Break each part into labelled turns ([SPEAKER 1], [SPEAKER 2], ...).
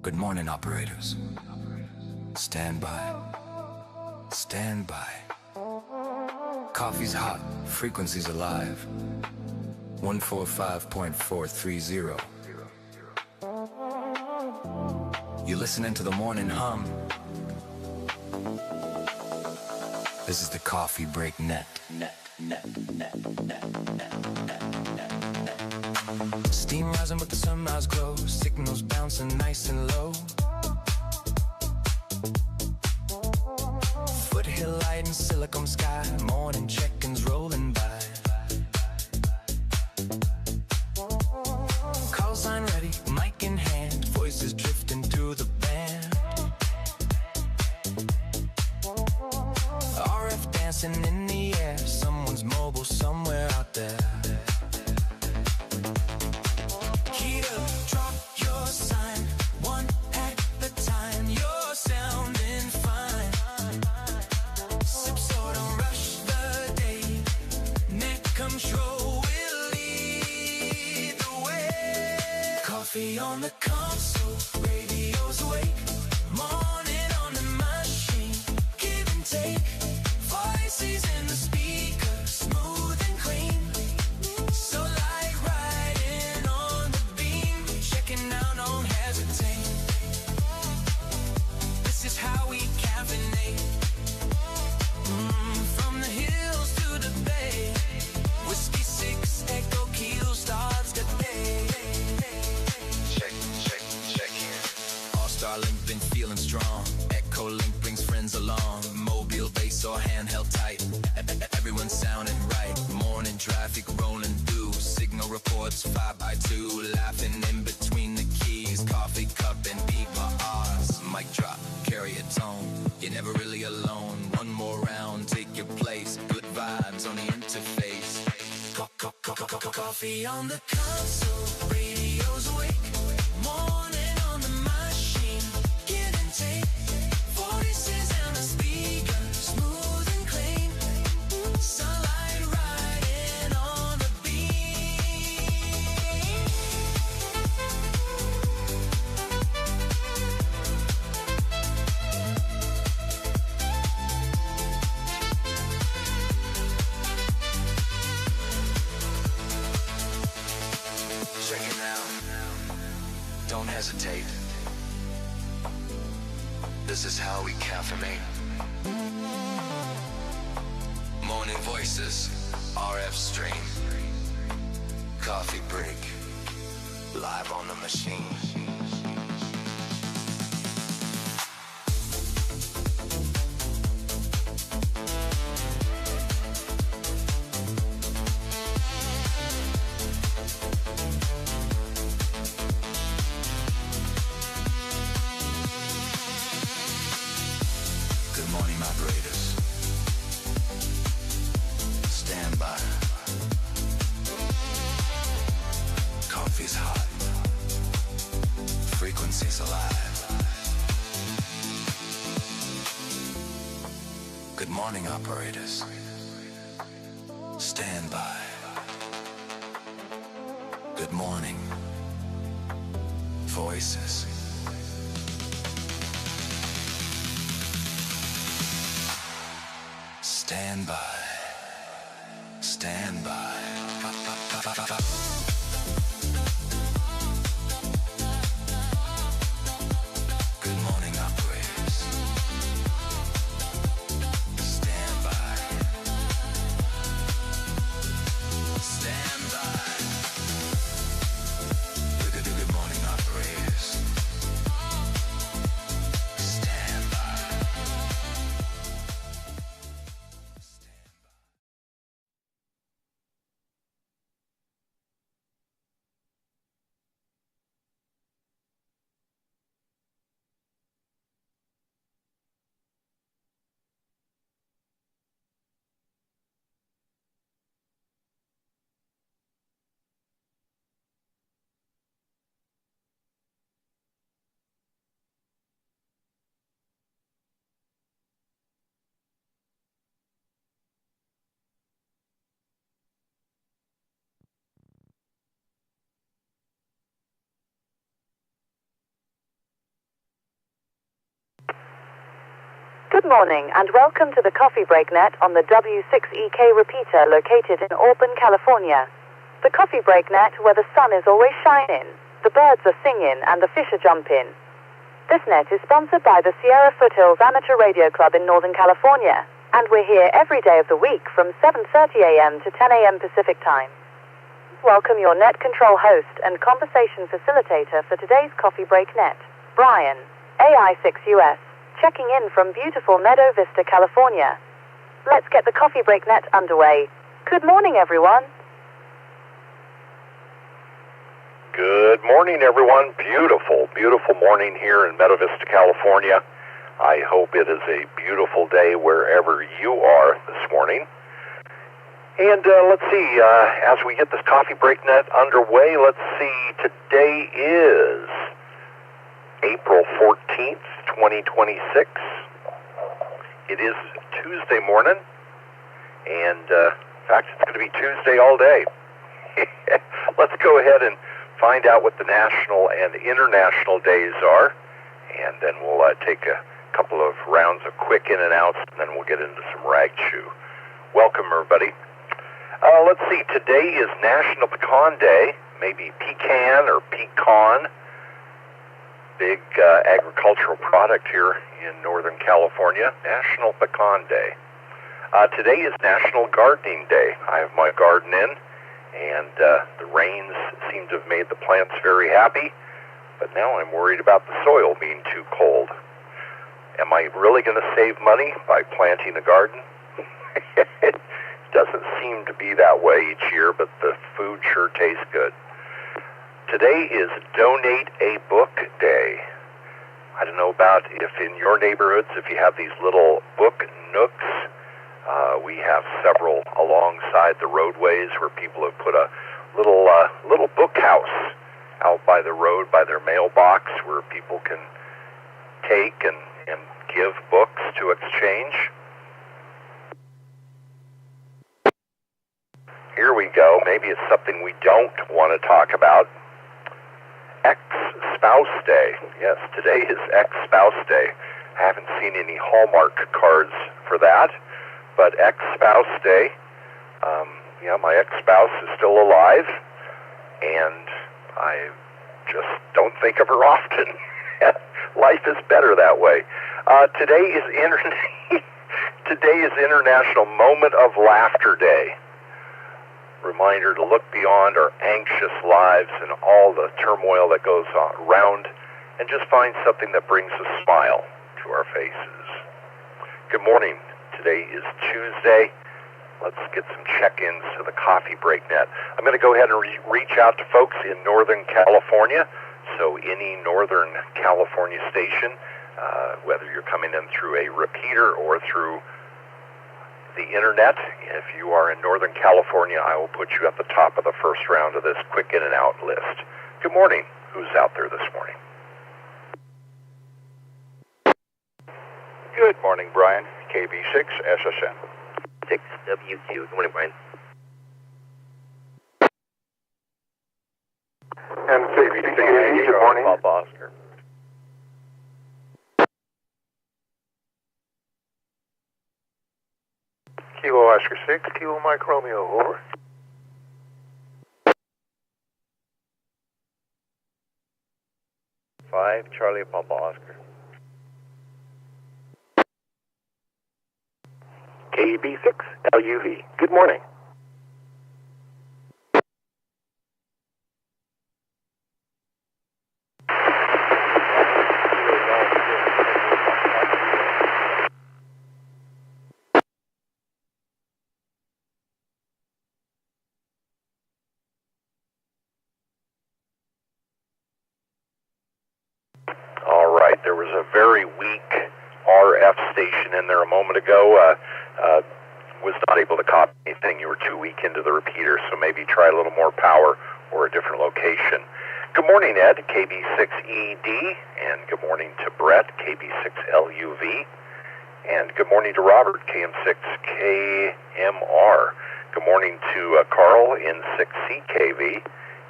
[SPEAKER 1] Good morning, operators. Stand by. Stand by. Coffee's hot, frequency's alive. 145.430. You're listening to the morning hum. This is the Coffee Break Net. Steam rising with the sunrise glow, signals bouncing nice and low. Foothill light and silicon sky, morning check-ins rolling by. Call sign ready, mic in hand, voices drifting through the band. RF dancing in the air, someone's mobile somewhere out there. Heat up, drop your sign, one at a time, you're sounding fine. Sip so don't rush the day, net control will lead the way. Coffee on the console, radio's awake, morning on the machine, give and take. Voices in the speaker, smooth and clean. So like riding on the beam, checking out, don't hesitate. This is how we caffeinate. From the hills to the bay, W6EK Echo Kilo starts the day. Check in. AllStarLink been feeling strong. Echolink brings friends along. Mobile bass or handheld tight. Everyone's sounding right. Morning traffic rolling through. Signal reports 5x2. Laughing in between the keys. Coffee cup and BRs. Mic drop, carry a tone. You're never really alone. One more round, take your place. Good vibes on the interface. Coffee on the console, radio's awake. Morning on the machine, give and take. Voices in the speaker, smooth and clean. Sunlight riding on the beam. Check it out. Don't hesitate. This is how we caffeinate. Morning voices, RF stream. Coffee break, live on the machine. Good morning, operators. Stand by. Coffee's hot. Frequency's alive. Good morning, operators. Stand by. Good morning. Voices. Stand by. Stand by. Good morning, operators. Stand by. Stand by. Good morning, operators. Stand by. Stand by.
[SPEAKER 2] Good morning and welcome to the Coffee Break Net on the W6EK Repeater located in Auburn, California. The Coffee Break Net where the sun is always shining, the birds are singing and the fish are jumping. This net is sponsored by the Sierra Foothills Amateur Radio Club in Northern California, and we're here every day of the week from 7:30 a.m. to 10 a.m. Pacific Time. Welcome your net control host and conversation facilitator for today's Coffee Break Net, Brian, AI6US. Checking in from beautiful Meadow Vista, California. Let's get the Coffee Break Net underway. Good morning, everyone.
[SPEAKER 3] Good morning, everyone. Beautiful, beautiful morning here in Meadow Vista, California. I hope it is a beautiful day wherever you are this morning. And let's see, as we get this Coffee Break Net underway, let's see, today is April 14th, 2026. It is Tuesday morning, and in fact, it's going to be Tuesday all day. Let's go ahead and find out what the national and international days are, and then we'll take a couple of rounds of quick in and outs, and then we'll get into some rag chew. Welcome, everybody. Let's see, today is National Pecan Day, maybe pecan or pecan. Big agricultural product here in Northern California, National Pecan Day. Today is National Gardening Day. I have my garden in, and the rains seem to have made the plants very happy, but now I'm worried about the soil being too cold. Am I really going to save money by planting a garden? It doesn't seem to be that way each year, but the food sure tastes good. Today is Donate a Book Day. I don't know about if in your neighborhoods, if you have these little book nooks. We have several alongside the roadways where people have put a little book house out by the road, by their mailbox, where people can take and give books to exchange. Here we go. Maybe it's something we don't want to talk about. Ex-Spouse Day. Yes, today is Ex-Spouse Day. I haven't seen any Hallmark cards for that, but Ex-Spouse Day, my ex-spouse is still alive, and I just don't think of her often. Life is better that way. Today is International Moment of Laughter Day. Reminder to look beyond our anxious lives and all the turmoil that goes around and just find something that brings a smile to our faces. Good morning. Today is Tuesday. Let's get some check-ins to the Coffee Break Net. I'm going to go ahead and reach out to folks in Northern California. So any Northern California station, whether you're coming in through a repeater or through the internet, if you are in Northern California, I will put you at the top of the first round of this quick in and out list. Good morning. Who's out there this morning?
[SPEAKER 4] Good morning, Brian. KB6 SSN.
[SPEAKER 5] 6WQ. Good morning, Brian.
[SPEAKER 4] And KB6 good morning.
[SPEAKER 3] Bob Oscar.
[SPEAKER 4] Kilo Oscar 6, Kilo Mike Romeo, over.
[SPEAKER 3] Five, Charlie Papa Oscar.
[SPEAKER 4] KB6 LUV. Good morning.
[SPEAKER 3] All right, there was a very weak RF station in there a moment ago. Was not able to copy anything. You were too weak into the repeater, so maybe try a little more power or a different location. Good morning, Ed, KB6ED, and good morning to Brett, KB6LUV, and good morning to Robert, KM6KMR. Good morning to Carl, N6CKV,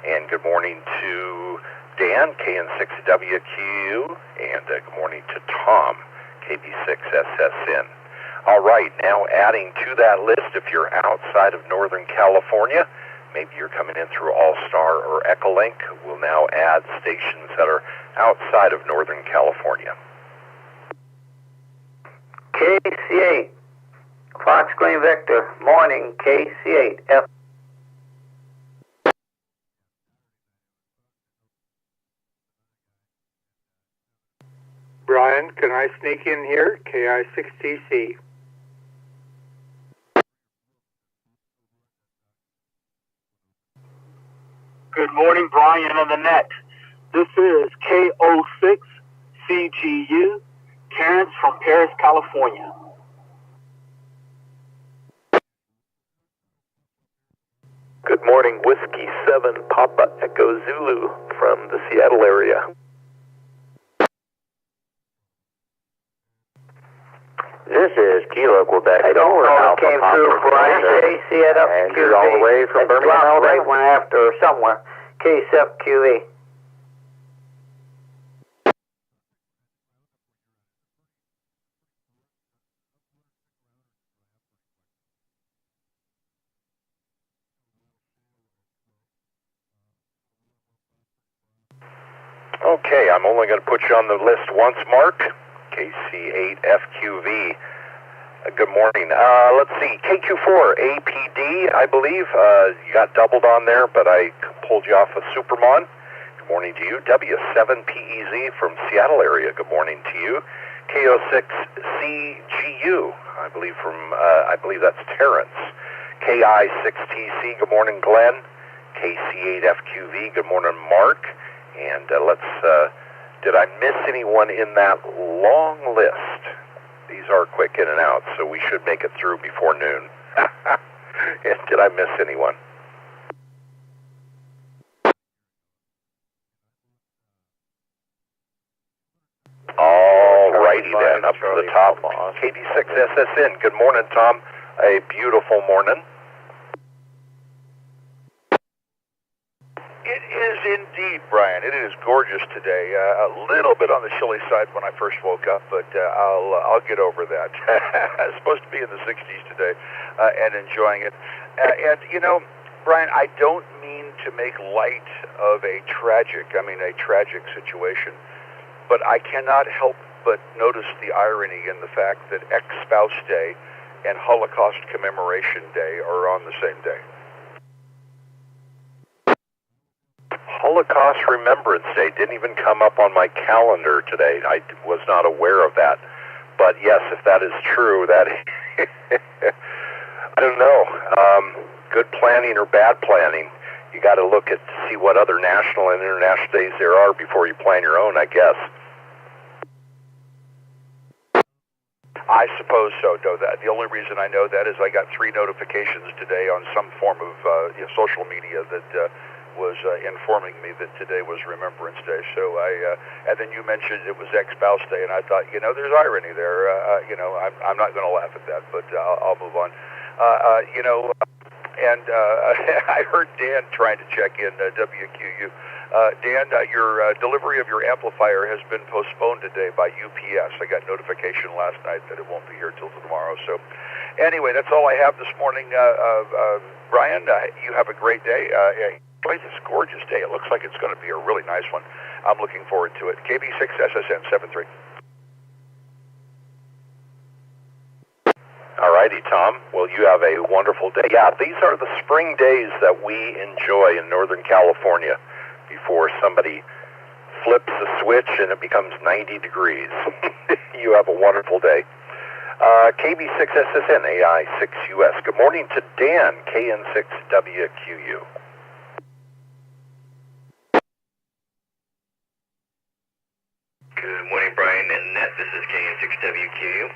[SPEAKER 3] and good morning to Dan, KN6WQ, and good morning to Tom, KB6SSN. All right, now adding to that list, if you're outside of Northern California, maybe you're coming in through AllStar or Echolink, we'll now add stations that are outside of Northern California.
[SPEAKER 6] KC8, Fox Green Vector, morning, KC8, F.
[SPEAKER 7] Brian, can I sneak in here? KI6TC.
[SPEAKER 8] Good morning, Brian on the net. This is KO6CGU, Terrence from Paris, California.
[SPEAKER 4] Good morning, Whiskey 7 Papa Echo Zulu from the Seattle area.
[SPEAKER 6] This is Kilo, Quebec. I don't know if it came through for ICAC at up
[SPEAKER 4] and you're all the way from Birmingham, Alabama.
[SPEAKER 6] Right one after or somewhere. K7QE.
[SPEAKER 3] Okay, I'm only going to put you on the list once, Mark. KC8FQV. Good morning. Let's see, KQ4 APD, I believe. You got doubled on there, but I pulled you off of Supermon. Good morning to you. W7PEZ from Seattle area. Good morning to you. KO6CGU, I believe that's Terrence. KI6TC. Good morning, Glenn. KC8FQV. Good morning, Mark. And did I miss anyone in that long list? These are quick in and out, so we should make it through before noon. Did I miss anyone? All righty then, up to the top. KB6SSN. Good morning, Tom. A beautiful morning.
[SPEAKER 4] It is indeed, Brian. It is gorgeous today. A little bit on the chilly side when I first woke up, but I'll get over that. It's supposed to be in the 60s today, and enjoying it. And you know, Brian, I don't mean to make light of a tragic situation, but I cannot help but notice the irony in the fact that Ex-Spouse Day and Holocaust Commemoration Day are on the same day.
[SPEAKER 3] Holocaust Remembrance Day didn't even come up on my calendar today. I was not aware of that. But yes, if that is true, that I don't know. Good planning or bad planning. You got to look at to see what other national and international days there are before you plan your own, I guess.
[SPEAKER 4] I suppose so. No, that the only reason I know that is I got 3 notifications today on some form of social media that was informing me that today was Remembrance Day. So and then you mentioned it was Ex-Spouse Day, and I thought, there's irony there. I'm not going to laugh at that, but I'll move on. And I heard Dan trying to check in WQU. Dan, your delivery of your amplifier has been postponed today by UPS. I got notification last night that it won't be here till tomorrow. So anyway, that's all I have this morning. Brian, you have a great day. It's a gorgeous day. It looks like it's going to be a really nice one. I'm looking forward to it. KB6SSN 73.
[SPEAKER 3] All righty, Tom. Well, you have a wonderful day. Yeah, these are the spring days that we enjoy in Northern California before somebody flips the switch and it becomes 90 degrees. You have a wonderful day. KB6SSN AI6US. Good morning to Dan, KN6WQU.
[SPEAKER 5] Good morning, Brian and Net. This is KN6WQ.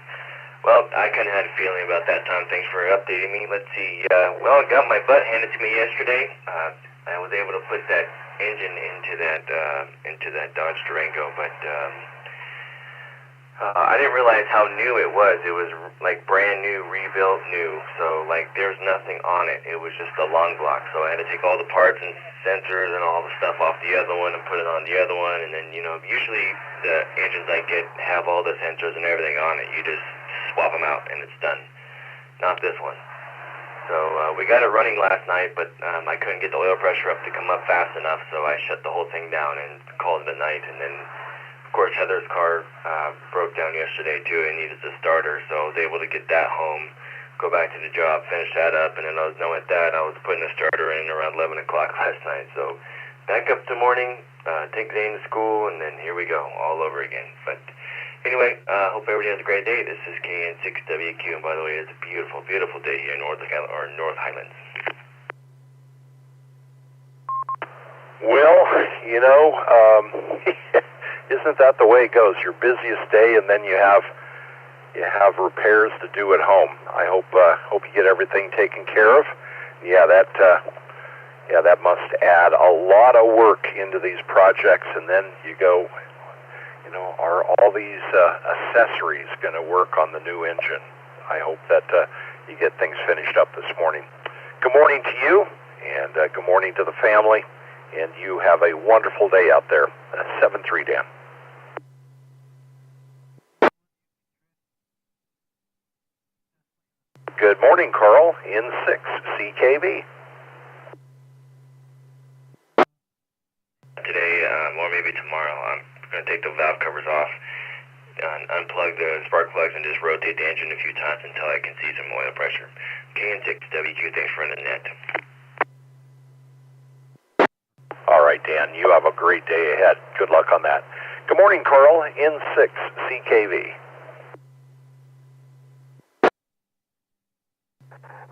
[SPEAKER 5] Well, I kind of had a feeling about that, Tom. Thanks for updating me. Let's see. I got my butt handed to me yesterday. I was able to put that engine into that Dodge Durango, but I didn't realize how new it was. It was like brand new, rebuilt new. So like there's nothing on it. It was just a long block. So I had to take all the parts and sensors and all the stuff off the other one and put it on the other one. And then usually the engines I get have all the sensors and everything on it. You just swap them out and it's done. Not this one. So we got it running last night, but I couldn't get the oil pressure up to come up fast enough, so I shut the whole thing down and called it a night. And then, of course, Heather's car broke down yesterday too and needed a starter, so I was able to get that home, go back to the job, finish that up, and then I was done with that. I was putting a starter in around 11 o'clock last night. So back up to morning, take Zane to school, and then here we go, all over again. But anyway, hope everybody has a great day. This is KN6WQ, and by the way, it's a beautiful, beautiful day here in North Highlands.
[SPEAKER 3] Well, isn't that the way it goes? Your busiest day, and then you have repairs to do at home. I hope you get everything taken care of. Yeah, that must add a lot of work into these projects, and then you go, are all these accessories going to work on the new engine? I hope that you get things finished up this morning. Good morning to you, and good morning to the family, and you have a wonderful day out there. 7-3, Dan. Good morning, Carl, in 6 CKV.
[SPEAKER 5] Today, or maybe tomorrow, I'm going to take the valve covers off, unplug the spark plugs, and just rotate the engine a few times until I can see some oil pressure. KN6WQ, thanks for running the net.
[SPEAKER 3] All right, Dan, you have a great day ahead. Good luck on that. Good morning, Carl, in 6 CKV.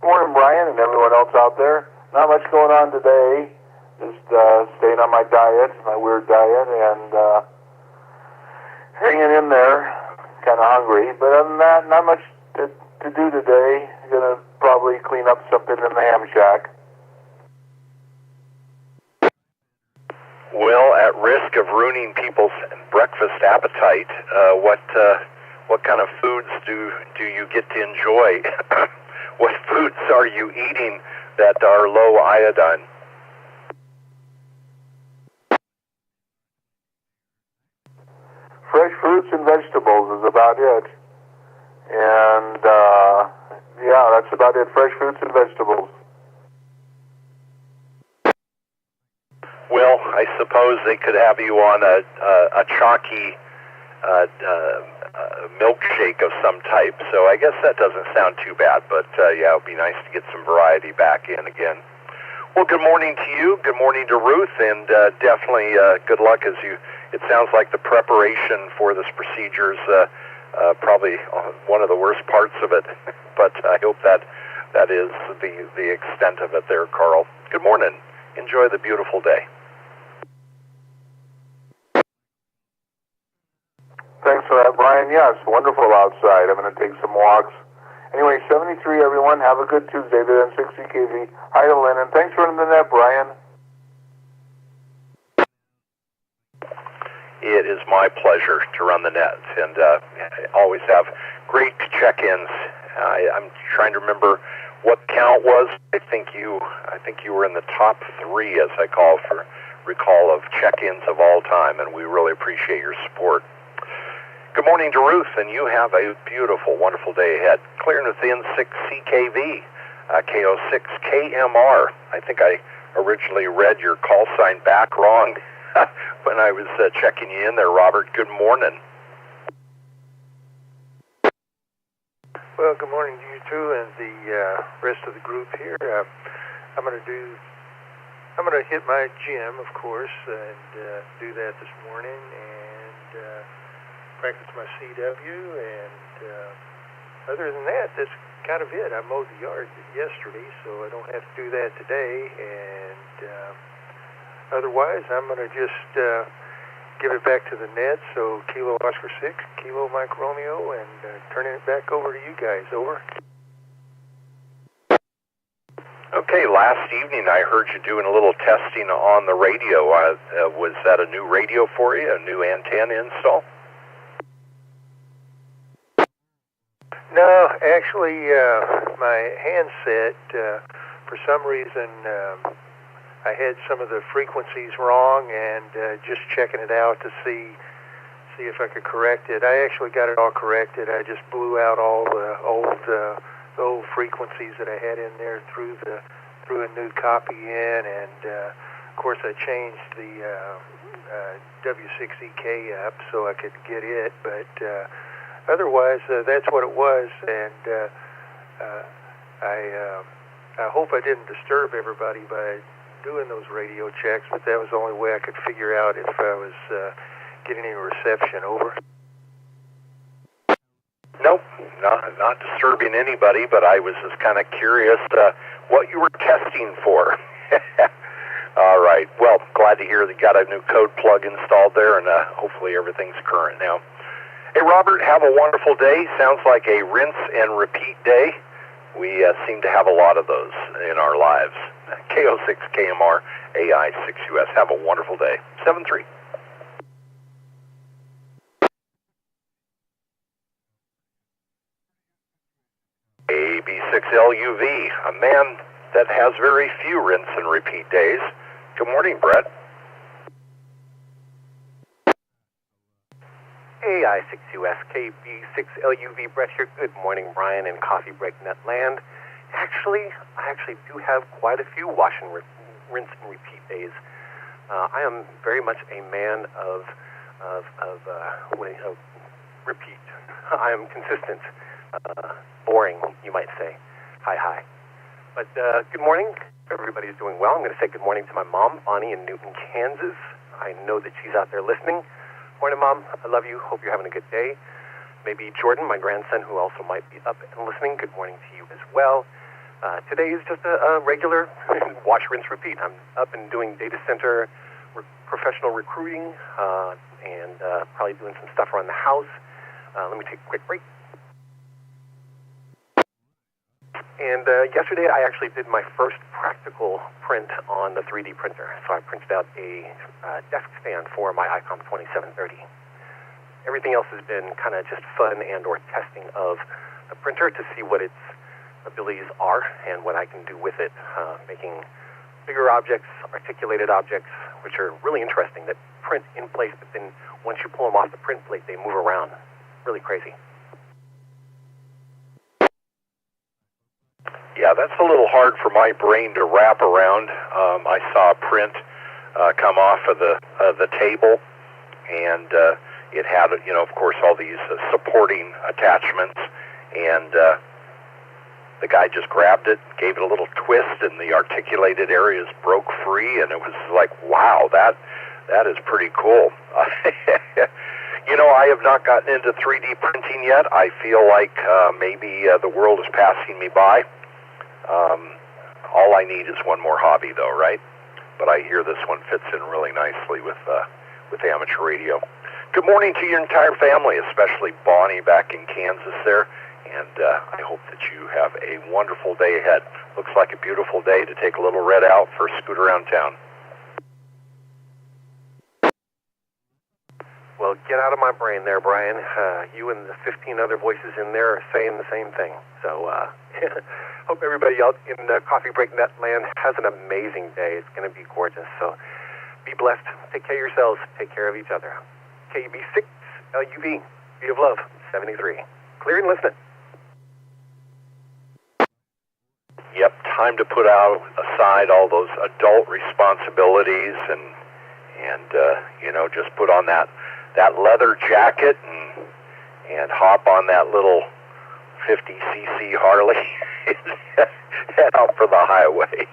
[SPEAKER 9] Good morning, Brian, and everyone else out there. Not much going on today. Just staying on my diet, my weird diet, and hanging in there. Kind of hungry, but other than that, not much to do today. Gonna probably clean up something in the ham shack.
[SPEAKER 3] Well, at risk of ruining people's breakfast appetite, what kind of foods do you get to enjoy? What foods are you eating that are low iodine?
[SPEAKER 9] Fresh fruits and vegetables is about it. And, that's about it. Fresh fruits and vegetables.
[SPEAKER 3] Well, I suppose they could have you on a chalky milkshake of some type, so I guess that doesn't sound too bad, but it would be nice to get some variety back in again. Well, good morning to you, good morning to Ruth, and definitely good luck as it sounds like the preparation for this procedure is probably one of the worst parts of it, but I hope that is the extent of it there, Carl. Good morning. Enjoy the beautiful day.
[SPEAKER 9] Thanks for that, Brian. Yeah, it's wonderful outside. I'm going to take some walks. Anyway, 73, everyone. Have a good Tuesday there on 60 KV. Hi to Lynn, and thanks for running the net, Brian.
[SPEAKER 3] It is my pleasure to run the net, and always have great check-ins. I'm trying to remember what count was. I think you were in the top 3, as I recall, of check-ins of all time, and we really appreciate your support. Good morning to Ruth, and you have a beautiful, wonderful day ahead. Clearing within 6 CKV, KO6KMR. I think I originally read your call sign back wrong when I was checking you in there, Robert. Good morning.
[SPEAKER 10] Well, good morning to you too, and the rest of the group here. I'm going to hit my gym, of course, and do that this morning, and practice my CW, and other than that, that's kind of it. I mowed the yard yesterday, so I don't have to do that today, and otherwise, I'm going to just give it back to the net, so Kilo Oscar 6, Kilo Mike Romeo, and turning it back over to you guys. Over.
[SPEAKER 3] Okay, last evening I heard you doing a little testing on the radio. Was that a new radio for you, a new antenna install?
[SPEAKER 10] No, actually, my handset, for some reason, I had some of the frequencies wrong, and just checking it out to see see if I could correct it. I actually got it all corrected. I just blew out all the old frequencies that I had in there, threw a new copy in, and of course I changed the W6EK up so I could get it. But otherwise, that's what it was, and I hope I didn't disturb everybody by doing those radio checks, but that was the only way I could figure out if I was getting any reception. Over.
[SPEAKER 3] Nope, not disturbing anybody, but I was just kind of curious what you were testing for. All right, well, glad to hear that you got a new code plug installed there, and hopefully everything's current now. Hey, Robert, have a wonderful day. Sounds like a rinse and repeat day. We seem to have a lot of those in our lives. KO6KMR, AI6US. Have a wonderful day. 7-3. AB6LUV, a man that has very few rinse and repeat days. Good morning, Brett.
[SPEAKER 11] AI6US KB6LUV, Brett here. Good morning, Brian and Coffee Break Net land. I actually do have quite a few wash and rinse and repeat days. I am very much a man of repeat. I am consistent, boring, you might say. Hi. But good morning. Everybody's doing well. I'm going to say good morning to my mom, Bonnie, in Newton, Kansas. I know that she's out there listening. Morning, Mom. I love you. Hope you're having a good day. Maybe Jordan, my grandson, who also might be up and listening. Good morning to you as well. Today is just a regular wash, rinse, repeat. I'm up and doing data center professional recruiting and probably doing some stuff around the house. Let me take a quick break. And yesterday I actually did my first practical print on the 3D printer. So I printed out a desk stand for my ICOM 2730. Everything else has been kind of just fun and or testing of the printer to see what its abilities are and what I can do with it, making bigger objects, articulated objects, which are really interesting, that print in place, but then once you pull them off the print plate, they move around. Really crazy.
[SPEAKER 3] Yeah, that's a little hard for my brain to wrap around. I saw a print come off of the table, and it had, of course, all these supporting attachments, and the guy just grabbed it, gave it a little twist, and the articulated areas broke free, and it was like, wow, that is pretty cool. I have not gotten into 3D printing yet. I feel like maybe the world is passing me by. All I need is one more hobby, though, right? But I hear this one fits in really nicely with amateur radio. Good morning to your entire family, especially Bonnie back in Kansas there. And I hope that you have a wonderful day ahead. Looks like a beautiful day to take a little red out for a scoot around town.
[SPEAKER 11] Well, get out of my brain there, Brian. You and the 15 other voices in there are saying the same thing. So hope everybody else in Coffee Break Net land has an amazing day. It's going to be gorgeous. So be blessed. Take care of yourselves. Take care of each other. KB6LUV. Be of love. 73. Clear and listening.
[SPEAKER 3] Yep, time to put aside all those adult responsibilities and just put on that leather jacket and hop on that little 50cc Harley and head out for the highway.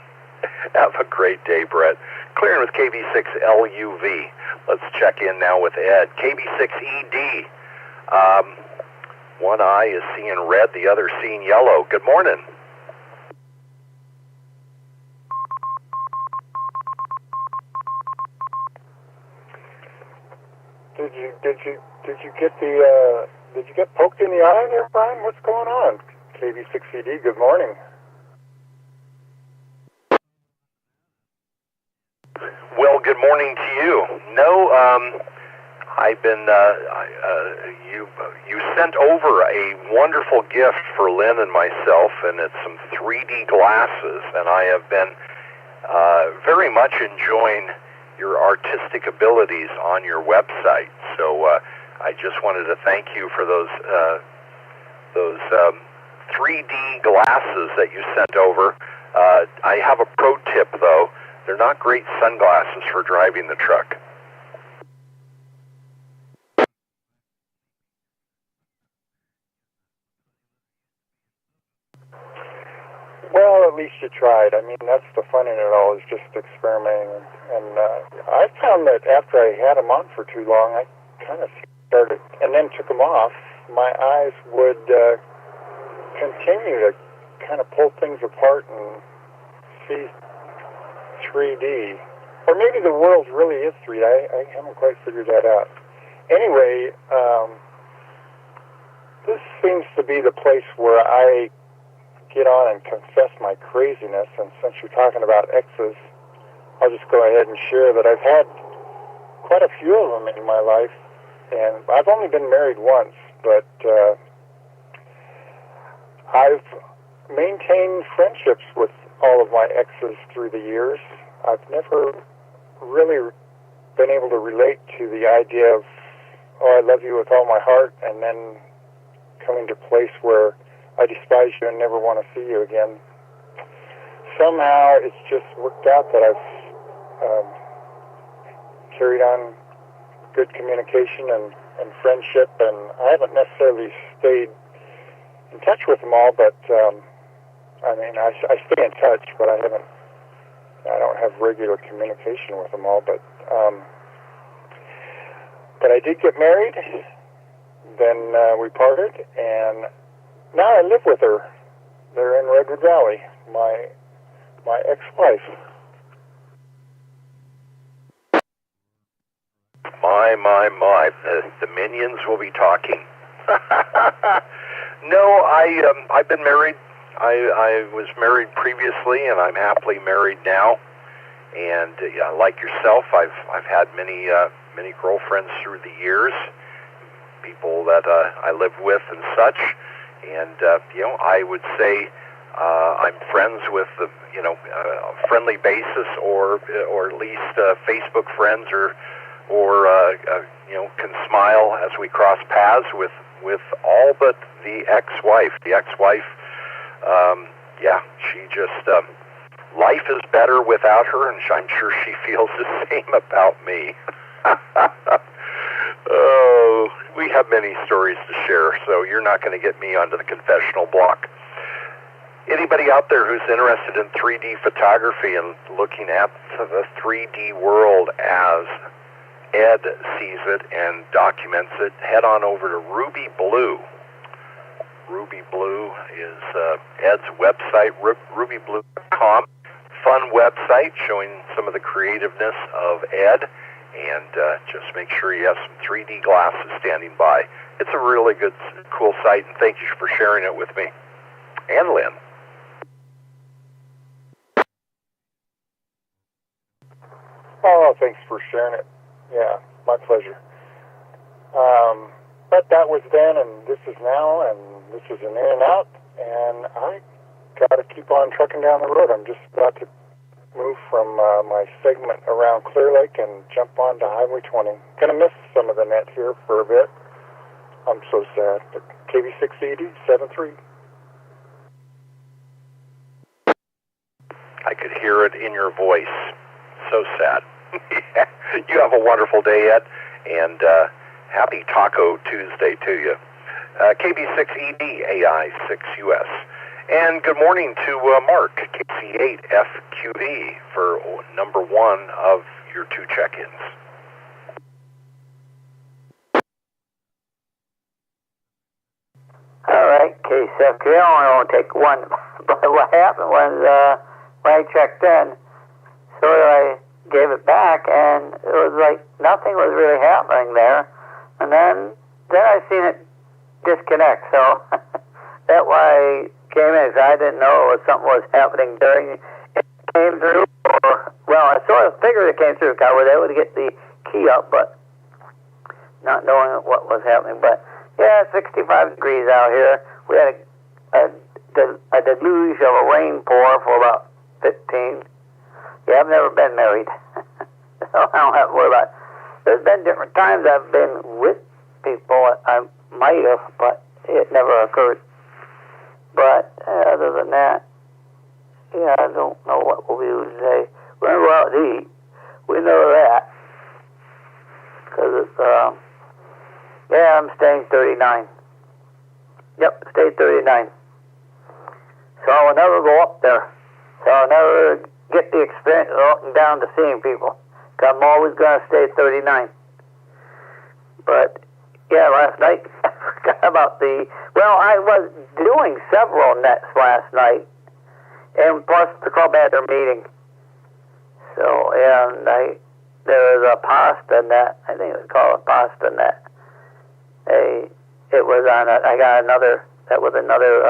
[SPEAKER 3] Have a great day, Brett. Clearing with KB6LUV. Let's check in now with Ed. KB6ED. One eye is seeing red, the other seeing yellow. Good morning.
[SPEAKER 9] Did you get poked in the eye there, Brian? What's going on? KB6ED, good morning.
[SPEAKER 3] Well, good morning to you. No, I've been, you sent over a wonderful gift for Lynn and myself, and it's some 3D glasses, and I have been very much enjoying your artistic abilities on your website. So I just wanted to thank you for those 3D glasses that you sent over. I have a pro tip, though. They're not great sunglasses for driving the truck.
[SPEAKER 12] Well, at least you tried. I mean, that's the fun in it all, is just experimenting. And I found that after I had them on for too long, I kind of started, and then took them off, my eyes would continue to kind of pull things apart and see 3D. Or maybe the world really is 3D. I haven't quite figured that out. Anyway, this seems to be the place where I get on and confess my craziness, and since you're talking about exes, I'll just go ahead and share that I've had quite a few of them in my life, and I've only been married once, but I've maintained friendships with all of my exes through the years. I've never really been able to relate to the idea of, oh, I love you with all my heart, and then coming to a place where I despise you and never want to see you again. Somehow it's just worked out that I've carried on good communication and friendship, and I haven't necessarily stayed in touch with them all, but I mean, I stay in touch, but I don't have regular communication with them all, but I did get married, then we parted, and now I live with her. They're in Redwood Valley, my ex-wife.
[SPEAKER 3] My. The minions will be talking. No, I've been married. I was married previously, and I'm happily married now. And like yourself, I've had many girlfriends through the years, people that I live with and such. And I would say I'm friends with a friendly basis, or at least Facebook friends, or can smile as we cross paths with all but the ex-wife. The ex-wife, she just life is better without her, and I'm sure she feels the same about me. Oh, we have many stories to share, so you're not going to get me onto the confessional block. Anybody out there who's interested in 3D photography and looking at the 3D world as Ed sees it and documents it, head on over to Ruby Blue. Ruby Blue is Ed's website, rubyblue.com. Fun website showing some of the creativeness of Ed. And just make sure you have some 3D glasses standing by. It's a really good, cool site, and thank you for sharing it with me. And Lynn.
[SPEAKER 12] Oh, thanks for sharing it. Yeah, my pleasure. But that was then, and this is now, and this is an in and out, and I got to keep on trucking down the road. I'm just about to move from my segment around Clear Lake and jump on to Highway 20. Gonna miss some of the net here for a bit. I'm so sad. But KB680, 73.
[SPEAKER 3] I could hear it in your voice. So sad. You have a wonderful day, Ed, and happy Taco Tuesday to you. KB6ED, AI6US. And good morning to Mark, KC8FQV, for number one of your two check-ins.
[SPEAKER 6] All right, KC7, I only want to take one. But what happened was when I checked in, so I gave it back, and it was like nothing was really happening there. And then I seen it disconnect, so that's why I came in, because I didn't know if something was happening during it came through, or, well, I sort of figured it came through, because I was able to get the key up, but not knowing what was happening. But yeah, 65 degrees out here. We had a deluge of a rain pour for about 15. Yeah, I've never been married. So I don't have to worry about it. There's been different times I've been with people. I might have, but it never occurred. But other than that, yeah, I don't know what we'll do today. We're going to go out to eat. We know that. Because it's, yeah, I'm staying 39. Yep, stay 39. So I'll never go up there. So I'll never get the experience of walking down to seeing people. Because I'm always going to stay 39. But, yeah, last night, I forgot about well, I was doing several nets last night. And plus the club had their meeting. So, and there was a pasta net. I think it was called a pasta net. It was on I got another, that was another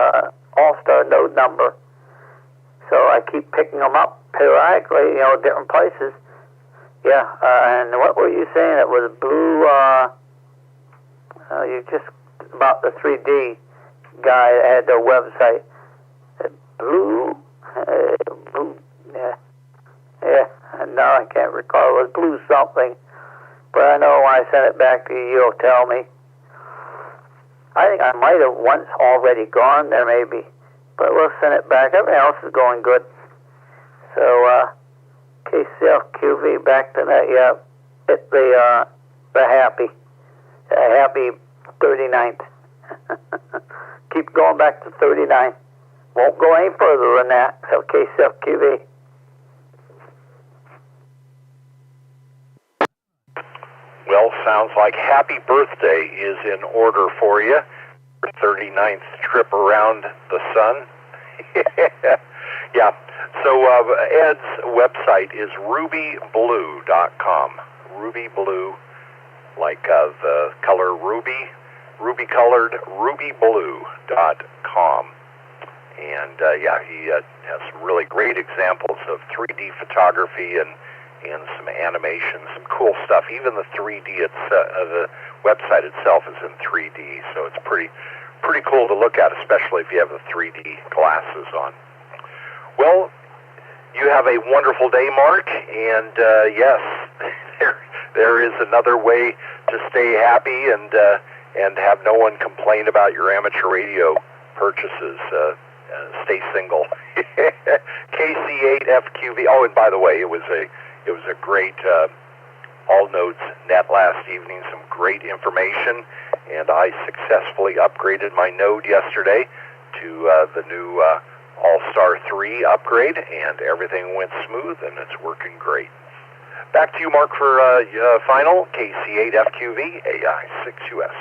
[SPEAKER 6] All-Star node number. So I keep picking them up periodically, different places. Yeah, and what were you saying? It was blue, you just about the 3D guy that had their website. Blue, yeah, and now I can't recall. It was blue something. But I know when I sent it back to you, you'll tell me. I think I might have once already gone there, maybe. But we'll send it back. Everything else is going good. So, KCFQV back to that, yeah. It's the happy 39th. Keep going back to 39. Won't go any further than that. So KCFQV.
[SPEAKER 3] Well, sounds like happy birthday is in order for you. Your 39th trip around the sun. Yeah. So Ed's website is rubyblue.com. Rubyblue, like the color ruby, ruby-colored, rubyblue.com. And, yeah, he has some really great examples of 3D photography and some animation, some cool stuff. Even the 3D, the website itself is in 3D, so it's pretty cool to look at, especially if you have the 3D glasses on. Well, you have a wonderful day, Mark, and yes, there is another way to stay happy and have no one complain about your amateur radio purchases. Stay single. KC8FQV. Oh, and by the way, it was a great all nodes net last evening. Some great information, and I successfully upgraded my node yesterday to the new All-Star 3 upgrade, and everything went smooth, and it's working great. Back to you, Mark, for final KC8FQV AI6US.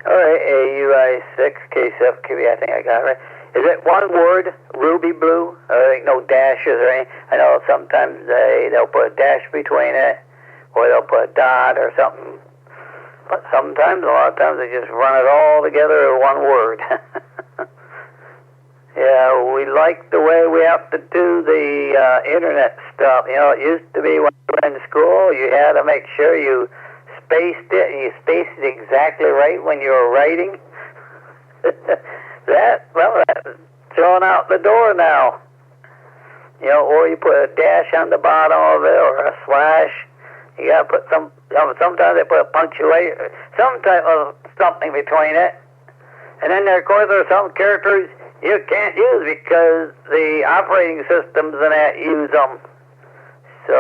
[SPEAKER 6] All right, AUI6 KCFQV, I think I got it right. Is it one word, Ruby Blue? I think no dashes or anything. I know sometimes they'll put a dash between it, or they'll put a dot or something. But sometimes, a lot of times, they just run it all together in one word. Yeah, we like the way we have to do the internet stuff. It used to be when you were in school, you had to make sure you spaced it, and you spaced it exactly right when you were writing. That's thrown out the door now. Or you put a dash on the bottom of it, or a slash. You gotta put sometimes they put a punctuation, some type of something between it. And then of course there are some characters you can't use because the operating systems and that use them. So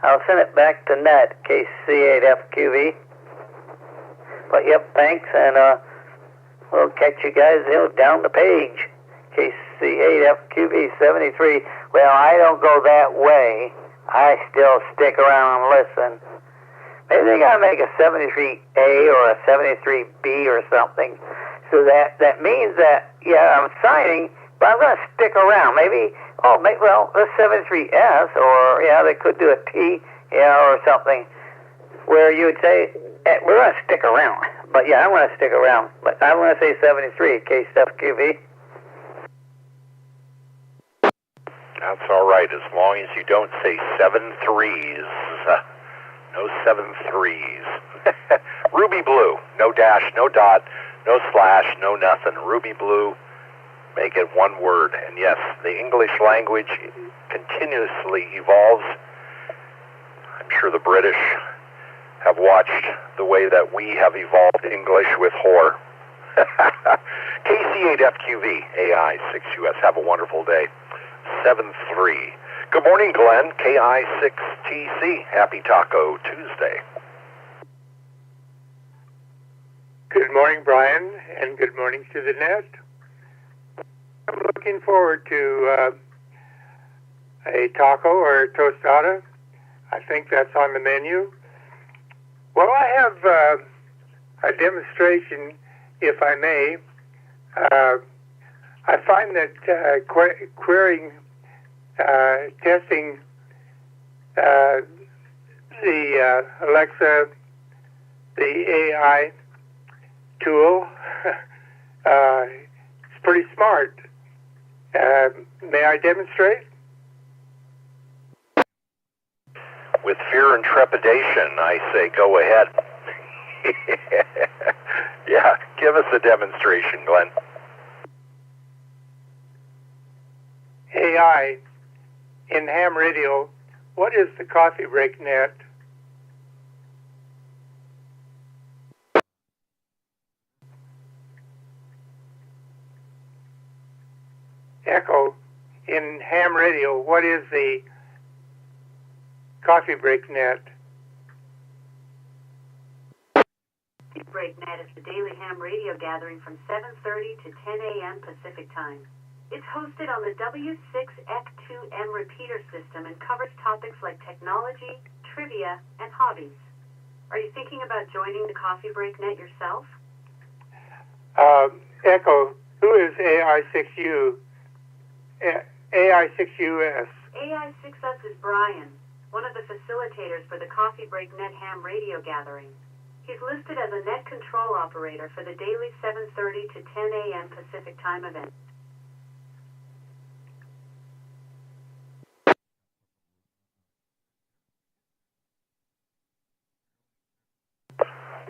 [SPEAKER 6] I'll send it back to net, KC8FQV. But yep, thanks, and we'll catch you guys down the page. KC8FQV73. Well, I don't go that way. I still stick around and listen. Maybe they gotta make a 73A or a 73B or something. So that means that, yeah, I'm signing, but I'm gonna stick around. Maybe, a 73S, or, yeah, they could do a T, or something, where you would say, we're gonna stick around. But yeah, I'm gonna stick around. But I'm gonna say 73, KCFQV.
[SPEAKER 3] That's all right, as long as you don't say 7 3s. No 7 3s. Ruby Blue. No dash, no dot, no slash, no nothing. Ruby Blue. Make it one word. And yes, the English language continuously evolves. I'm sure the British have watched the way that we have evolved English with whore. KC8FQV, AI6US. Have a wonderful day. 7-3. Good morning, Glenn. KI6TC. Happy Taco Tuesday.
[SPEAKER 7] Good morning, Brian, and good morning to the net. I'm looking forward to a taco or a tostada. I think that's on the menu. Well, I have a demonstration, if I may. I find that querying, testing the Alexa, the AI tool, it's pretty smart. May I demonstrate?
[SPEAKER 3] With fear and trepidation, I say go ahead. Yeah, give us a demonstration, Glenn.
[SPEAKER 7] AI in ham radio, what is the Coffee Break Net? Echo in ham radio, what is the Coffee Break Net?
[SPEAKER 2] Break Net is the daily ham radio gathering from 7:30 to 10 a.m. Pacific Time. It's hosted on the W6EK Repeater system and covers topics like technology, trivia, and hobbies. Are you thinking about joining the Coffee Break Net yourself?
[SPEAKER 7] Echo, who is AI6U? AI6US.
[SPEAKER 2] AI6US is Brian, one of the facilitators for the Coffee Break Net ham radio gathering. He's listed as a net control operator for the daily 7:30 to 10 a.m. Pacific Time event.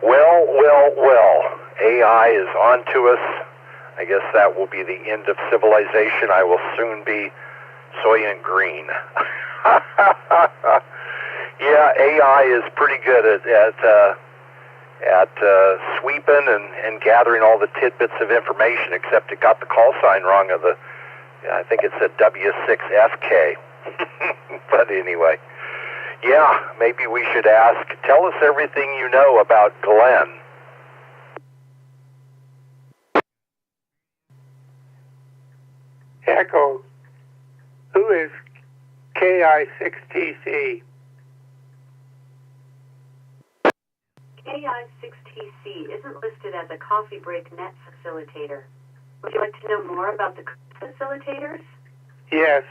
[SPEAKER 3] Well. AI is on to us. I guess that will be the end of civilization. I will soon be Soylent Green. Yeah, AI is pretty good at sweeping and gathering all the tidbits of information, except it got the call sign wrong of the, I think it said W6EK. But anyway, yeah, maybe we should ask, tell us everything you know about Glenn.
[SPEAKER 7] Echo, who is KI6TC?
[SPEAKER 2] KI6TC isn't listed as a Coffee Break Net facilitator. Would you like to know more about the facilitators?
[SPEAKER 7] Yes.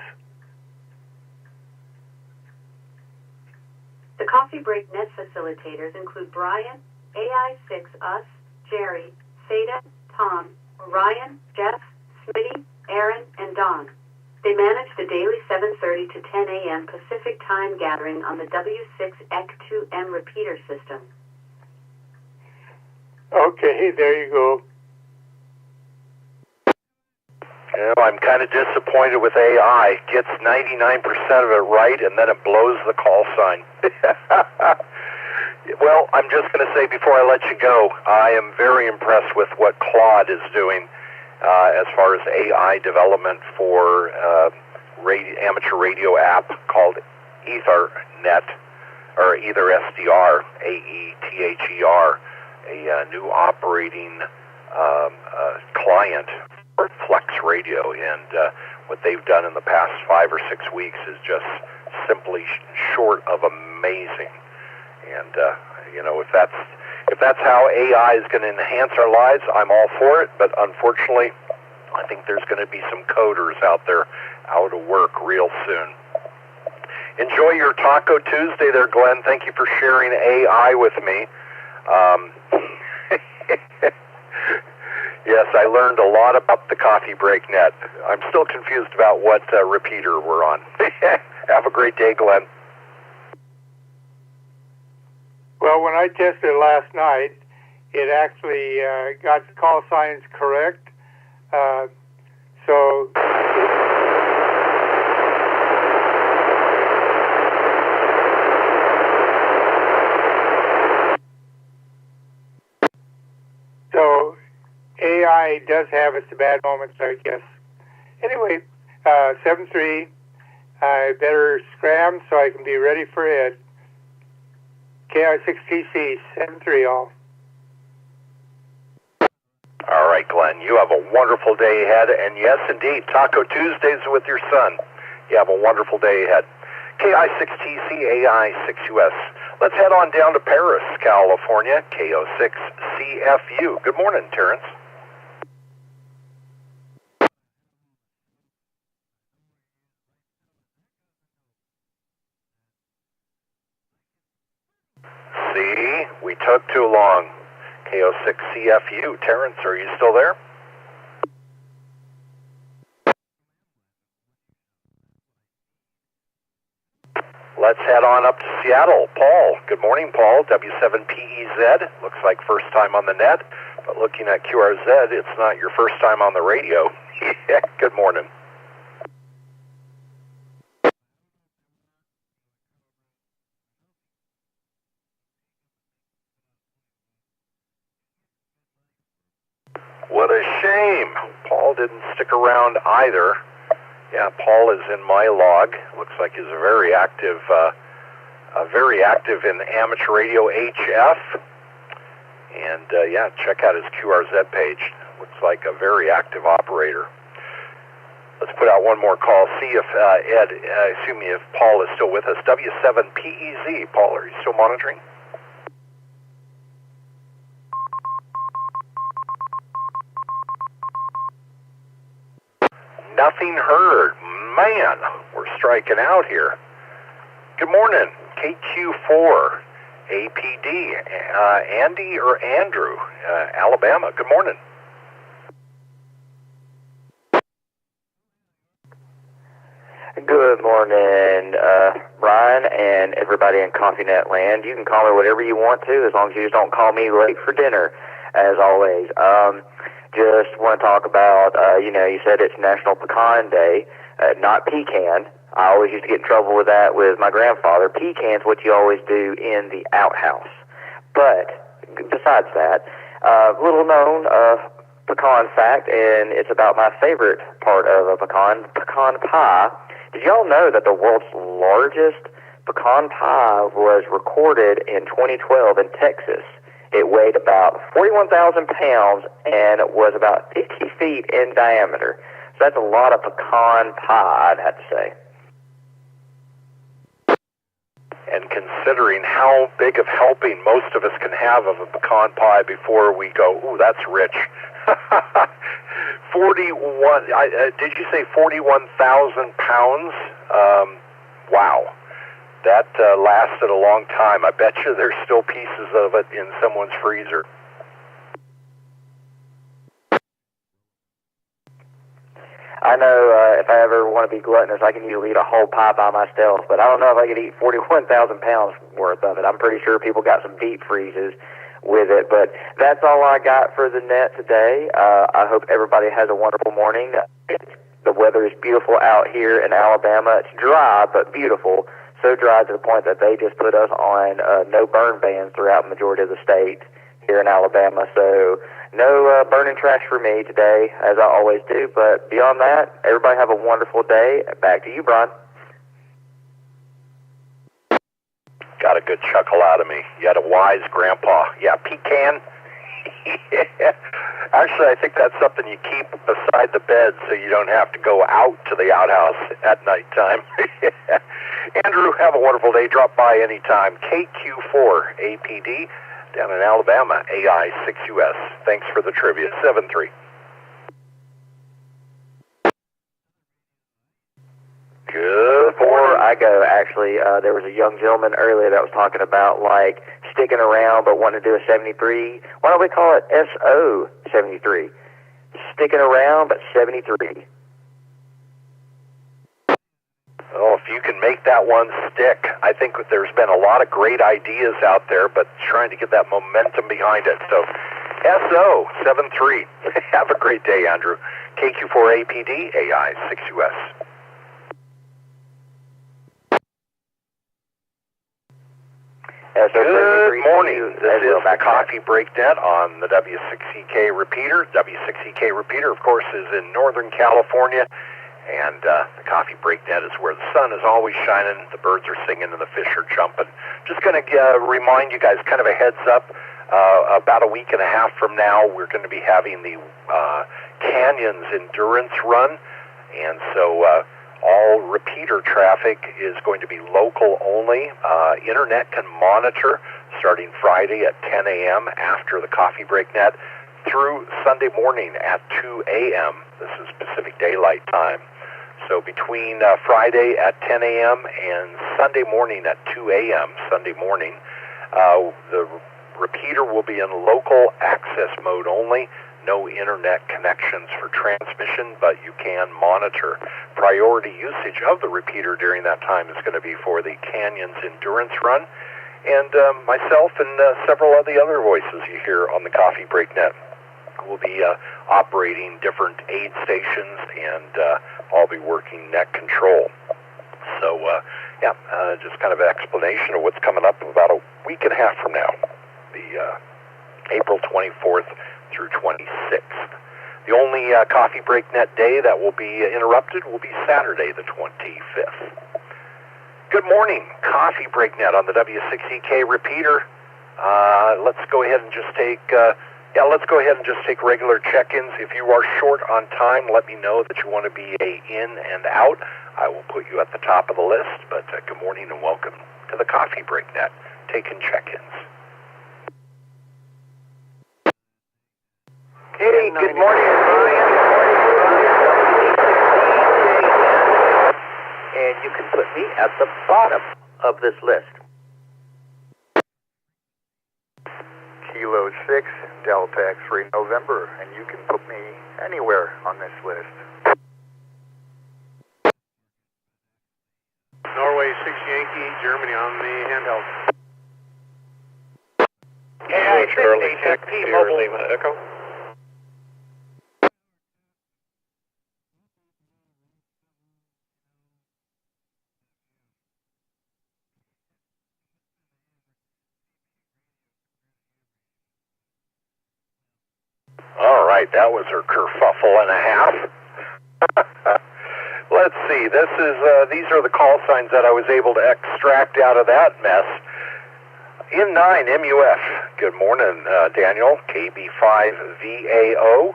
[SPEAKER 2] The Coffee Break Net facilitators include Brian, AI6US, Gerry, Theta, Tom, Orion, Jeff, Smitty, Aaron, and Don. They manage the daily 7:30 to 10 a.m. Pacific Time gathering on the W6EK Repeater system.
[SPEAKER 7] Okay, there you go.
[SPEAKER 3] You know, I'm kind of disappointed with AI. Gets 99% of it right, and then it blows the call sign. Well, I'm just going to say before I let you go, I am very impressed with what Claude is doing as far as AI development for amateur radio app called Ethernet, or Ether SDR, AETHER, a new operating client for Flex Radio, and what they've done in the past 5 or 6 weeks is just simply short of amazing. And you know, if that's how AI is going to enhance our lives, I'm all for it. But unfortunately, I think there's going to be some coders out there out of work real soon. Enjoy your Taco Tuesday there, Glenn. Thank you for sharing AI with me. Yes, I learned a lot about the Coffee Break Net. I'm still confused about what repeater we're on. Have a great day, Glenn.
[SPEAKER 7] Well, when I tested it last night, it actually got the call signs correct. So does have its bad moments, I guess. Anyway, 7-3. I better scram so I can be ready for Ed. KI6TC, 7-3 all.
[SPEAKER 3] All right, Glenn, you have a wonderful day ahead. And yes, indeed, Taco Tuesdays with your son. You have a wonderful day ahead. KI6TC, AI6US. Let's head on down to Paris, California, KO6CFU. Good morning, Terrence. See, we took too long. KO6CFU. Terrence, are you still there? Let's head on up to Seattle. Paul. Good morning, Paul. W7PEZ. Looks like first time on the net, but looking at QRZ, it's not your first time on the radio. Good morning. What a shame. Paul didn't stick around either. Yeah, Paul is in my log. Looks like he's very active in amateur radio HF. And yeah, check out his QRZ page. Looks like a very active operator. Let's put out one more call. See if if Paul is still with us. W7PEZ. Paul, are you still monitoring? Nothing heard. Man, we're striking out here. Good morning, KQ4, APD, Andy or Andrew, Alabama. Good morning.
[SPEAKER 13] Good morning, Brian and everybody in Coffee Net land. You can call me whatever you want to, as long as you just don't call me late for dinner, as always. Just want to talk about, you said it's National Pecan Day, not pecan. I always used to get in trouble with that with my grandfather. Pecan's what you always do in the outhouse. But besides that, little known pecan fact, and it's about my favorite part of a pecan pie. Did y'all know that the world's largest pecan pie was recorded in 2012 in Texas? It weighed about 41,000 pounds and was about 50 feet in diameter. So that's a lot of pecan pie, I'd have to say.
[SPEAKER 3] And considering how big of helping most of us can have of a pecan pie before we go, ooh, that's rich. 41, did you say 41,000 pounds? Wow. That lasted a long time. I bet you there's still pieces of it in someone's freezer.
[SPEAKER 13] I know if I ever want to be gluttonous, I can usually eat a whole pie by myself, but I don't know if I could eat 41,000 pounds worth of it. I'm pretty sure people got some deep freezes with it, but that's all I got for the net today. I hope everybody has a wonderful morning. The weather is beautiful out here in Alabama. It's dry, but beautiful. So dry to the point that they just put us on no burn bans throughout the majority of the state here in Alabama. So no burning trash for me today, as I always do. But beyond that, everybody have a wonderful day. Back to you, Brian.
[SPEAKER 3] Got a good chuckle out of me. You had a wise grandpa. Yeah, pecan. Actually, I think that's something you keep beside the bed so you don't have to go out to the outhouse at nighttime. Andrew, have a wonderful day. Drop by anytime. KQ4 APD down in Alabama, AI6US. Thanks for the trivia. 7-3. Good
[SPEAKER 13] Before I go, actually, there was a young gentleman earlier that was talking about, like, sticking around but wanting to do a 73. Why don't we call it SO 73? Sticking around but 73.
[SPEAKER 3] Oh, if you can make that one stick. I think there's been a lot of great ideas out there, but trying to get that momentum behind it. So, SO 73. Have a great day, Andrew. KQ4 APD, AI6US. Good morning. This is the Coffee Break Net on the W6EK Repeater. W6EK Repeater, of course, is in Northern California, and the Coffee Break Net is where the sun is always shining, the birds are singing, and the fish are jumping. Just going to remind you guys, kind of a heads up, about a week and a half from now, we're going to be having the Canyons Endurance Run, and so all repeater traffic is going to be local only. Internet can monitor starting Friday at 10 a.m. after the Coffee Break Net through Sunday morning at 2 a.m. This is Pacific Daylight Time. So between Friday at 10 a.m. and Sunday morning at 2 a.m. Sunday morning, the repeater will be in local access mode only. No internet connections for transmission, but you can monitor. Priority usage of the repeater during that time is going to be for the Canyons Endurance Run, and myself and several of the other voices you hear on the Coffee Break Net will be operating different aid stations, and I'll be working net control. So, just kind of an explanation of what's coming up about a week and a half from now, the April 24th through 26th. The only Coffee Break Net day that will be interrupted will be Saturday, the 25th. Good morning, Coffee Break Net on the W6EK Repeater. Let's go ahead and just take regular check-ins. If you are short on time, let me know that you want to be in and out. I will put you at the top of the list. But good morning and welcome to the Coffee Break Net, taking check-ins. Hey, good morning, Orion.
[SPEAKER 13] And you can put me at the bottom of this list.
[SPEAKER 12] Kilo 6, Delta X-ray November, and you can put me anywhere on this list.
[SPEAKER 14] Norway 6 Yankee, Germany on the handheld.
[SPEAKER 3] Charlie 6, Sierra Lima Echo. All right, that was her kerfuffle and a half. Let's see. These are the call signs that I was able to extract out of that mess. In9 MUF. Good morning, Daniel. KB5VAO.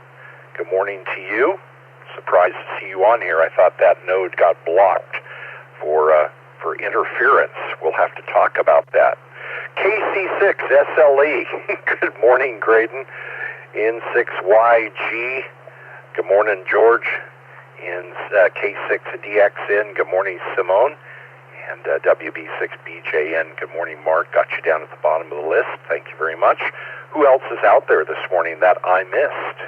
[SPEAKER 3] Good morning to you. Surprised to see you on here. I thought that node got blocked for interference. We'll have to talk about that. KC6SLE. Good morning, Graydon. N6YG, good morning, George. In K6DXN, good morning, Simone. And WB6BJN, good morning, Mark. Got you down at the bottom of the list. Thank you very much. Who else is out there this morning that I missed?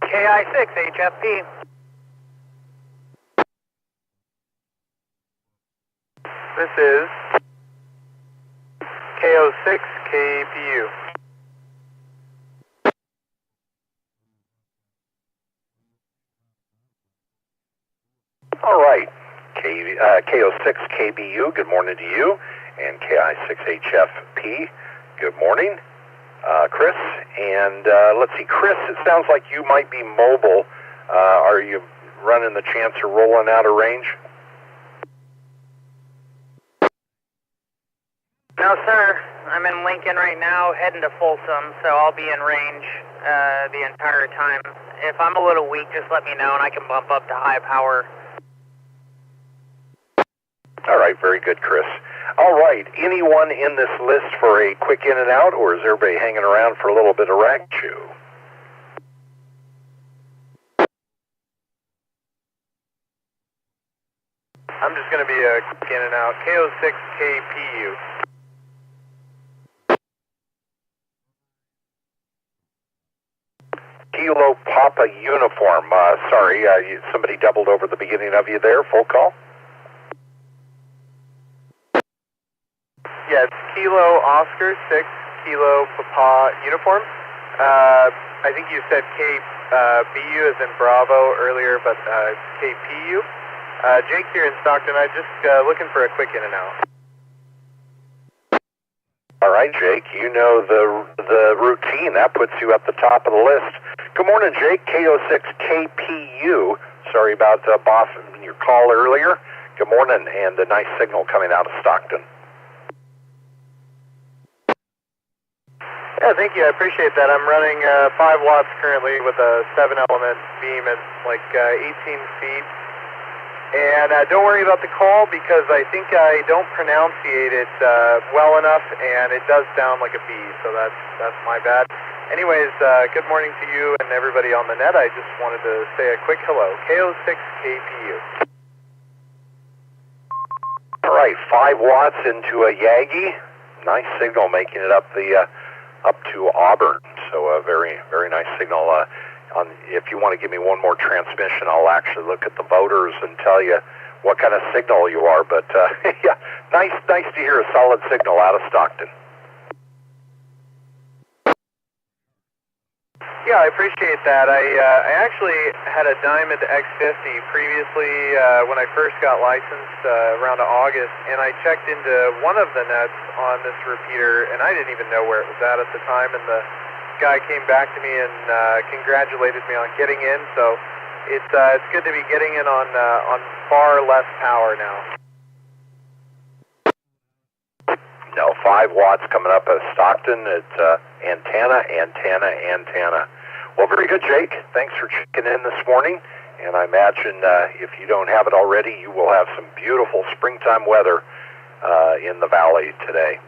[SPEAKER 15] KI6HFP.
[SPEAKER 10] This is KO6KPU.
[SPEAKER 3] All right, KO6KBU, good morning to you, and KI6HFP, good morning, Chris. And let's see, Chris, it sounds like you might be mobile. Are you running the chance of rolling out of range?
[SPEAKER 15] No, sir. I'm in Lincoln right now, heading to Folsom, so I'll be in range the entire time. If I'm a little weak, just let me know, and I can bump up to high power.
[SPEAKER 3] All right, very good, Chris. All right, anyone in this list for a quick in and out, or is everybody hanging around for a little bit of rack chew?
[SPEAKER 10] I'm just going to be a quick in and out. KO6KPU.
[SPEAKER 3] Kilo Papa Uniform. Sorry, somebody doubled over the beginning of you there. Full call?
[SPEAKER 10] Yeah, it's Kilo Oscar 6, Kilo Papa Uniform. I think you said KBU as in Bravo earlier, but KPU.
[SPEAKER 14] Jake here in Stockton. I'm just looking for a quick in and out.
[SPEAKER 3] All right, Jake, you know the routine. That puts you at the top of the list. Good morning, Jake, K06KPU. Sorry about bossing your call earlier. Good morning, and a nice signal coming out of Stockton.
[SPEAKER 14] Yeah, thank you. I appreciate that. I'm running 5 watts currently with a 7-element beam at like 18 feet. And don't worry about the call because I think I don't pronunciate it well enough, and it does sound like a B, so that's my bad. Anyways, good morning to you and everybody on the net. I just wanted to say a quick hello. K06KPU.
[SPEAKER 3] All right, 5 watts into a Yagi. Nice signal making it up to Auburn. So a very, very nice signal. If you want to give me one more transmission, I'll actually look at the voters and tell you what kind of signal you are. But yeah, nice to hear a solid signal out of Stockton.
[SPEAKER 14] Yeah, I appreciate that. I actually had a Diamond X50 previously when I first got licensed around August, and I checked into one of the nets on this repeater, and I didn't even know where it was at the time, and the guy came back to me and congratulated me on getting in, so it's good to be getting in on far less power now.
[SPEAKER 3] No, 5 watts coming up at Stockton. It's antenna. Well, very good, Jake. Thanks for checking in this morning. And I imagine if you don't have it already, you will have some beautiful springtime weather in the valley today.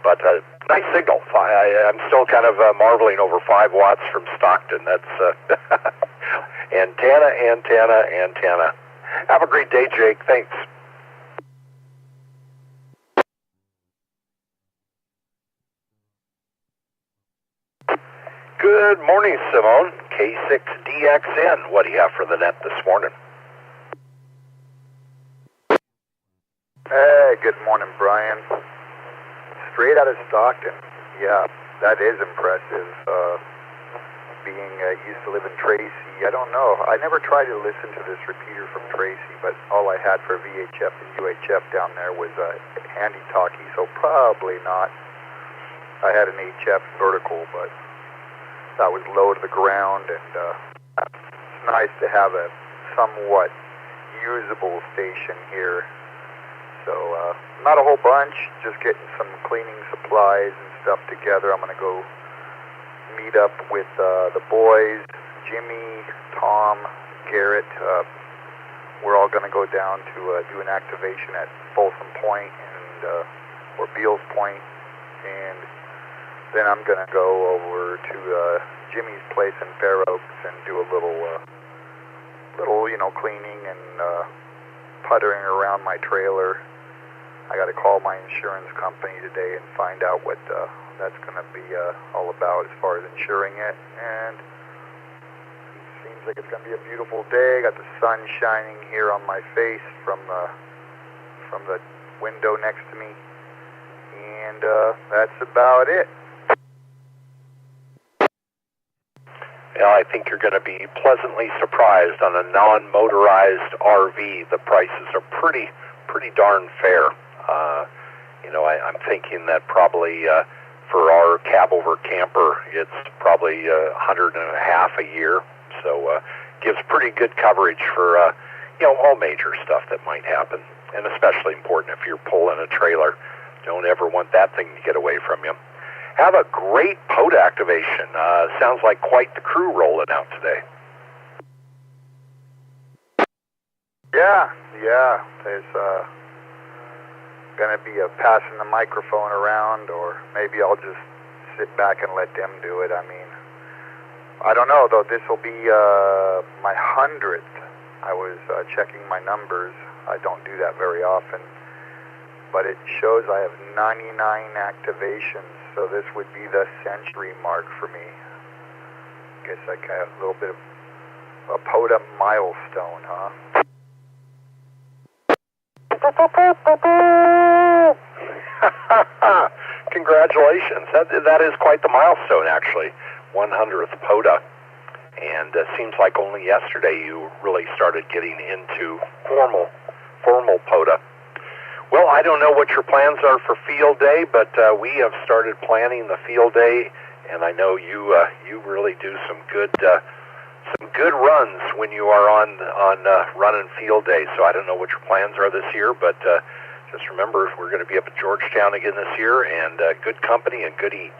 [SPEAKER 3] But nice signal. I'm still kind of marveling over 5 watts from Stockton. That's antenna. Have a great day, Jake. Thanks. Good morning, Simone. K6DXN. What do you have for the net this morning?
[SPEAKER 16] Hey, good morning, Brian. Straight out of Stockton. Yeah, that is impressive. Being used to live in Tracy, I don't know. I never tried to listen to this repeater from Tracy, but all I had for VHF and UHF down there was a handy talkie, so probably not. I had an HF vertical, but that was low to the ground, and it's nice to have a somewhat usable station here. So not a whole bunch, just getting some cleaning supplies and stuff together. I'm going to go meet up with the boys, Jimmy, Tom, Garrett. We're all going to go down to do an activation at Folsom Point or Beals Point, and then I'm going to go over to Jimmy's place in Fair Oaks and do a little cleaning and puttering around my trailer. I got to call my insurance company today and find out what that's going to be all about as far as insuring it. And it seems like it's going to be a beautiful day. Got the sun shining here on my face from the window next to me, and that's about it.
[SPEAKER 3] Yeah, I think you're going to be pleasantly surprised on a non-motorized RV. The prices are pretty darn fair. I'm thinking that probably for our cab over camper, it's probably $150 a year. So gives pretty good coverage for all major stuff that might happen, and especially important if you're pulling a trailer. Don't ever want that thing to get away from you. Have a great POTA activation. Sounds like quite the crew rolling out today.
[SPEAKER 16] Yeah. There's going to be a passing the microphone around, or maybe I'll just sit back and let them do it. I mean, I don't know, though. This will be my 100th. I was checking my numbers. I don't do that very often, but it shows I have 99 activations. So this would be the century mark for me. Guess I got a little bit of a POTA milestone, huh?
[SPEAKER 3] Congratulations. That is quite the milestone, actually. 100th POTA. and seems like only yesterday you really started getting into formal POTA. Well, I don't know what your plans are for field day, but we have started planning the field day, and I know you really do some good runs when you are on running field day. So I don't know what your plans are this year, but just remember we're going to be up at Georgetown again this year, and good company and good eats.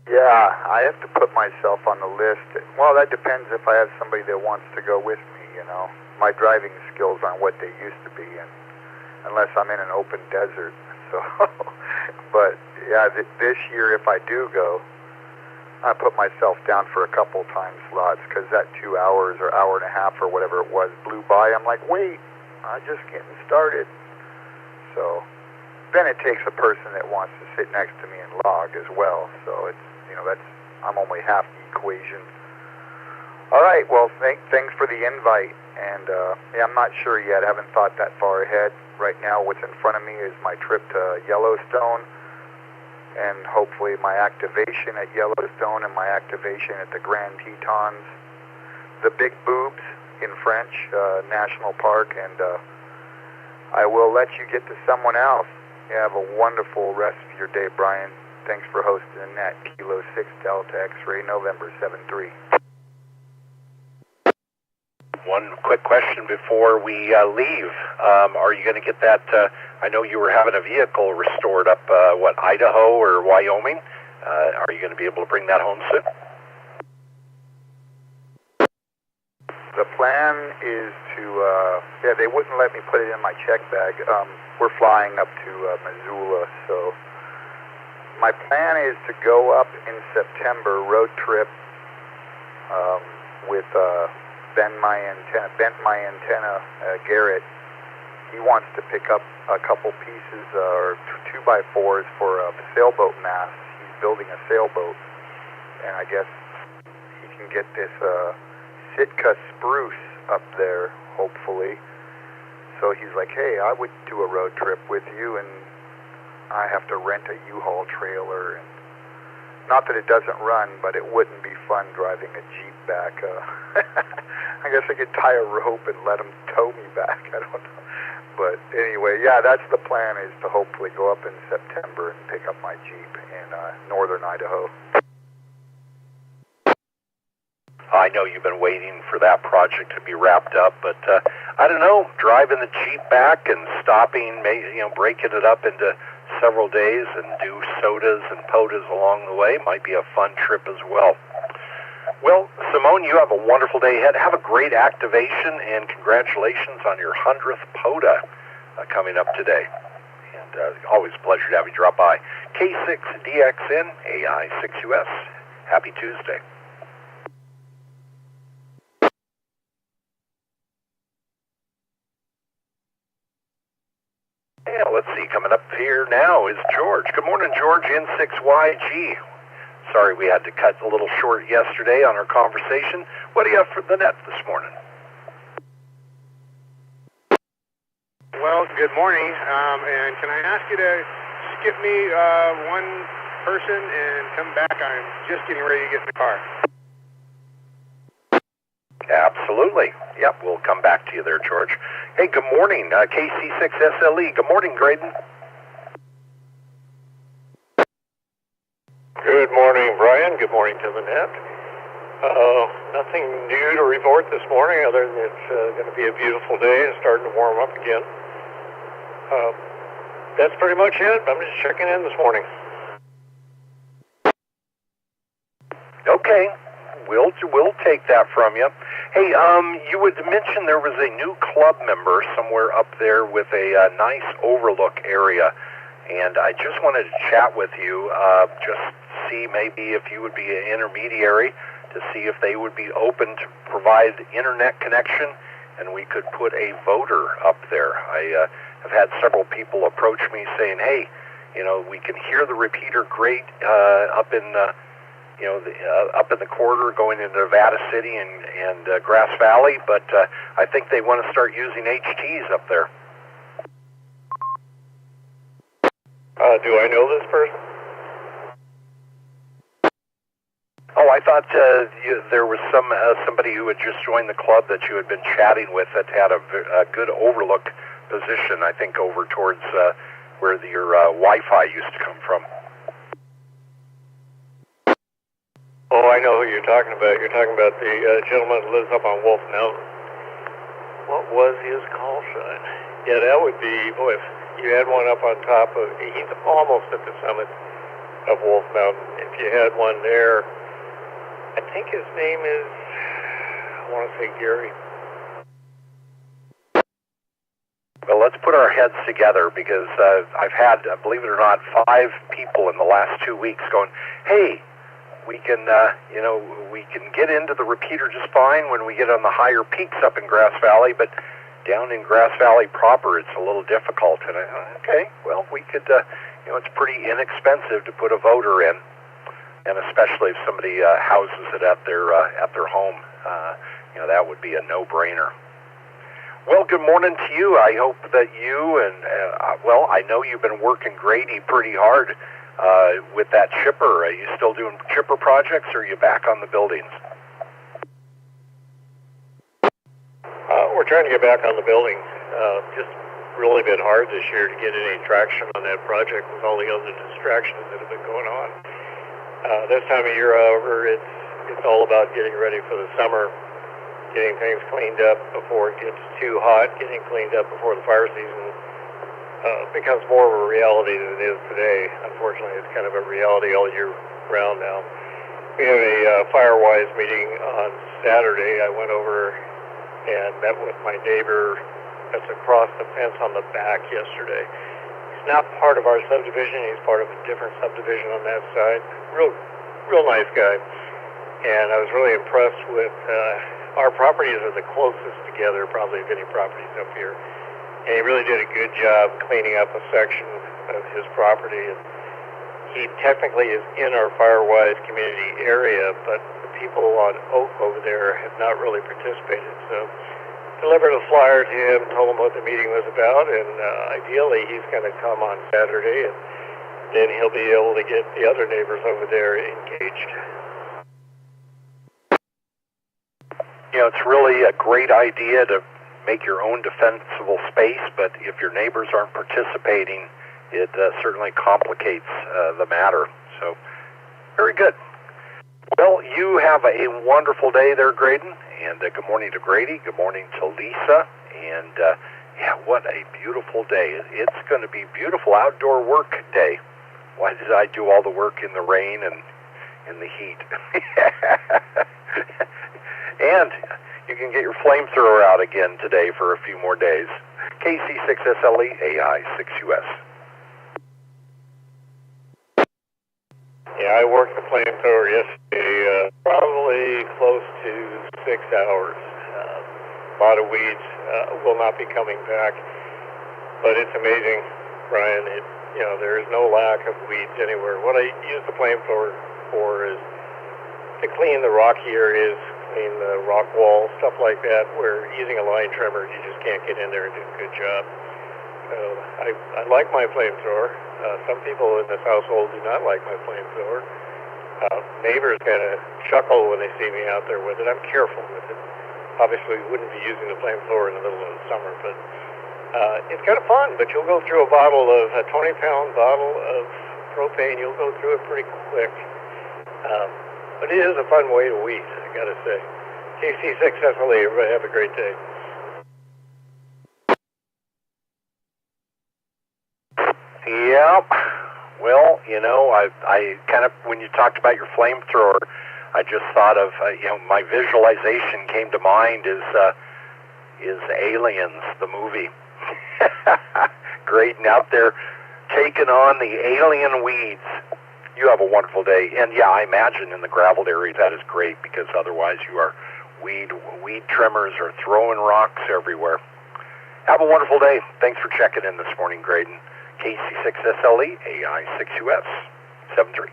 [SPEAKER 16] Yeah, I have to put myself on the list. Well, that depends if I have somebody that wants to go with me, you know. My driving skills aren't what they used to be, and unless I'm in an open desert. So, but yeah, this year if I do go, I put myself down for a couple time slots because that 2 hours or hour and a half or whatever it was blew by. I'm like, wait, I'm just getting started. So then it takes a person that wants to sit next to me and log as well. So it's, you know, I'm only half the equation. All right, well, thanks for the invite. And yeah, I'm not sure yet. I haven't thought that far ahead. Right now, what's in front of me is my trip to Yellowstone, and hopefully my activation at Yellowstone and my activation at the Grand Tetons, the Big Boobs in French, National Park, and I will let you get to someone else. You have a wonderful rest of your day, Brian. Thanks for hosting the net. Kilo 6 Delta X-Ray, November 73.
[SPEAKER 3] One quick question before we leave. Are you going to get that? I know you were having a vehicle restored up, Idaho or Wyoming? Are you going to be able to bring that home soon?
[SPEAKER 16] The plan is to, yeah, they wouldn't let me put it in my check bag. We're flying up to Missoula, so my plan is to go up in September, road trip with Bent My Antenna, Garrett. He wants to pick up a couple pieces or 2x4s for a sailboat mast. He's building a sailboat, and I guess he can get this Sitka spruce up there, hopefully. So he's like, hey, I would do a road trip with you, and I have to rent a U-Haul trailer. And not that it doesn't run, but it wouldn't be fun driving a Jeep back. I guess I could tie a rope and let him tow me back. I don't know. But anyway, yeah, that's the plan, is to hopefully go up in September and pick up my Jeep in northern Idaho.
[SPEAKER 3] I know you've been waiting for that project to be wrapped up, but I don't know, driving the Jeep back and stopping, breaking it up into several days and do sodas and POTAs along the way might be a fun trip as well. Well, Simone, you have a wonderful day ahead. Have a great activation, and congratulations on your 100th POTA coming up today. And always a pleasure to have you drop by. K6DXN AI6US. Happy Tuesday. Yeah, let's see. Coming up here now is George. Good morning, George, N6YG. Sorry we had to cut a little short yesterday on our conversation. What do you have for the net this morning?
[SPEAKER 17] Well, good morning. And can I ask you to skip me one person and come back? I'm just getting ready to get in the car.
[SPEAKER 3] Absolutely. Yep, we'll come back to you there, George. Hey, good morning, KC6SLE. Good morning, Graydon.
[SPEAKER 18] Good morning, Brian. Good morning to the net. Nothing new to report this morning other than it's going to be a beautiful day and starting to warm up again. That's pretty much it. I'm just checking in this morning.
[SPEAKER 3] Okay. We'll take that from you. Hey, you would mention there was a new club member somewhere up there with a nice overlook area, and I just wanted to chat with you, just see maybe if you would be an intermediary to see if they would be open to provide internet connection, and we could put a voter up there. I have had several people approach me saying, hey, we can hear the repeater great up in up in the corridor going into Nevada City and Grass Valley, but I think they want to start using HTs up there.
[SPEAKER 18] Do I know this person?
[SPEAKER 3] Oh, I thought there was somebody who had just joined the club that you had been chatting with that had a good overlook position, I think, over towards where your Wi-Fi used to come from.
[SPEAKER 18] Oh, I know who you're talking about. You're talking about the gentleman who lives up on Wolf Mountain. What was his call sign? Yeah, that would be, if you had one up on top of, he's almost at the summit of Wolf Mountain. If you had one there, I think his name is, I want to say Gerry.
[SPEAKER 3] Well, let's put our heads together because I've had, believe it or not, 5 people in the last 2 weeks going, hey, we can, we can get into the repeater just fine when we get on the higher peaks up in Grass Valley, but down in Grass Valley proper, it's a little difficult. And okay, well, we could, it's pretty inexpensive to put a voter in, and especially if somebody houses it at their home, that would be a no-brainer. Well, good morning to you. I hope that you and, I know you've been working Grady pretty hard with that chipper. Are you still doing chipper projects, or are you back on the buildings?
[SPEAKER 18] We're trying to get back on the building. Just really been hard this year to get any traction on that project with all the other distractions that have been going on. This time of year, however, it's all about getting ready for the summer, getting things cleaned up before it gets too hot, getting cleaned up before the fire season becomes more of a reality than it is today. Unfortunately, it's kind of a reality all year round now. We have a Firewise meeting on Saturday. I went over and met with my neighbor that's across the fence on the back yesterday. He's not part of our subdivision. He's part of a different subdivision on that side. Real nice guy. And I was really impressed with our properties are the closest together probably of any properties up here. And he really did a good job cleaning up a section of his property. And he technically is in our Firewise community area, but the people on Oak over there have not really participated. So delivered a flyer to him, told him what the meeting was about, and ideally he's going to come on Saturday, and then he'll be able to get the other neighbors over there engaged.
[SPEAKER 3] It's really a great idea to make your own defensible space, but if your neighbors aren't participating, it certainly complicates the matter. So, very good. Well, you have a wonderful day there, Graydon, and good morning to Grady, good morning to Lisa, and what a beautiful day. It's going to be beautiful outdoor work day. Why did I do all the work in the rain and in the heat? And you can get your flamethrower out again today for a few more days. KC6SLE, AI6US.
[SPEAKER 18] Yeah, I worked the flamethrower yesterday, probably close to 6 hours. A lot of weeds will not be coming back, but it's amazing, Brian. There is no lack of weeds anywhere. What I use the flamethrower for is to clean the rocky areas, clean the rock walls, stuff like that, where using a line trimmer, you just can't get in there and do a good job. So I like my flamethrower. Some people in this household do not like my flamethrower. Neighbors kind of chuckle when they see me out there with it. I'm careful with it. Obviously, we wouldn't be using the flamethrower in the middle of the summer, but it's kind of fun. But you'll go through a 20-pound bottle of propane. You'll go through it pretty quick. But it is a fun way to weed, I gotta say. KC6SLE, everybody have a great day.
[SPEAKER 3] Yeah, well, I kind of, when you talked about your flamethrower, I just thought of, my visualization came to mind is Aliens, the movie. Graydon out there taking on the alien weeds. You have a wonderful day. And yeah, I imagine in the graveled area that is great because otherwise you are weed trimmers are throwing rocks everywhere. Have a wonderful day. Thanks for checking in this morning, Graydon. KC6SLE, AI6US, 73.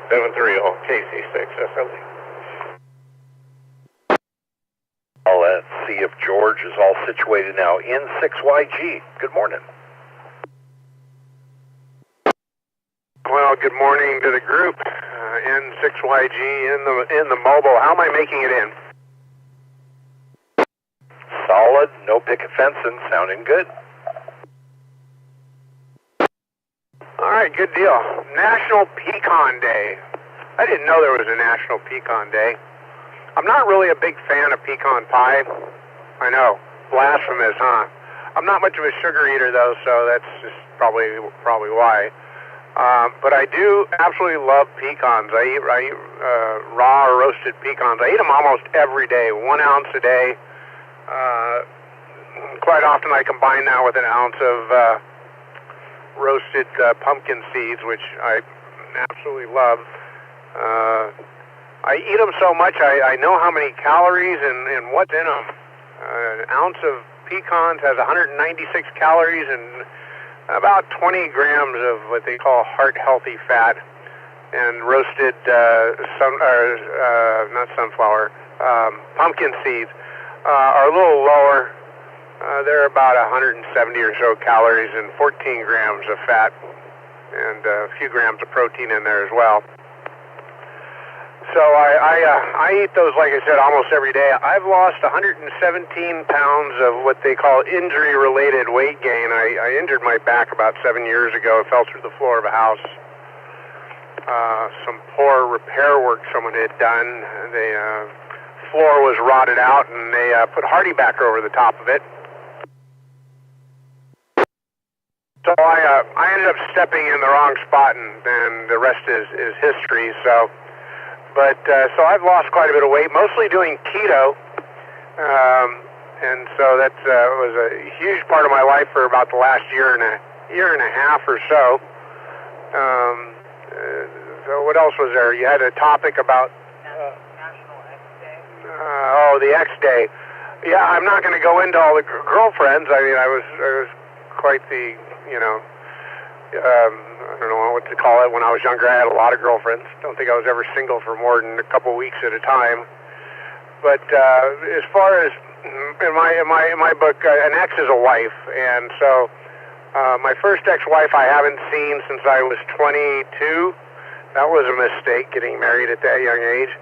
[SPEAKER 18] 73 on KC6SLE.
[SPEAKER 3] Well, let's see if George is all situated now. N6YG, good morning.
[SPEAKER 19] Well,
[SPEAKER 17] good morning to the group. N6YG in the mobile. How am I making it in?
[SPEAKER 3] Solid, no picket fencing, sounding good.
[SPEAKER 17] All right, good deal. National Pecan Day. I didn't know there was a National Pecan Day. I'm not really a big fan of pecan pie. I know, blasphemous, huh? I'm not much of a sugar eater though, so that's just probably why. But I do absolutely love pecans. I eat raw or roasted pecans. I eat them almost every day, 1 ounce a day. Quite often I combine that with an ounce of roasted pumpkin seeds, which I absolutely love. I eat them so much I know how many calories and what's in them. An ounce of pecans has 196 calories and about 20 grams of what they call heart-healthy fat. And roasted pumpkin seeds are a little lower. They're about 170 or so calories and 14 grams of fat and a few grams of protein in there as well. So I eat those, like I said, almost every day. I've lost 117 pounds of what they call injury-related weight gain. I injured my back about 7 years ago. I fell through the floor of a house. Some poor repair work someone had done. The floor was rotted out, and they put hardy backer over the top of it. So I ended up stepping in the wrong spot, and the rest is history. So I've lost quite a bit of weight, mostly doing keto, and so that was a huge part of my life for about the last year and a half or so. So what else was there? You had a topic about
[SPEAKER 15] National X Day.
[SPEAKER 17] The X Day. Yeah, I'm not going to go into all the girlfriends. I mean, I was quite the I don't know what to call it. When I was younger, I had a lot of girlfriends. Don't think I was ever single for more than a couple weeks at a time. But as far as in my book, an ex is a wife, and so my first ex-wife I haven't seen since I was 22. That was a mistake, getting married at that young age.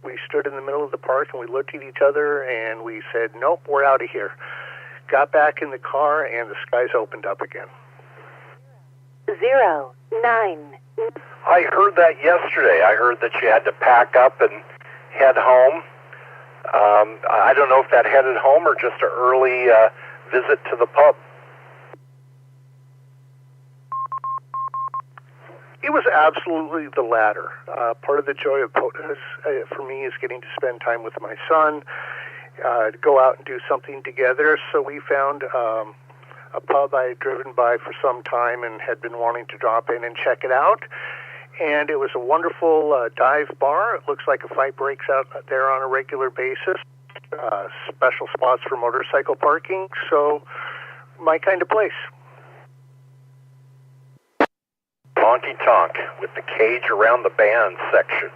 [SPEAKER 10] We stood in the middle of the park and we looked at each other and we said, nope, we're out of here. Got back in the car and the skies opened up again.
[SPEAKER 2] 0, 9.
[SPEAKER 3] I heard that yesterday. I heard that you had to pack up and head home. I don't know if that headed home or just an early visit to the pub.
[SPEAKER 10] It was absolutely the latter. Part of the joy of POTA for me is getting to spend time with my son, to go out and do something together. So we found a pub I had driven by for some time and had been wanting to drop in and check it out. And it was a wonderful dive bar. It looks like a fight breaks out there on a regular basis. Special spots for motorcycle parking. So my kind of place.
[SPEAKER 3] Honky tonk with the cage around the band section.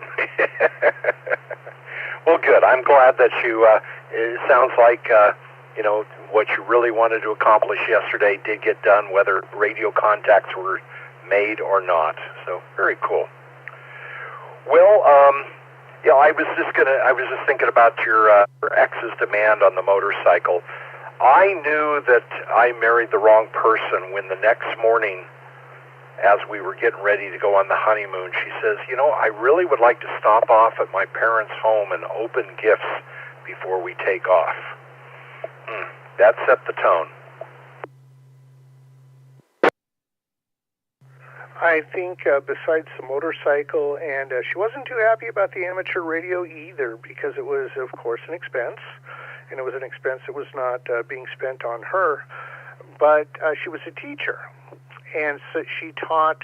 [SPEAKER 3] Well, good. I'm glad that you, it sounds like, what you really wanted to accomplish yesterday did get done, whether radio contacts were made or not. So, very cool. Well, I was just thinking about your ex's demand on the motorcycle. I knew that I married the wrong person when the next morning, as we were getting ready to go on the honeymoon, she says, I really would like to stop off at my parents' home and open gifts before we take off. That set the tone.
[SPEAKER 10] I think besides the motorcycle, and she wasn't too happy about the amateur radio either, because it was, of course, an expense, and it was an expense that was not being spent on her, but she was a teacher. And so she taught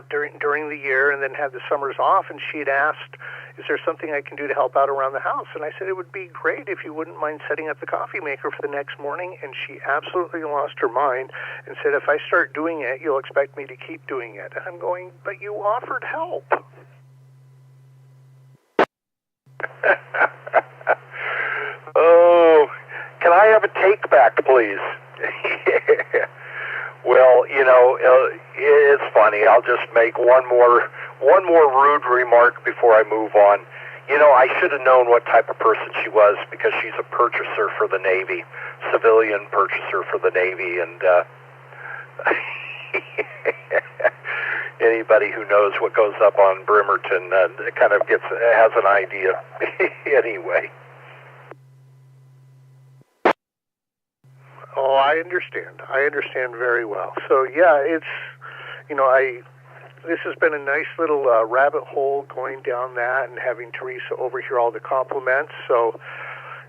[SPEAKER 10] during the year and then had the summers off, and she'd asked, is there something I can do to help out around the house? And I said, it would be great if you wouldn't mind setting up the coffee maker for the next morning. And she absolutely lost her mind and said, if I start doing it, you'll expect me to keep doing it. And I'm going, but you offered help.
[SPEAKER 3] Oh, can I have a take back, please? Well, it's funny. I'll just make one more rude remark before I move on. I should have known what type of person she was, because she's a purchaser for the Navy, civilian purchaser for the Navy, and anybody who knows what goes up on Bremerton kind of has an idea. Anyway.
[SPEAKER 10] Oh, I understand. I understand very well. So, yeah, it's, this has been a nice little rabbit hole going down that and having Teresa overhear all the compliments. So,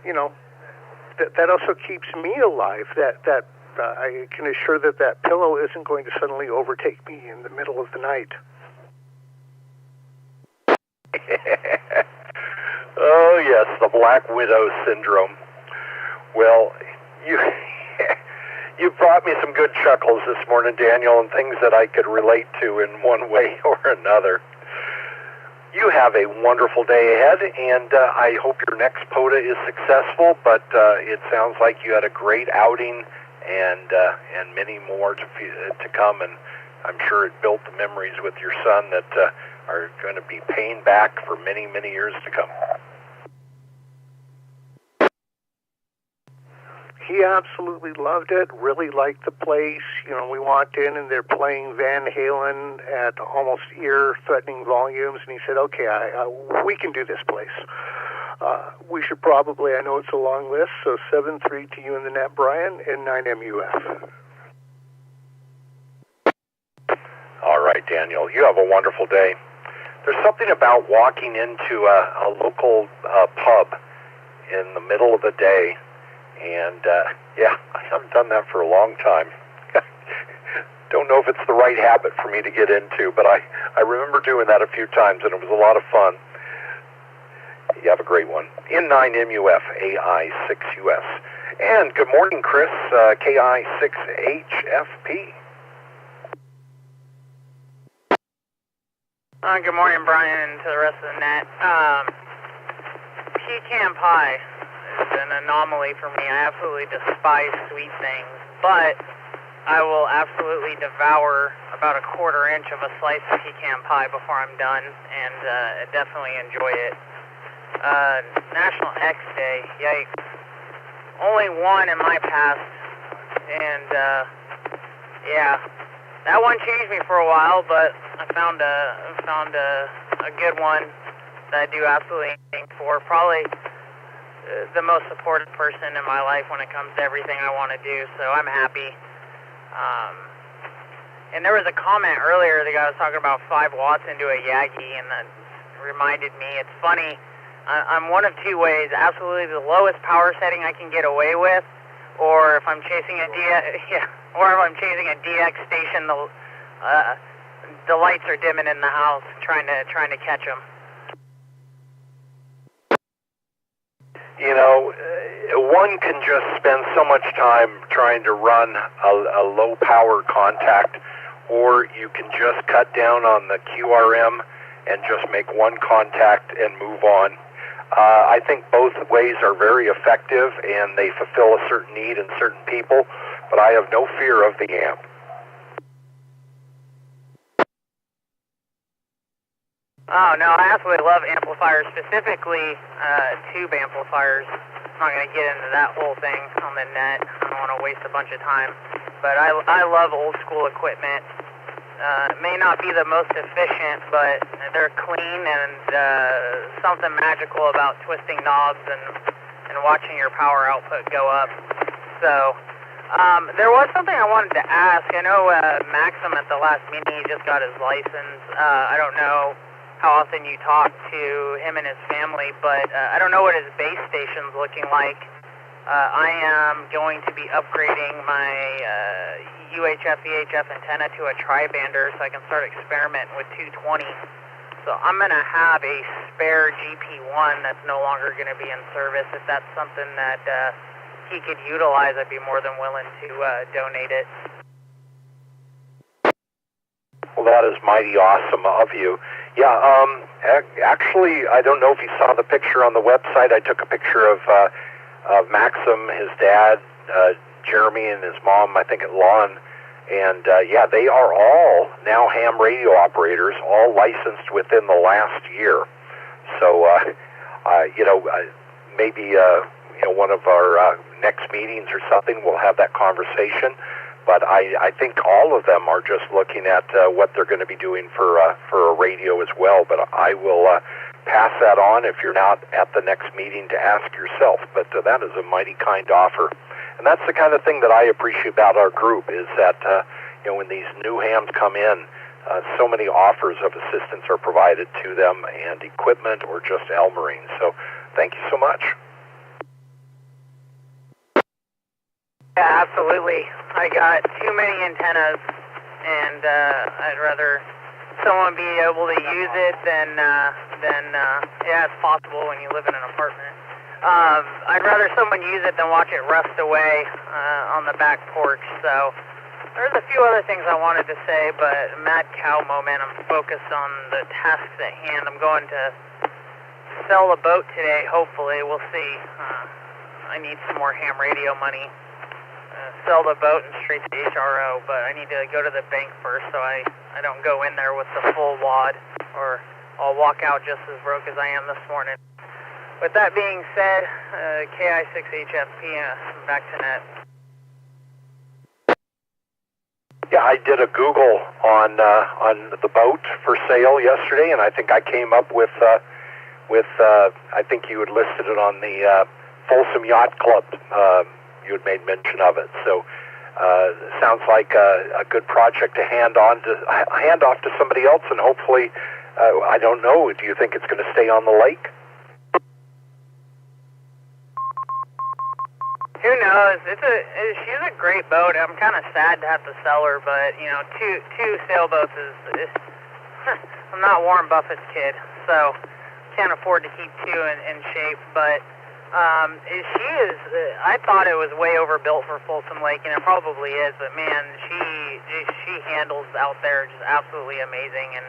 [SPEAKER 10] that also keeps me alive, that I can assure that pillow isn't going to suddenly overtake me in the middle of the night.
[SPEAKER 3] Oh, yes, the Black Widow syndrome. Well, you brought me some good chuckles this morning, Daniel, and things that I could relate to in one way or another. You have a wonderful day ahead, and I hope your next POTA is successful, but it sounds like you had a great outing and many more to come, and I'm sure it built the memories with your son that are going to be paying back for many, many years to come.
[SPEAKER 10] He absolutely loved it, really liked the place. We walked in and they're playing Van Halen at almost ear-threatening volumes, and he said, okay, we can do this place. We should probably, I know it's a long list, so 7-3 to you in the net, Brian, and 9MUF.
[SPEAKER 3] All right, Daniel, you have a wonderful day. There's something about walking into a local pub in the middle of the day. And, I haven't done that for a long time. Don't know if it's the right habit for me to get into, but I remember doing that a few times, and it was a lot of fun. You have a great one. N9MUF, AI6US. And good morning, Chris, KI6HFP.
[SPEAKER 15] Good morning, Brian, and to the rest of the net. Pecan pie is an anomaly for me. I absolutely despise sweet things, but I will absolutely devour about a quarter inch of a slice of pecan pie before I'm done, and definitely enjoy it. National X Day, yikes. Only one in my past, and yeah, that one changed me for a while, but I found a good one that I do absolutely aim for. Probably the most supportive person in my life when it comes to everything I want to do, so I'm happy. And there was a comment earlier, the guy was talking about 5 watts into a Yagi, and that reminded me, it's funny, I'm one of two ways, absolutely the lowest power setting I can get away with, or if I'm chasing a DX station, the lights are dimming in the house, trying to catch them.
[SPEAKER 3] You know, one can just spend so much time trying to run a low power contact, or you can just cut down on the QRM and just make one contact and move on. I think both ways are very effective, and they fulfill a certain need in certain people, but I have no fear of the amp.
[SPEAKER 15] Oh, no, I absolutely love amplifiers, specifically tube amplifiers. I'm not going to get into that whole thing on the net. I don't want to waste a bunch of time. But I love old school equipment. It may not be the most efficient, but they're clean, and something magical about twisting knobs and watching your power output go up. So there was something I wanted to ask. I know Maxim at the last meeting, he just got his license. I don't know how often you talk to him and his family, but I don't know what his base station's looking like. I am going to be upgrading my UHF VHF antenna to a tri-bander so I can start experimenting with 220. So I'm going to have a spare GP1 that's no longer going to be in service. If that's something that he could utilize, I'd be more than willing to donate it.
[SPEAKER 3] Well, that is mighty awesome of you. Yeah, actually, I don't know if you saw the picture on the website. I took a picture of Maxim, his dad, Jeremy, and his mom, I think at Lawn. And yeah, they are all now ham radio operators, all licensed within the last year. So, maybe one of our next meetings or something, we'll have that conversation. But I think all of them are just looking at what they're going to be doing for a radio as well. But I will pass that on if you're not at the next meeting to ask yourself. But that is a mighty kind offer. And that's the kind of thing that I appreciate about our group is that, when these new hams come in, so many offers of assistance are provided to them and equipment or just Elmerine. So thank you so much.
[SPEAKER 15] Yeah, absolutely. I got too many antennas, and I'd rather someone be able to use it than it's possible when you live in an apartment. I'd rather someone use it than watch it rust away on the back porch. So there's a few other things I wanted to say, but mad cow moment. I'm focused on the tasks at hand. I'm going to sell a boat today, hopefully. We'll see. I need some more ham radio money. Sell the boat and straight to HRO, but I need to go to the bank first so I don't go in there with the full wad, or I'll walk out just as broke as I am this morning. With that being said, KI6HFP, back to net.
[SPEAKER 3] Yeah, I did a Google on the boat for sale yesterday, and I think I came up with I think you had listed it on the Folsom Yacht Club. You had made mention of it, so sounds like a good project to hand off to somebody else, and hopefully, I don't know. Do you think it's going to stay on the lake?
[SPEAKER 15] Who knows? She's a great boat. I'm kind of sad to have to sell her, but two sailboats is I'm not Warren Buffett's kid, so can't afford to keep two in shape, but. She is, I thought it was way overbuilt for Folsom Lake, and it probably is, but man, she handles out there just absolutely amazing, and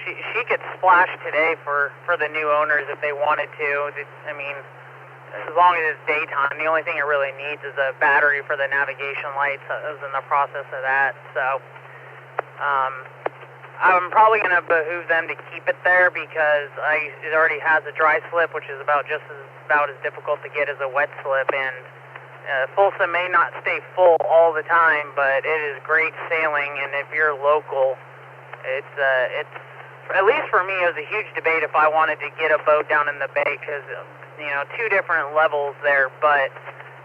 [SPEAKER 15] she could splash today for the new owners if they wanted to. I mean, as long as it's daytime. The only thing it really needs is a battery for the navigation lights. I was in the process of that, so I'm probably going to behoove them to keep it there because it already has a dry slip, which is about as difficult to get as a wet slip. And Folsom may not stay full all the time, but it is great sailing. And if you're local, it's at least for me, it was a huge debate if I wanted to get a boat down in the bay because two different levels there, but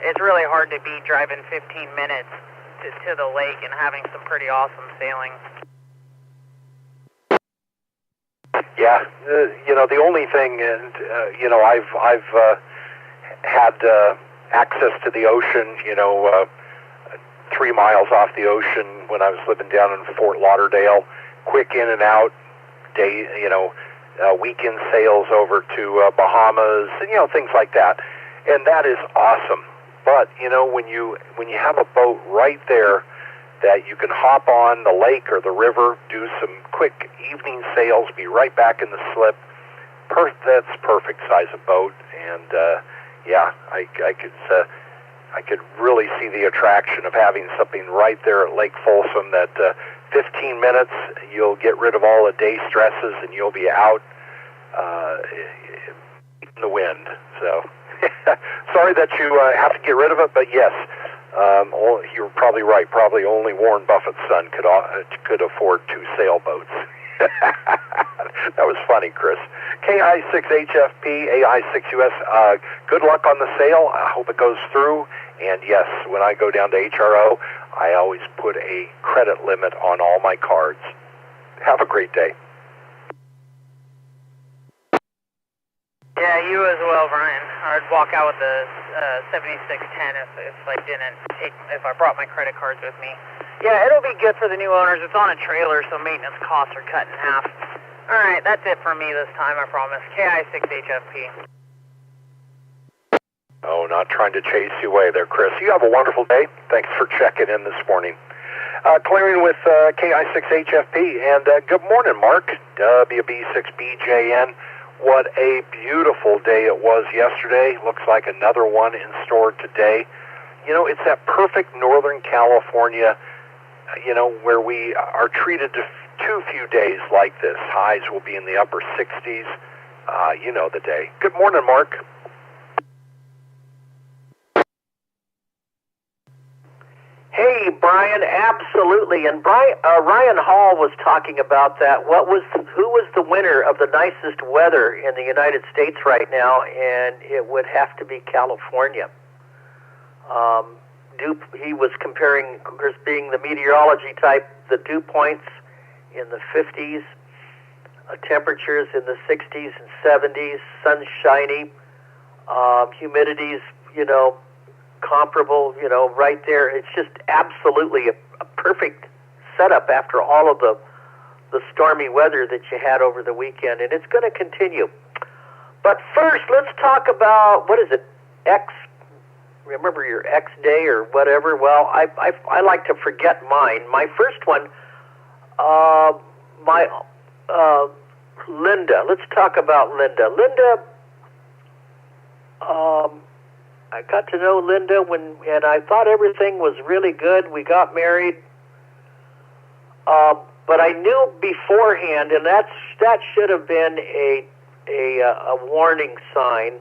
[SPEAKER 15] it's really hard to beat driving 15 minutes to the lake and having some pretty awesome sailing.
[SPEAKER 3] Yeah, the only thing, and I've had access to the ocean, 3 miles off the ocean when I was living down in Fort Lauderdale. Quick in and out, day, weekend sails over to Bahamas, and things like that, and that is awesome. But when you have a boat right there that you can hop on the lake or the river, do some quick evening sails, be right back in the slip. That's perfect size of boat, and I could really see the attraction of having something right there at Lake Folsom. That 15 minutes, you'll get rid of all the day stresses, and you'll be out in the wind. So sorry that you have to get rid of it, but yes. You're probably right. Probably only Warren Buffett's son could afford 2 sailboats. That was funny, Chris. KI6HFP, AI6US, good luck on the sail. I hope it goes through. And yes, when I go down to HRO, I always put a credit limit on all my cards. Have a great day.
[SPEAKER 15] Yeah, you as well, Brian. I'd walk out with the 7610 if I brought my credit cards with me. Yeah, it'll be good for the new owners. It's on a trailer, so maintenance costs are cut in half. All right, that's it for me this time, I promise. KI6HFP.
[SPEAKER 3] Oh, not trying to chase you away there, Chris. You have a wonderful day. Thanks for checking in this morning. Clearing with KI6HFP, and good morning, Mark. WB6BJN. What a beautiful day it was yesterday. Looks like another one in store today. It's that perfect Northern California, where we are treated to too few days like this. Highs will be in the upper 60s. The day. Good morning, Mark.
[SPEAKER 19] Hey, Brian, absolutely. And Ryan Hall was talking about that. Who was the winner of the nicest weather in the United States right now? And it would have to be California. He was comparing, of course, being the meteorology type, the dew points in the 50s, temperatures in the 60s and 70s, sunshiny, humidities, comparable, right there. It's just absolutely a perfect setup after all of the stormy weather that you had over the weekend, and it's going to continue. But first, let's talk about, what is it, remember your X day or whatever? Well, I like to forget mine. My first one, Linda. Let's talk about Linda. Linda, I got to know Linda and I thought everything was really good. We got married, but I knew beforehand, and that should have been a warning sign.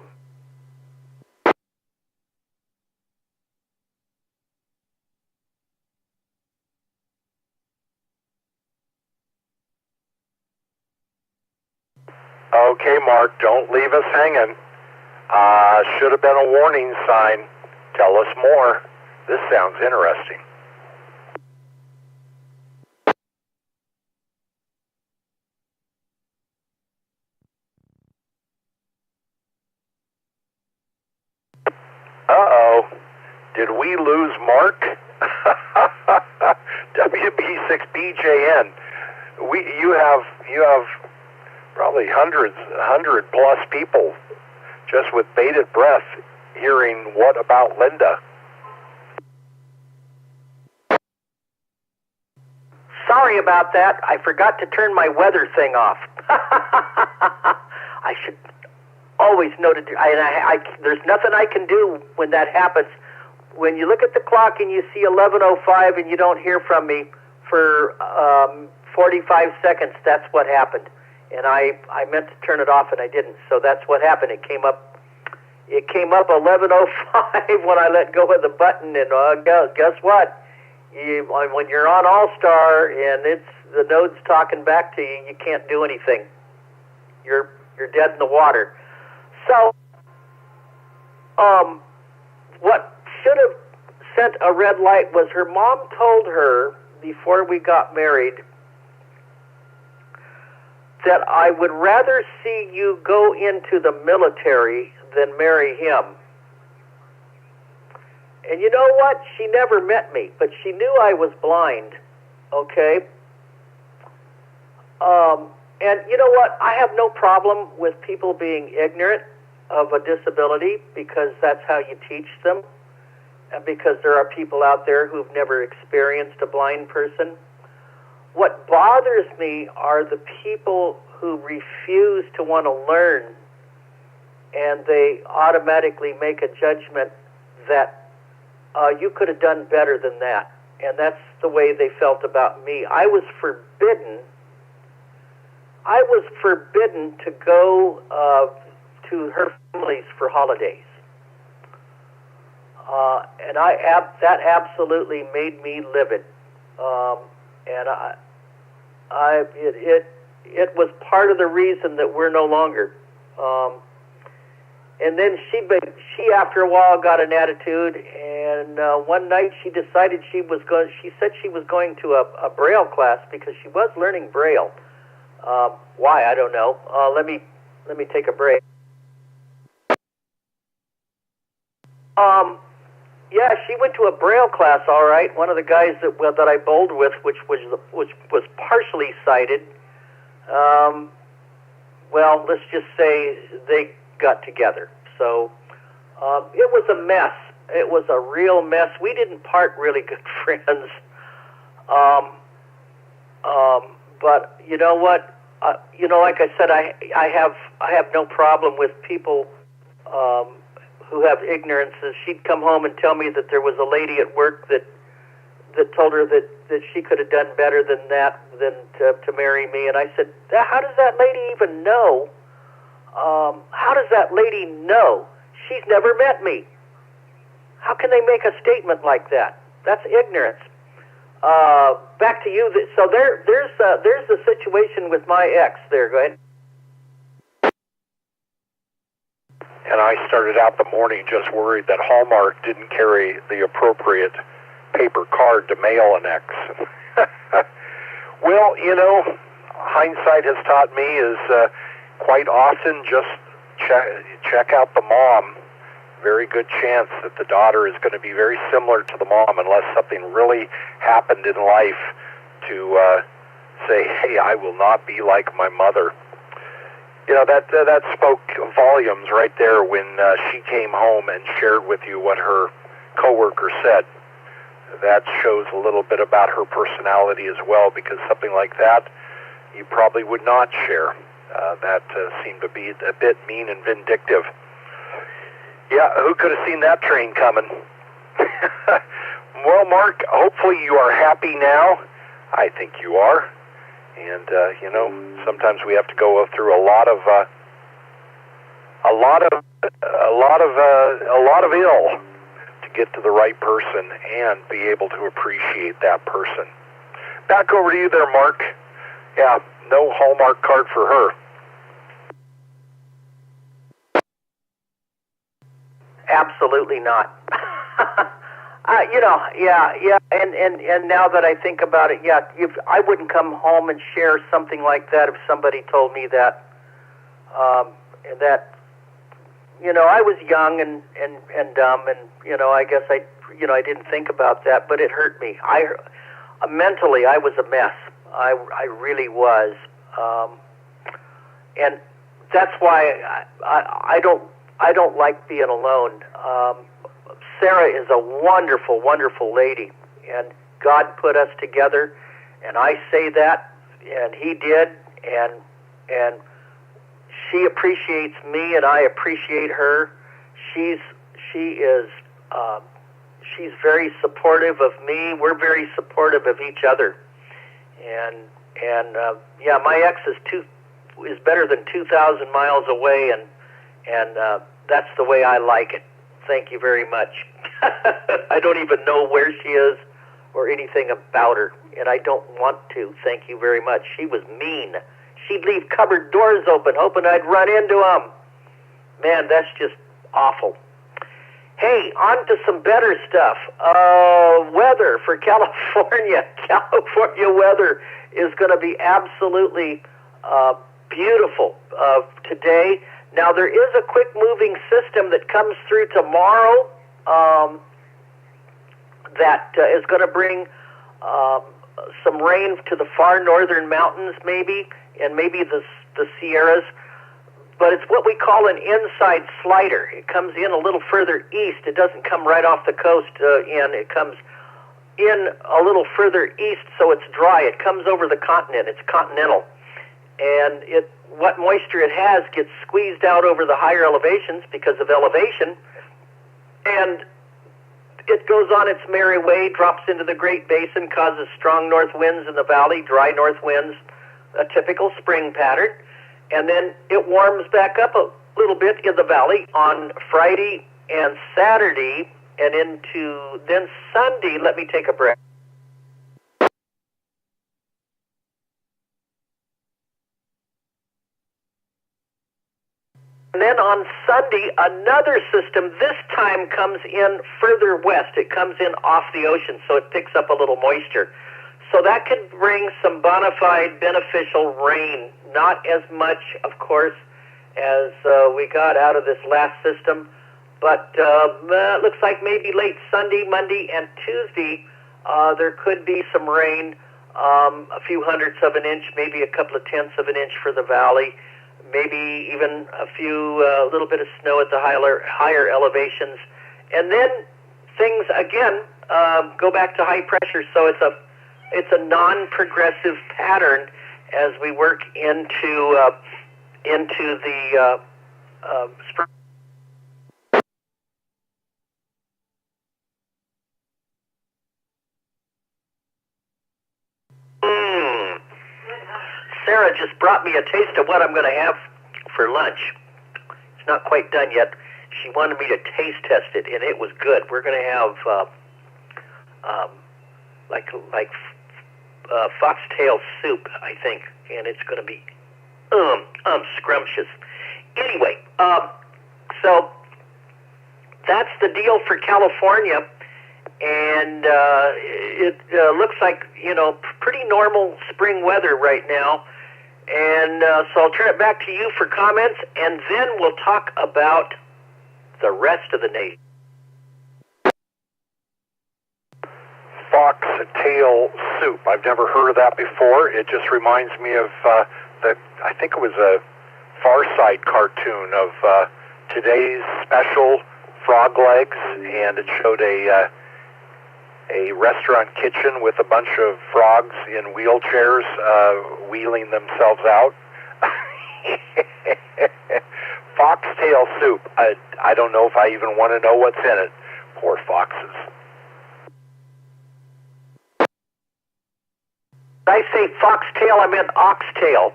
[SPEAKER 3] Okay, Mark, don't leave us hanging. Should have been a warning sign. Tell us more. This sounds interesting. Uh-oh. Did we lose Mark? WB6BJN. You have probably 100 plus people just with bated breath hearing what about Linda.
[SPEAKER 19] Sorry about that. I forgot to turn my weather thing off. I should always know to do. There's nothing I can do when that happens. When you look at the clock and you see 11:05 and you don't hear from me for 45 seconds, that's what happened. And I meant to turn it off and I didn't. So that's what happened. It came up 11:05 when I let go of the button. And guess what? When you're on All-Star and it's the node's talking back to you, you can't do anything. You're dead in the water. So, what should have sent a red light was her mom told her before we got married that I would rather see you go into the military than marry him. And you know what? She never met me, but she knew I was blind, okay? And you know what? I have no problem with people being ignorant of a disability because that's how you teach them, and because there are people out there who've never experienced a blind person. What bothers me are the people who refuse to want to learn, and they automatically make a judgment that you could have done better than that. And that's the way they felt about me. I was forbidden to go to her family's for holidays. And that absolutely made me livid. And it was part of the reason that we're no longer. And then she after a while got an attitude, and one night she decided she said she was going to a Braille class because she was learning Braille. Why, I don't know. Let me take a break. Yeah, she went to a Braille class, all right. One of the guys that I bowled with, which was partially sighted. Well, let's just say they got together. So it was a mess. It was a real mess. We didn't part really good friends. But you know what? Like I said, I have no problem with people who have ignorances. She'd come home and tell me that there was a lady at work that told her that she could have done better than to marry me. And I said, how does that lady even know? How does that lady know? She's never met me. How can they make a statement like that? That's ignorance. Back to you. So there's the situation with my ex there. Go ahead.
[SPEAKER 3] And I started out the morning just worried that Hallmark didn't carry the appropriate paper card to mail an ex. Well, hindsight has taught me is quite often just check out the mom. Very good chance that the daughter is going to be very similar to the mom unless something really happened in life to say, hey, I will not be like my mother. That spoke volumes right there when she came home and shared with you what her coworker said. That shows a little bit about her personality as well, because something like that you probably would not share. That seemed to be a bit mean and vindictive. Yeah, who could have seen that train coming? Well, Mark, hopefully you are happy now. I think you are. And sometimes we have to go through a lot of ill to get to the right person and be able to appreciate that person. Back over to you there, Mark. Yeah, no Hallmark card for her.
[SPEAKER 19] Absolutely not. And now that I think about it, I wouldn't come home and share something like that if somebody told me that. I was young and dumb, and I guess I didn't think about that, but it hurt me. Mentally, I was a mess. I really was, and that's why I don't like being alone. Sarah is a wonderful, wonderful lady, and God put us together, and I say that, and He did, and she appreciates me, and I appreciate her. She's very supportive of me. We're very supportive of each other, and yeah, my ex is better than 2,000 miles away, and that's the way I like it. Thank you very much. I don't even know where she is or anything about her, and I don't want to. Thank you very much. She was mean. She'd leave cupboard doors open, hoping I'd run into them. Man, that's just awful. Hey, on to some better stuff. Weather for California. California weather is going to be absolutely beautiful today. Now, there is a quick-moving system that comes through tomorrow that is going to bring some rain to the far northern mountains, maybe, and maybe the Sierras. But it's what we call an inside slider. It comes in a little further east. It doesn't come right off the coast in. It comes in a little further east, so it's dry. It comes over the continent. It's continental. And what moisture it has gets squeezed out over the higher elevations because of elevation. And it goes on its merry way, drops into the Great Basin, causes strong north winds in the valley, dry north winds, a typical spring pattern. And then it warms back up a little bit in the valley on Friday and Saturday, and into then Sunday. Let me take a breath. And then on Sunday, another system this time comes in further west. It comes in off the ocean, so it picks up a little moisture. So that could bring some bona fide beneficial rain. Not as much, of course, as we got out of this last system, but it looks like maybe late Sunday, Monday, and Tuesday there could be some rain, a few hundredths of an inch, maybe a couple of tenths of an inch for the valley, maybe even a little bit of snow at the higher elevations. And then things, again, go back to high pressure, so it's a non-progressive pattern as we work into the spring. Sarah just brought me a taste of what I'm going to have for lunch. It's not quite done yet. She wanted me to taste test it, and it was good. We're going to have foxtail soup, I think, and it's going to be scrumptious. Anyway, so that's the deal for California, and it looks like, pretty normal spring weather right now. And so I'll turn it back to you for comments, and then we'll talk about the rest of the nation.
[SPEAKER 3] Foxtail soup. I've never heard of that before. It just reminds me of I think it was a Far Side cartoon of today's special frog legs, and it showed a restaurant kitchen with a bunch of frogs in wheelchairs wheeling themselves out. Foxtail soup. I don't know if I even want to know what's in it. Poor foxes.
[SPEAKER 19] Did I say foxtail? I meant oxtail.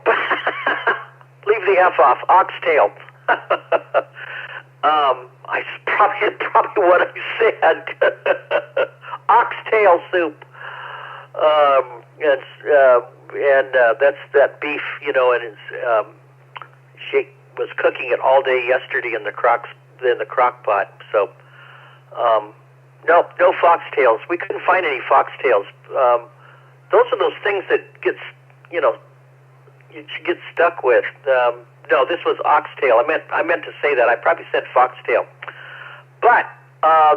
[SPEAKER 19] Leave the F off. Oxtail. Probably what I said. Oxtail soup. And that's that beef, and she was cooking it all day yesterday in the crock pot. So, no foxtails. We couldn't find any foxtails. Those are those things that you get stuck with. No, this was oxtail. I meant to say that. I probably said foxtail. But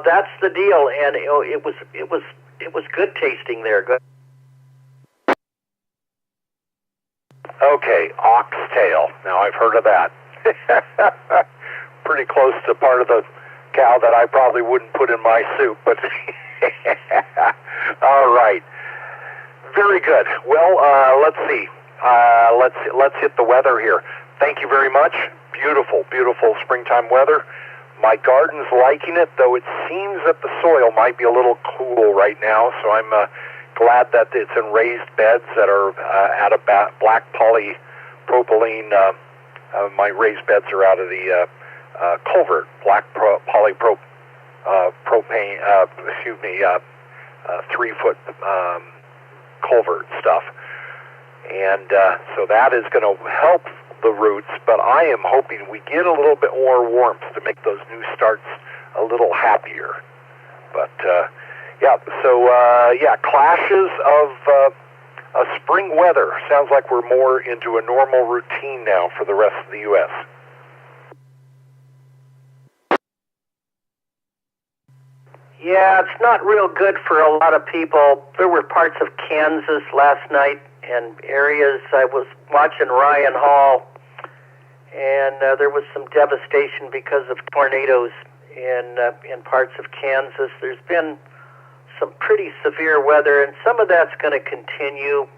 [SPEAKER 19] that's the deal, and it was good tasting there. Good.
[SPEAKER 3] Okay, oxtail. Now I've heard of that. Pretty close to part of the cow that I probably wouldn't put in my soup, but all right. Very good. Well, let's see. Let's hit the weather here. Thank you very much. Beautiful, beautiful springtime weather. My garden's liking it, though it seems that the soil might be a little cool right now, so I'm glad that it's in raised beds that are out of black polypropylene. My raised beds are out of the culvert, black polypropane, 3-foot culvert stuff. And so that is going to help the roots, but I am hoping we get a little bit more warmth to make those new starts a little happier. But clashes of spring weather. Sounds like we're more into a normal routine now for the rest of the U.S.
[SPEAKER 19] Yeah, it's not real good for a lot of people. There were parts of Kansas last night and areas. I was watching Ryan Hall, and there was some devastation because of tornadoes in parts of Kansas. There's been some pretty severe weather, and some of that's going to continue.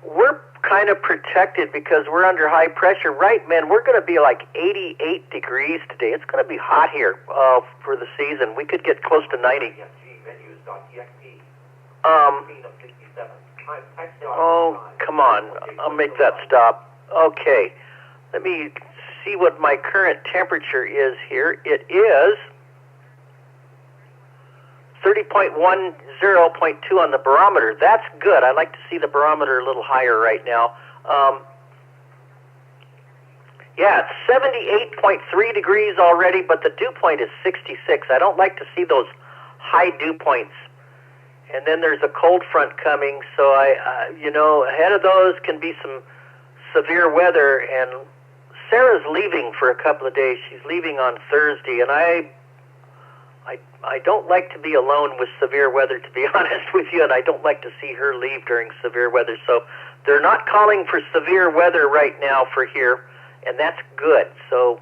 [SPEAKER 19] We're kind of protected because we're under high pressure. Right, man, we're going to be like 88 degrees today. It's going to be hot here for the season. We could get close to 90. Oh, come on. I'll make that stop. Okay. Let me see what my current temperature is here. It is 30.10.2 on the barometer. That's good. I like to see the barometer a little higher right now. It's 78.3 degrees already, but the dew point is 66. I don't like to see those high dew points. And then there's a cold front coming, so ahead of those can be some severe weather. And Sarah's leaving for a couple of days. She's leaving on Thursday, and I don't like to be alone with severe weather, to be honest with you, and I don't like to see her leave during severe weather. So they're not calling for severe weather right now for here, and that's good. So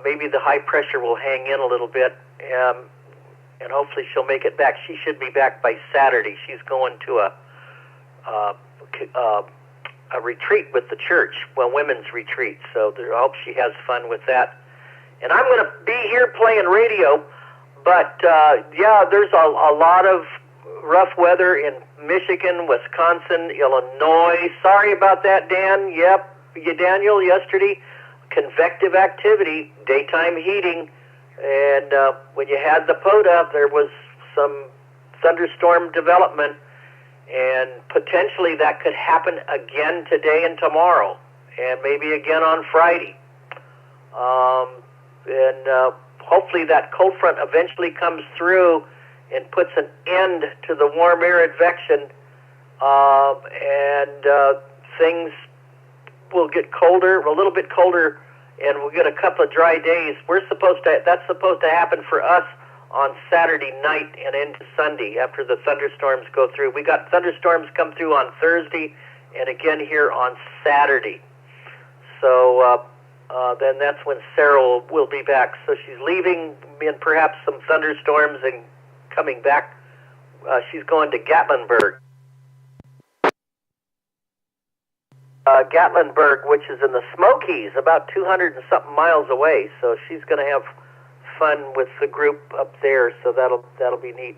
[SPEAKER 19] maybe the high pressure will hang in a little bit, and hopefully she'll make it back. She should be back by Saturday. She's going to a retreat with the church, women's retreat. So I hope she has fun with that. And I'm going to be here playing radio. But, there's a lot of rough weather in Michigan, Wisconsin, Illinois. Sorry about that, Dan. Yep, Daniel, yesterday, convective activity, daytime heating. And when you had the POTA, there was some thunderstorm development. And potentially that could happen again today and tomorrow. And maybe again on Friday. Hopefully that cold front eventually comes through and puts an end to the warm air advection, and things will get colder, a little bit colder, and we'll get a couple of dry days. That's supposed to happen for us on Saturday night and into Sunday after the thunderstorms go through. We got thunderstorms come through on Thursday and again here on Saturday. So then that's when Sarah will be back. So she's leaving in perhaps some thunderstorms and coming back. She's going to Gatlinburg. Gatlinburg, which is in the Smokies, about 200 and something miles away. So she's going to have fun with the group up there. So that'll be neat.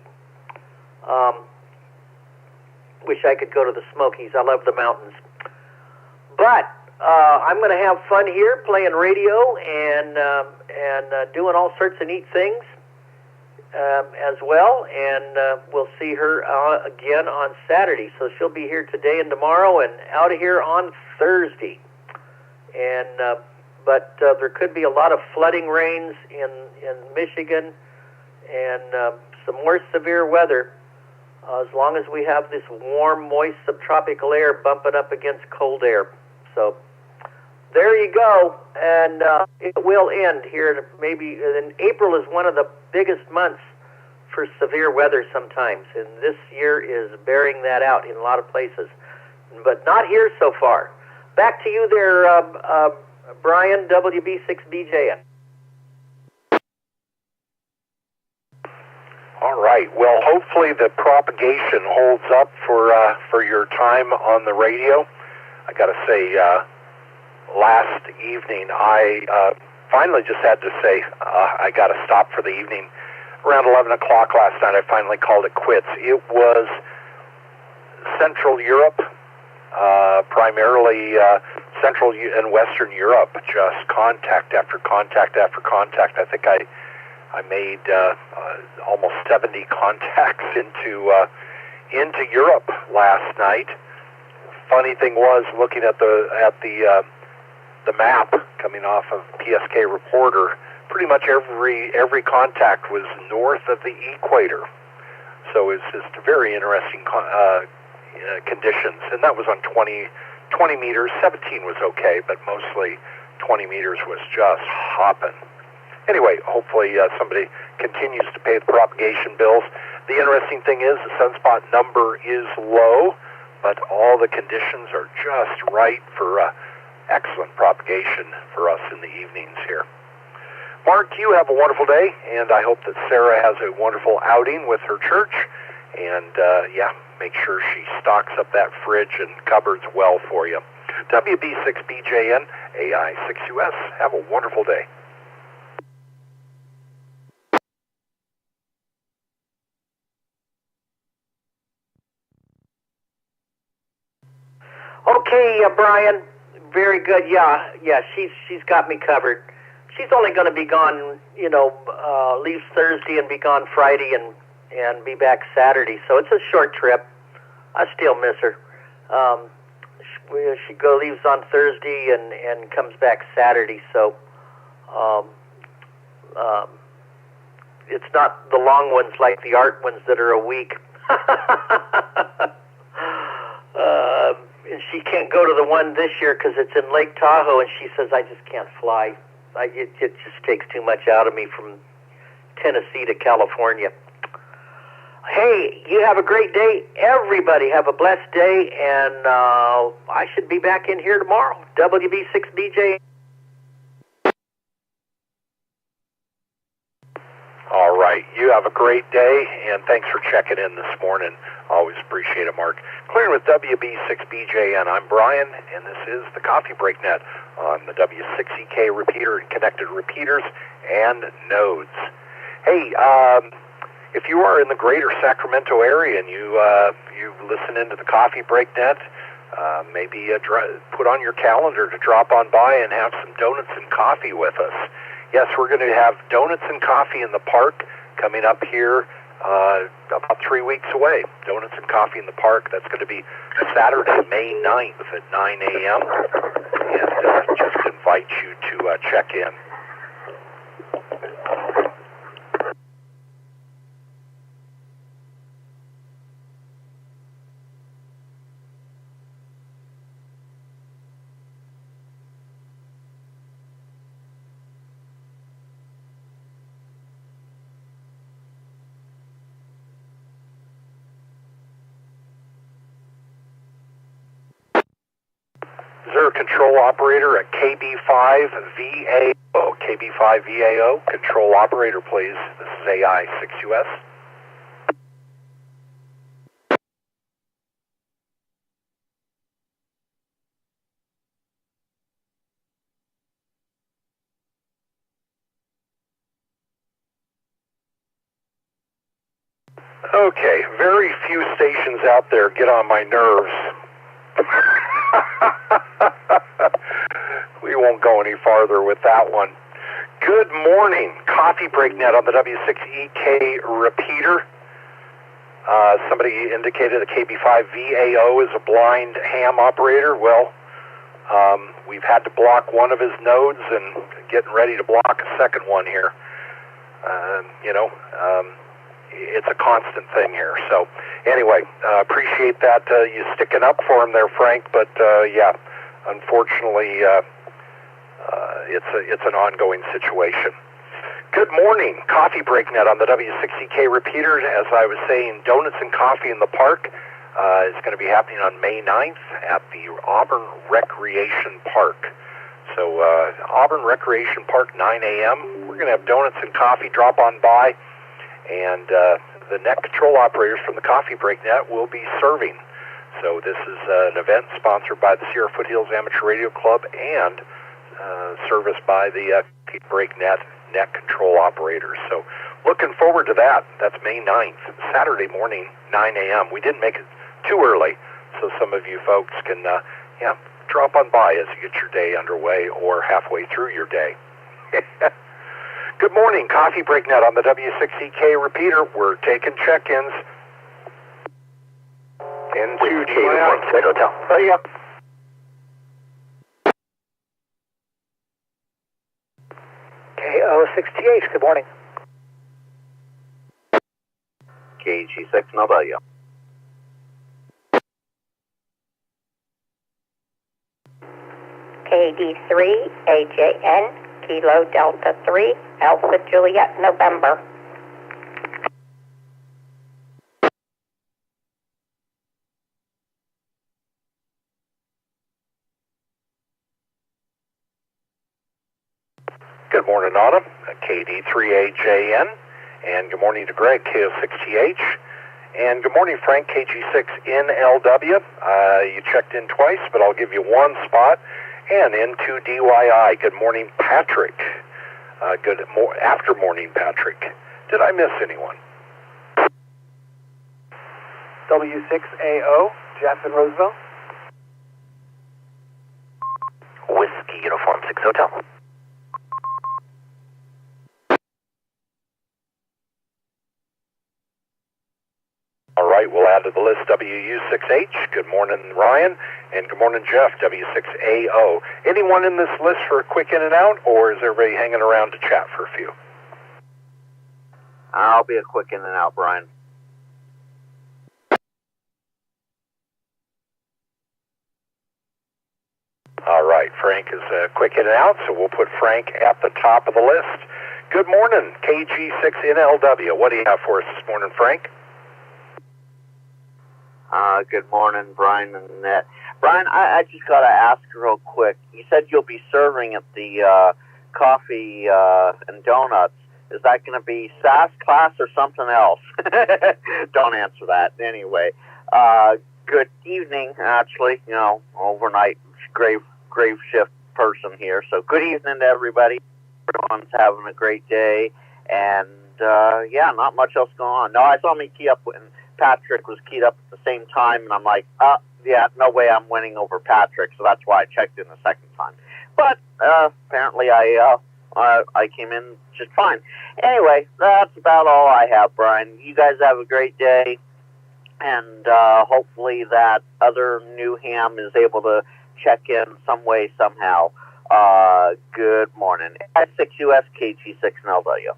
[SPEAKER 19] Wish I could go to the Smokies. I love the mountains. But I'm going to have fun here playing radio and doing all sorts of neat things as well. And we'll see her again on Saturday. So she'll be here today and tomorrow and out of here on Thursday. And but there could be a lot of flooding rains in Michigan and some more severe weather as long as we have this warm, moist subtropical air bumping up against cold air. So there you go, and it will end here. Maybe and April is one of the biggest months for severe weather sometimes, and this year is bearing that out in a lot of places, but not here so far. Back to you there, Brian, WB6BJN.
[SPEAKER 3] All right. Well, hopefully the propagation holds up for your time on the radio. I got to say, last evening, I finally just had to say I got to stop for the evening. Around 11 o'clock last night, I finally called it quits. It was Central Europe, primarily Central and Western Europe, just contact after contact after contact. I think I made almost 70 contacts into Europe last night. Funny thing was, looking at the map coming off of PSK Reporter, pretty much every contact was north of the equator. So it's just very interesting conditions, and that was on 20 meters. 17 was okay, but mostly 20 meters was just hopping. Anyway, hopefully somebody continues to pay the propagation bills. The interesting thing is the sunspot number is low, but all the conditions are just right for excellent propagation for us in the evenings here. Mark, you have a wonderful day, and I hope that Sarah has a wonderful outing with her church. And, make sure she stocks up that fridge and cupboards well for you. WB6BJN, AI6US. Have a wonderful day.
[SPEAKER 19] Okay, Brian. Very good. Yeah. She's got me covered. She's only going to be gone, leaves Thursday and be gone Friday and be back Saturday. So it's a short trip. I still miss her. She leaves on Thursday and comes back Saturday. So it's not the long ones like the art ones that are a week. And she can't go to the one this year because it's in Lake Tahoe, and she says, I just can't fly. It just takes too much out of me from Tennessee to California. Hey, you have a great day. Everybody have a blessed day, and I should be back in here tomorrow. WB6BJ.
[SPEAKER 3] All right. You have a great day, and thanks for checking in this morning. Always appreciate it, Mark. Clearing with WB6BJN. I'm Brian, and this is the Coffee Break Net on the W6EK Repeater and connected repeaters and nodes. Hey, if you are in the greater Sacramento area and you listen into the Coffee Break Net, maybe put on your calendar to drop on by and have some donuts and coffee with us. Yes, we're going to have donuts and coffee in the park coming up here about 3 weeks away. Donuts and coffee in the park. That's going to be Saturday, May 9th at 9 a.m. And just invite you to check in. Is there a control operator at KB5VAO? KB5VAO, control operator, please. This is AI6US. Okay, very few stations out there get on my nerves. We won't go any farther with that one. Good morning. Coffee Break Net on the W6EK Repeater. Somebody indicated that KB5VAO is a blind ham operator. Well, we've had to block one of his nodes and getting ready to block a second one here. It's a constant thing here. So anyway, appreciate that you sticking up for him there, Frank. But unfortunately, it's an ongoing situation. Good morning, Coffee Break Net on the W6EK Repeater. As I was saying, donuts and coffee in the park is going to be happening on May 9th at the Auburn Recreation Park. So Auburn Recreation Park, 9 a.m. We're going to have donuts and coffee. Drop on by. And the net control operators from the Coffee Break Net will be serving. So this is an event sponsored by the Sierra Foothills Amateur Radio Club and serviced by the Break Net control operators. So looking forward to that. That's May 9th, Saturday morning, 9 a.m. We didn't make it too early, so some of you folks can drop on by as you get your day underway or halfway through your day. Good morning, Coffee Break Net on the W6EK Repeater. We're taking check-ins. Into DYI.
[SPEAKER 11] Hotel.
[SPEAKER 3] Oh, yeah.
[SPEAKER 11] KO6TH, good morning.
[SPEAKER 13] KG6NW.
[SPEAKER 20] KD3AJN, Kilo Delta 3, Alpha Juliet November.
[SPEAKER 3] Good morning, Autumn, KD3AJN, and good morning to Greg, KO6TH, and good morning, Frank, KG6NLW. You checked in twice, but I'll give you one spot, and into DYI. Good morning, Patrick. After morning, Patrick. Did I miss anyone?
[SPEAKER 11] W6AO, Jeff in Roseville.
[SPEAKER 13] Whiskey Uniform 6 Hotel.
[SPEAKER 3] All right, we'll add to the list WU6H. Good morning, Ryan. And good morning, Jeff, W6AO. Anyone in this list for a quick in and out, or is everybody hanging around to chat for a few?
[SPEAKER 13] I'll be a quick in and out, Brian.
[SPEAKER 3] All right, Frank is quick in and out, so we'll put Frank at the top of the list. Good morning, KG6NLW. What do you have for us this morning, Frank?
[SPEAKER 13] Good morning, Brian and Annette. Brian, I just got to ask real quick. You said you'll be serving at the coffee and donuts. Is that going to be SAS class or something else? Don't answer that. Anyway, good evening, actually. You know, overnight grave shift person here. So good evening to everybody. Everyone's having a great day. And, not much else going on. No, I saw me key up when Patrick was keyed up at the same time, and I'm like, no way I'm winning over Patrick, so that's why I checked in the second time. But apparently I came in just fine. Anyway, that's about all I have, Brian. You guys have a great day, and hopefully that other new ham is able to check in some way, somehow. Good morning. S6US KG6NLW.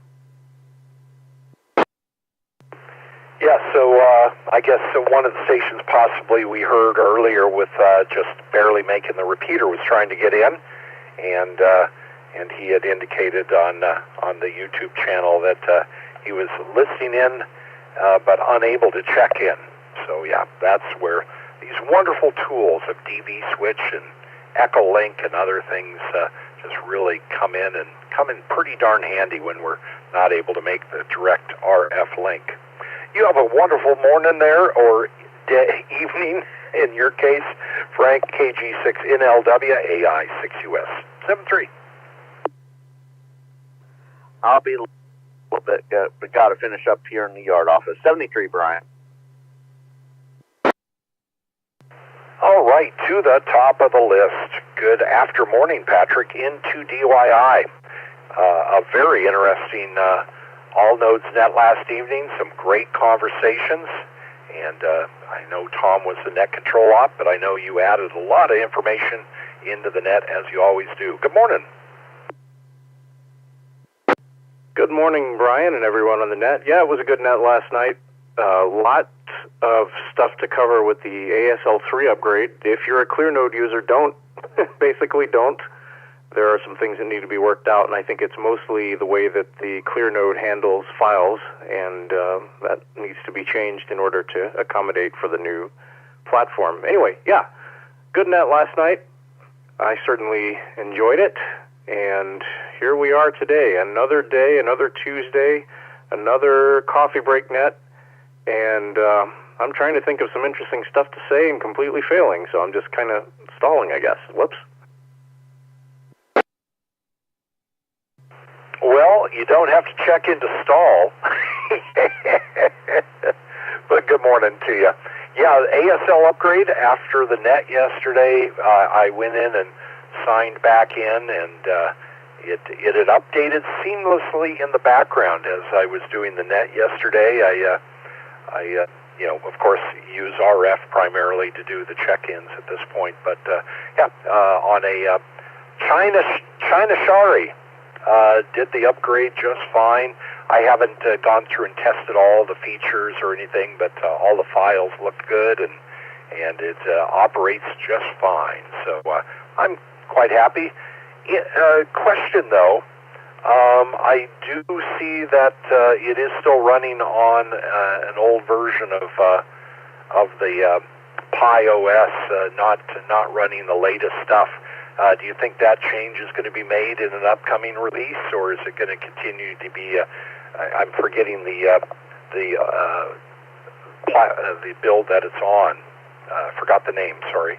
[SPEAKER 3] Yeah, so I guess one of the stations possibly we heard earlier with just barely making the repeater was trying to get in, and he had indicated on the YouTube channel that he was listening in but unable to check in. So yeah, that's where these wonderful tools of DV switch and Echolink and other things just really come in pretty darn handy when we're not able to make the direct RF link. You have a wonderful morning there, or evening in your case, Frank, KG6NLW, AI6US 73.
[SPEAKER 13] I'll be a little bit, but got to finish up here in the yard office. 73, Brian.
[SPEAKER 3] All right, to the top of the list. Good after morning, Patrick, into DYI. A very interesting All Nodes Net last evening, some great conversations, and I know Tom was the net control op, but I know you added a lot of information into the net, as you always do. Good morning.
[SPEAKER 21] Good morning, Brian, and everyone on the net. Yeah, it was a good net last night. Lots of stuff to cover with the ASL3 upgrade. If you're a ClearNode user, don't. Basically, don't. There are some things that need to be worked out, and I think it's mostly the way that the ClearNode handles files, and that needs to be changed in order to accommodate for the new platform. Anyway, yeah, good net last night. I certainly enjoyed it, and here we are today. Another day, another Tuesday, another Coffee Break Net, and I'm trying to think of some interesting stuff to say and completely failing, so I'm just kind of stalling, I guess. Whoops.
[SPEAKER 3] Well, you don't have to check in to stall. But good morning to you. Yeah, ASL upgrade after the net yesterday. I went in and signed back in, and it had updated seamlessly in the background as I was doing the net yesterday. I of course, use RF primarily to do the check-ins at this point. But on a China Shari, did the upgrade just fine. I haven't gone through and tested all the features or anything, but all the files looked good, and it operates just fine. So I'm quite happy. Question though, I do see that it is still running on an old version of the Pi OS, not running the latest stuff. Do you think that change is going to be made in an upcoming release, or is it going to continue to be? I'm forgetting the build that it's on. Forgot the name. Sorry.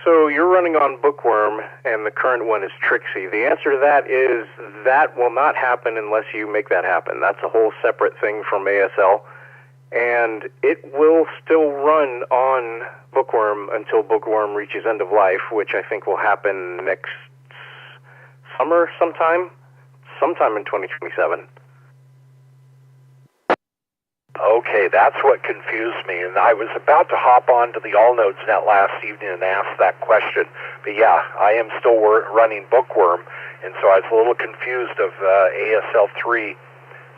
[SPEAKER 21] So you're running on Bookworm, and the current one is Trixie. The answer to that is that will not happen unless you make that happen. That's a whole separate thing from ASL, and it will still run on Bookworm until Bookworm reaches end of life, which I think will happen next summer sometime in 2027.
[SPEAKER 3] Okay, that's what confused me, and I was about to hop on to the AllNodes Net last evening and ask that question. But yeah, I am still running Bookworm, and so I was a little confused of ASL3.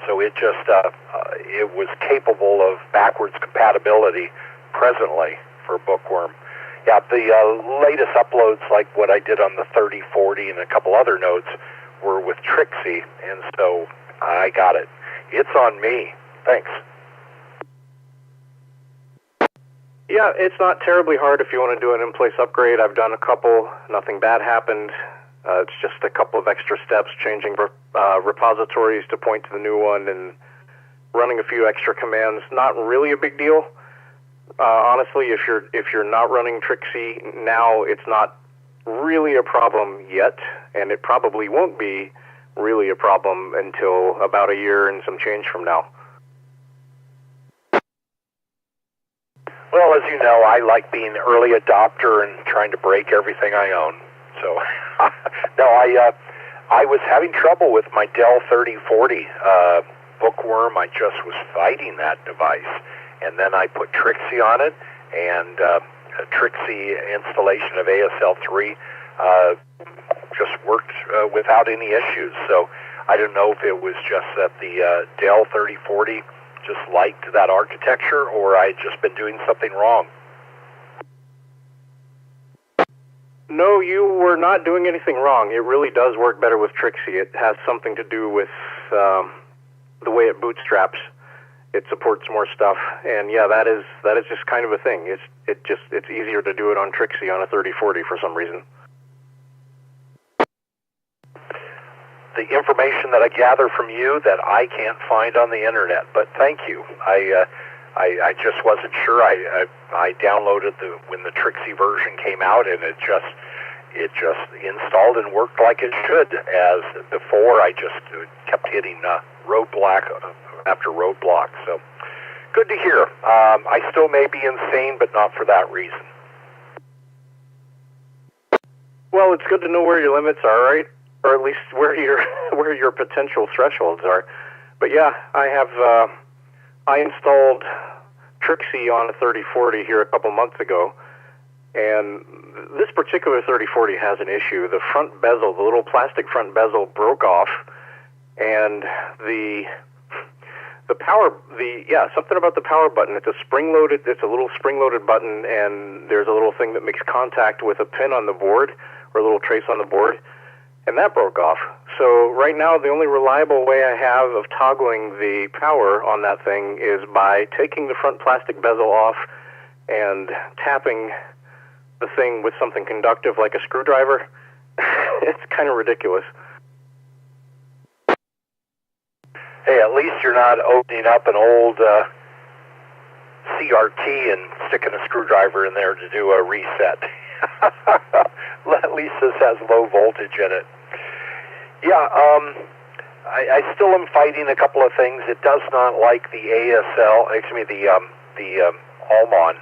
[SPEAKER 3] So it just it was capable of backwards compatibility presently for Bookworm. Yeah, the latest uploads, like what I did on the 3040 and a couple other nodes, were with Trixie, and so I got it. It's on me. Thanks.
[SPEAKER 21] Yeah, it's not terribly hard if you want to do an in-place upgrade. I've done a couple. Nothing bad happened. It's just a couple of extra steps, changing repositories to point to the new one and running a few extra commands. Not really a big deal. Honestly, if you're not running Trixie now, it's not really a problem yet, and it probably won't be really a problem until about a year and some change from now.
[SPEAKER 3] Well, as you know, I like being an early adopter and trying to break everything I own. So, no, I was having trouble with my Dell 3040 Bookworm. I just was fighting that device, and then I put Trixie on it, and a Trixie installation of ASL3 just worked without any issues. So I don't know if it was just that the Dell 3040 just liked that architecture, or I had just been doing something wrong.
[SPEAKER 21] No, you were not doing anything wrong. It really does work better with Trixie. It has something to do with the way it bootstraps. It supports more stuff, and yeah, that is just kind of a thing. It's easier to do it on Trixie on a 3040 for some reason.
[SPEAKER 3] The information that I gather from you that I can't find on the internet, but thank you. I just wasn't sure. I downloaded when the Trixie version came out, and it just installed and worked like it should. As before, I just kept hitting roadblock after roadblock. So good to hear. I still may be insane, but not for that reason.
[SPEAKER 21] Well, it's good to know where your limits are, right? Or at least where your potential thresholds are. But yeah, I installed Trixie on a 3040 here a couple months ago, and this particular 3040 has an issue. The front bezel, the little plastic front bezel, broke off, and something about the power button. It's a little spring-loaded button, and there's a little thing that makes contact with a pin on the board, or a little trace on the board, and that broke off. So right now, the only reliable way I have of toggling the power on that thing is by taking the front plastic bezel off and tapping the thing with something conductive like a screwdriver. It's kind of ridiculous.
[SPEAKER 3] Hey, at least you're not opening up an old CRT and sticking a screwdriver in there to do a reset. At least this has low voltage in it. Yeah, I still am fighting a couple of things. It does not like the the Allmon.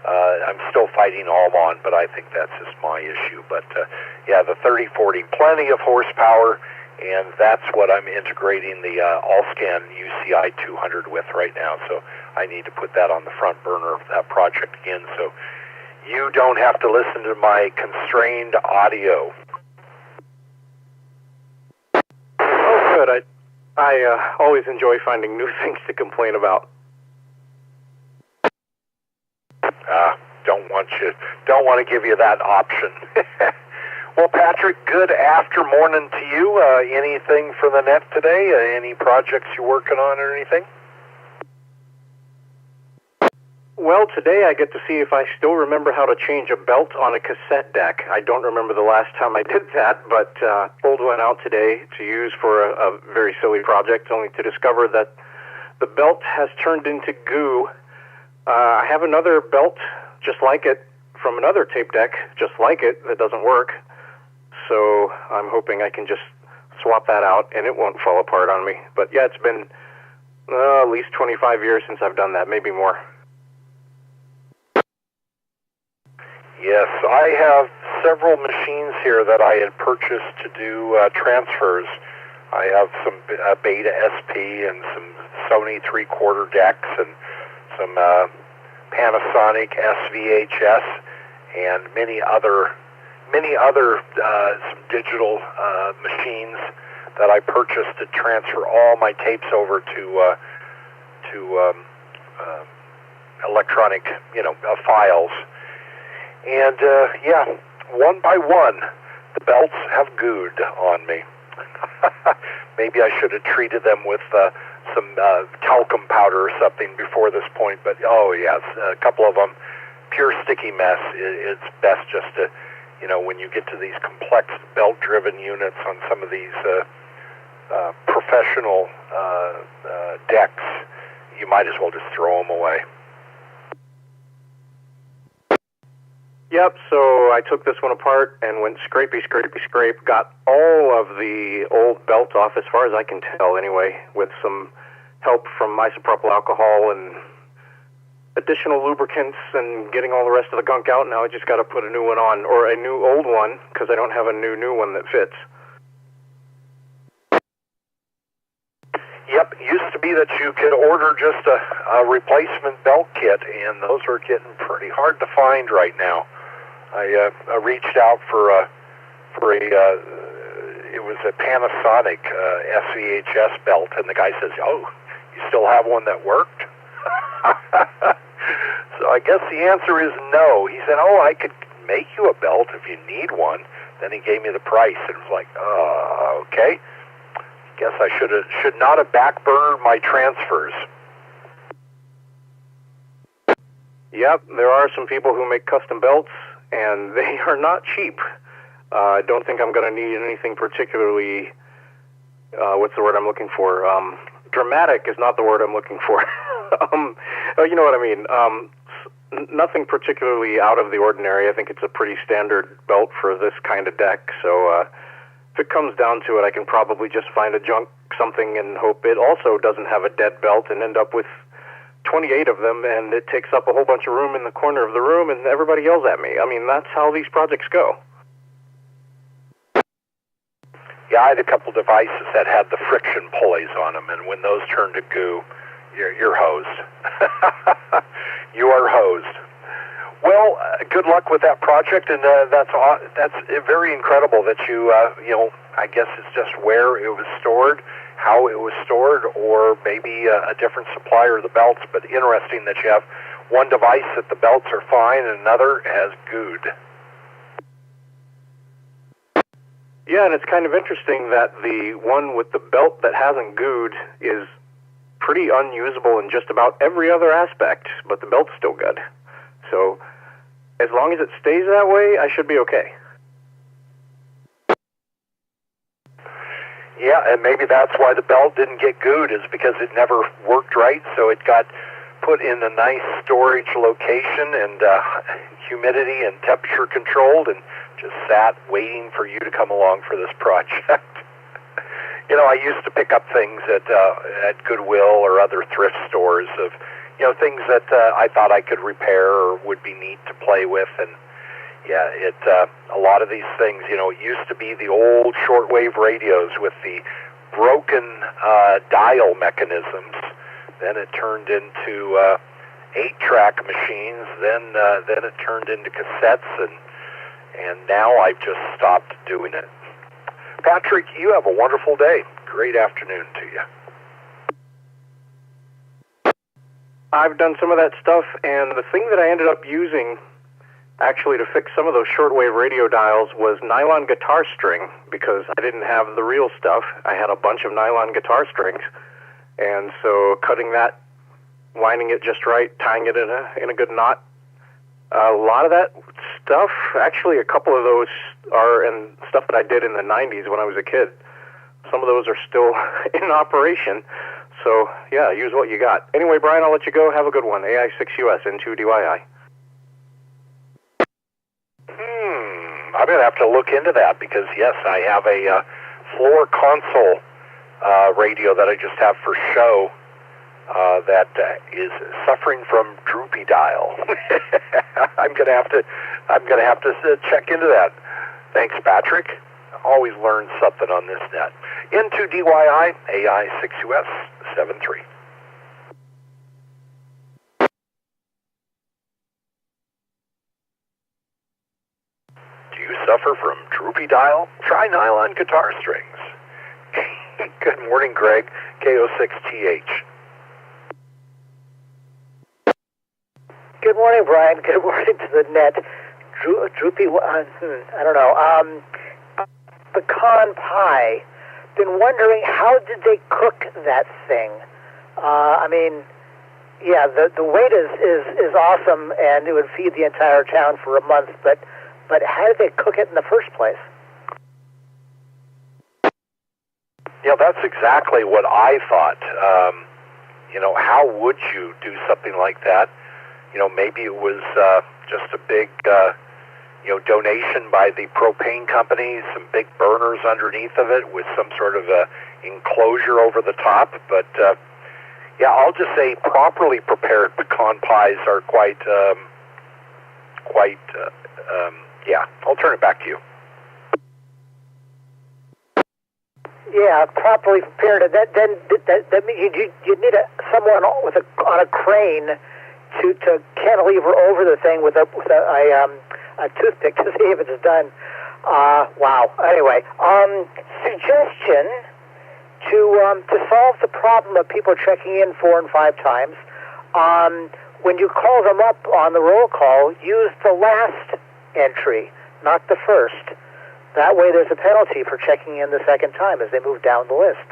[SPEAKER 3] I'm still fighting Allmon, but I think that's just my issue. But yeah, the 3040, plenty of horsepower, and that's what I'm integrating the AllScan UCI 200 with right now. So I need to put that on the front burner of that project again, so you don't have to listen to my constrained audio.
[SPEAKER 21] Oh, good. I always enjoy finding new things to complain about.
[SPEAKER 3] Don't want to give you that option. Well, Patrick, good after morning to you. Anything for the net today? Any projects you're working on or anything?
[SPEAKER 21] Well, today I get to see if I still remember how to change a belt on a cassette deck. I don't remember the last time I did that, but pulled one out today to use for a very silly project, only to discover that the belt has turned into goo. I have another belt just like it from another tape deck, just like it, that doesn't work. So I'm hoping I can just swap that out and it won't fall apart on me. But yeah, it's been at least 25 years since I've done that, maybe more.
[SPEAKER 3] Yes, I have several machines here that I had purchased to do transfers. I have some Beta SP and some Sony 3/4 decks and some Panasonic SVHS and many other some digital machines that I purchased to transfer all my tapes over to electronic, files. And yeah, one by one, the belts have gooed on me. Maybe I should have treated them with some talcum powder or something before this point, but oh yes, a couple of them, pure sticky mess. It's best just to, when you get to these complex belt-driven units on some of these professional decks, you might as well just throw them away.
[SPEAKER 21] Yep, so I took this one apart and went scrapey, got all of the old belt off, as far as I can tell anyway, with some help from isopropyl alcohol and additional lubricants and getting all the rest of the gunk out. Now I just got to put a new one on, or a new old one, because I don't have a new one that fits.
[SPEAKER 3] Yep, it used to be that you could order just a replacement belt kit, and those are getting pretty hard to find right now. I reached out for it was a Panasonic SVHS belt, and the guy says, "Oh, you still have one that worked?" So I guess the answer is no. He said, "Oh, I could make you a belt if you need one." Then he gave me the price, and it was like, okay. Guess I should not have backburned my transfers.
[SPEAKER 21] Yep, there are some people who make custom belts, and they are not cheap. I don't think I'm going to need anything particularly, what's the word I'm looking for? Dramatic is not the word I'm looking for. You know what I mean. Nothing particularly out of the ordinary. I think it's a pretty standard belt for this kind of deck, so if it comes down to it, I can probably just find a junk something and hope it also doesn't have a dead belt and end up with 28 of them, and it takes up a whole bunch of room in the corner of the room, and everybody yells at me. I mean, that's how these projects go.
[SPEAKER 3] Yeah, I had a couple devices that had the friction pulleys on them, and when those turn to goo, you're hosed. You are hosed. Well, good luck with that project, and that's very incredible that you, I guess it's just where it was stored, how it was stored, or maybe a different supplier of the belts, but interesting that you have one device that the belts are fine and another has gooed.
[SPEAKER 21] Yeah, and it's kind of interesting that the one with the belt that hasn't gooed is pretty unusable in just about every other aspect, but the belt's still good. So as long as it stays that way, I should be okay.
[SPEAKER 3] Yeah, and maybe that's why the belt didn't get gooed, is because it never worked right, so it got put in a nice storage location and humidity and temperature controlled, and just sat waiting for you to come along for this project. You know, I used to pick up things at Goodwill or other thrift stores of, you know, things that I thought I could repair or would be neat to play with, and yeah, a lot of these things, you know, it used to be the old shortwave radios with the broken dial mechanisms. Then it turned into 8-track machines. Then it turned into cassettes, and now I've just stopped doing it. Patrick, you have a wonderful day. Great afternoon to you.
[SPEAKER 21] I've done some of that stuff, and the thing that I ended up using actually to fix some of those shortwave radio dials was nylon guitar string, because I didn't have the real stuff. I had a bunch of nylon guitar strings, and so cutting that, winding it just right, tying it in a good knot. A lot of that stuff, actually a couple of those are and stuff that I did in the 90s when I was a kid. Some of those are still in operation. So, yeah, use what you got. Anyway, Brian, I'll let you go. Have a good one. AI6US N2DYI.
[SPEAKER 3] I'm going to have to look into that, because, yes, I have a floor console radio that I just have for show that is suffering from droopy dial. I'm going to have to check into that. Thanks, Patrick. Always learn something on this net. N2DYI AI6US 73. Do you suffer from droopy dial? Try nylon guitar strings. Good morning, Greg. KO6TH.
[SPEAKER 1] Good morning, Brian. Good morning to the net. Droopy, I don't know. Pecan pie. Been wondering, how did they cook that thing? I mean, yeah, the weight is awesome, and it would feed the entire town for a month, but how did they cook it in the first place?
[SPEAKER 3] Yeah, that's exactly what I thought. You know, how would you do something like that? You know, maybe it was just a big, donation by the propane company, some big burners underneath of it with some sort of a enclosure over the top. But, yeah, I'll just say properly prepared pecan pies are yeah, I'll turn it back to you.
[SPEAKER 1] Yeah, properly prepared. That means you need someone on a crane to cantilever over the thing with a toothpick to see if it's done. Wow. Anyway, suggestion to solve the problem of people checking in 4 and 5 times. When you call them up on the roll call, use the last entry, not the first. That way there's a penalty for checking in the second time as they move down the list.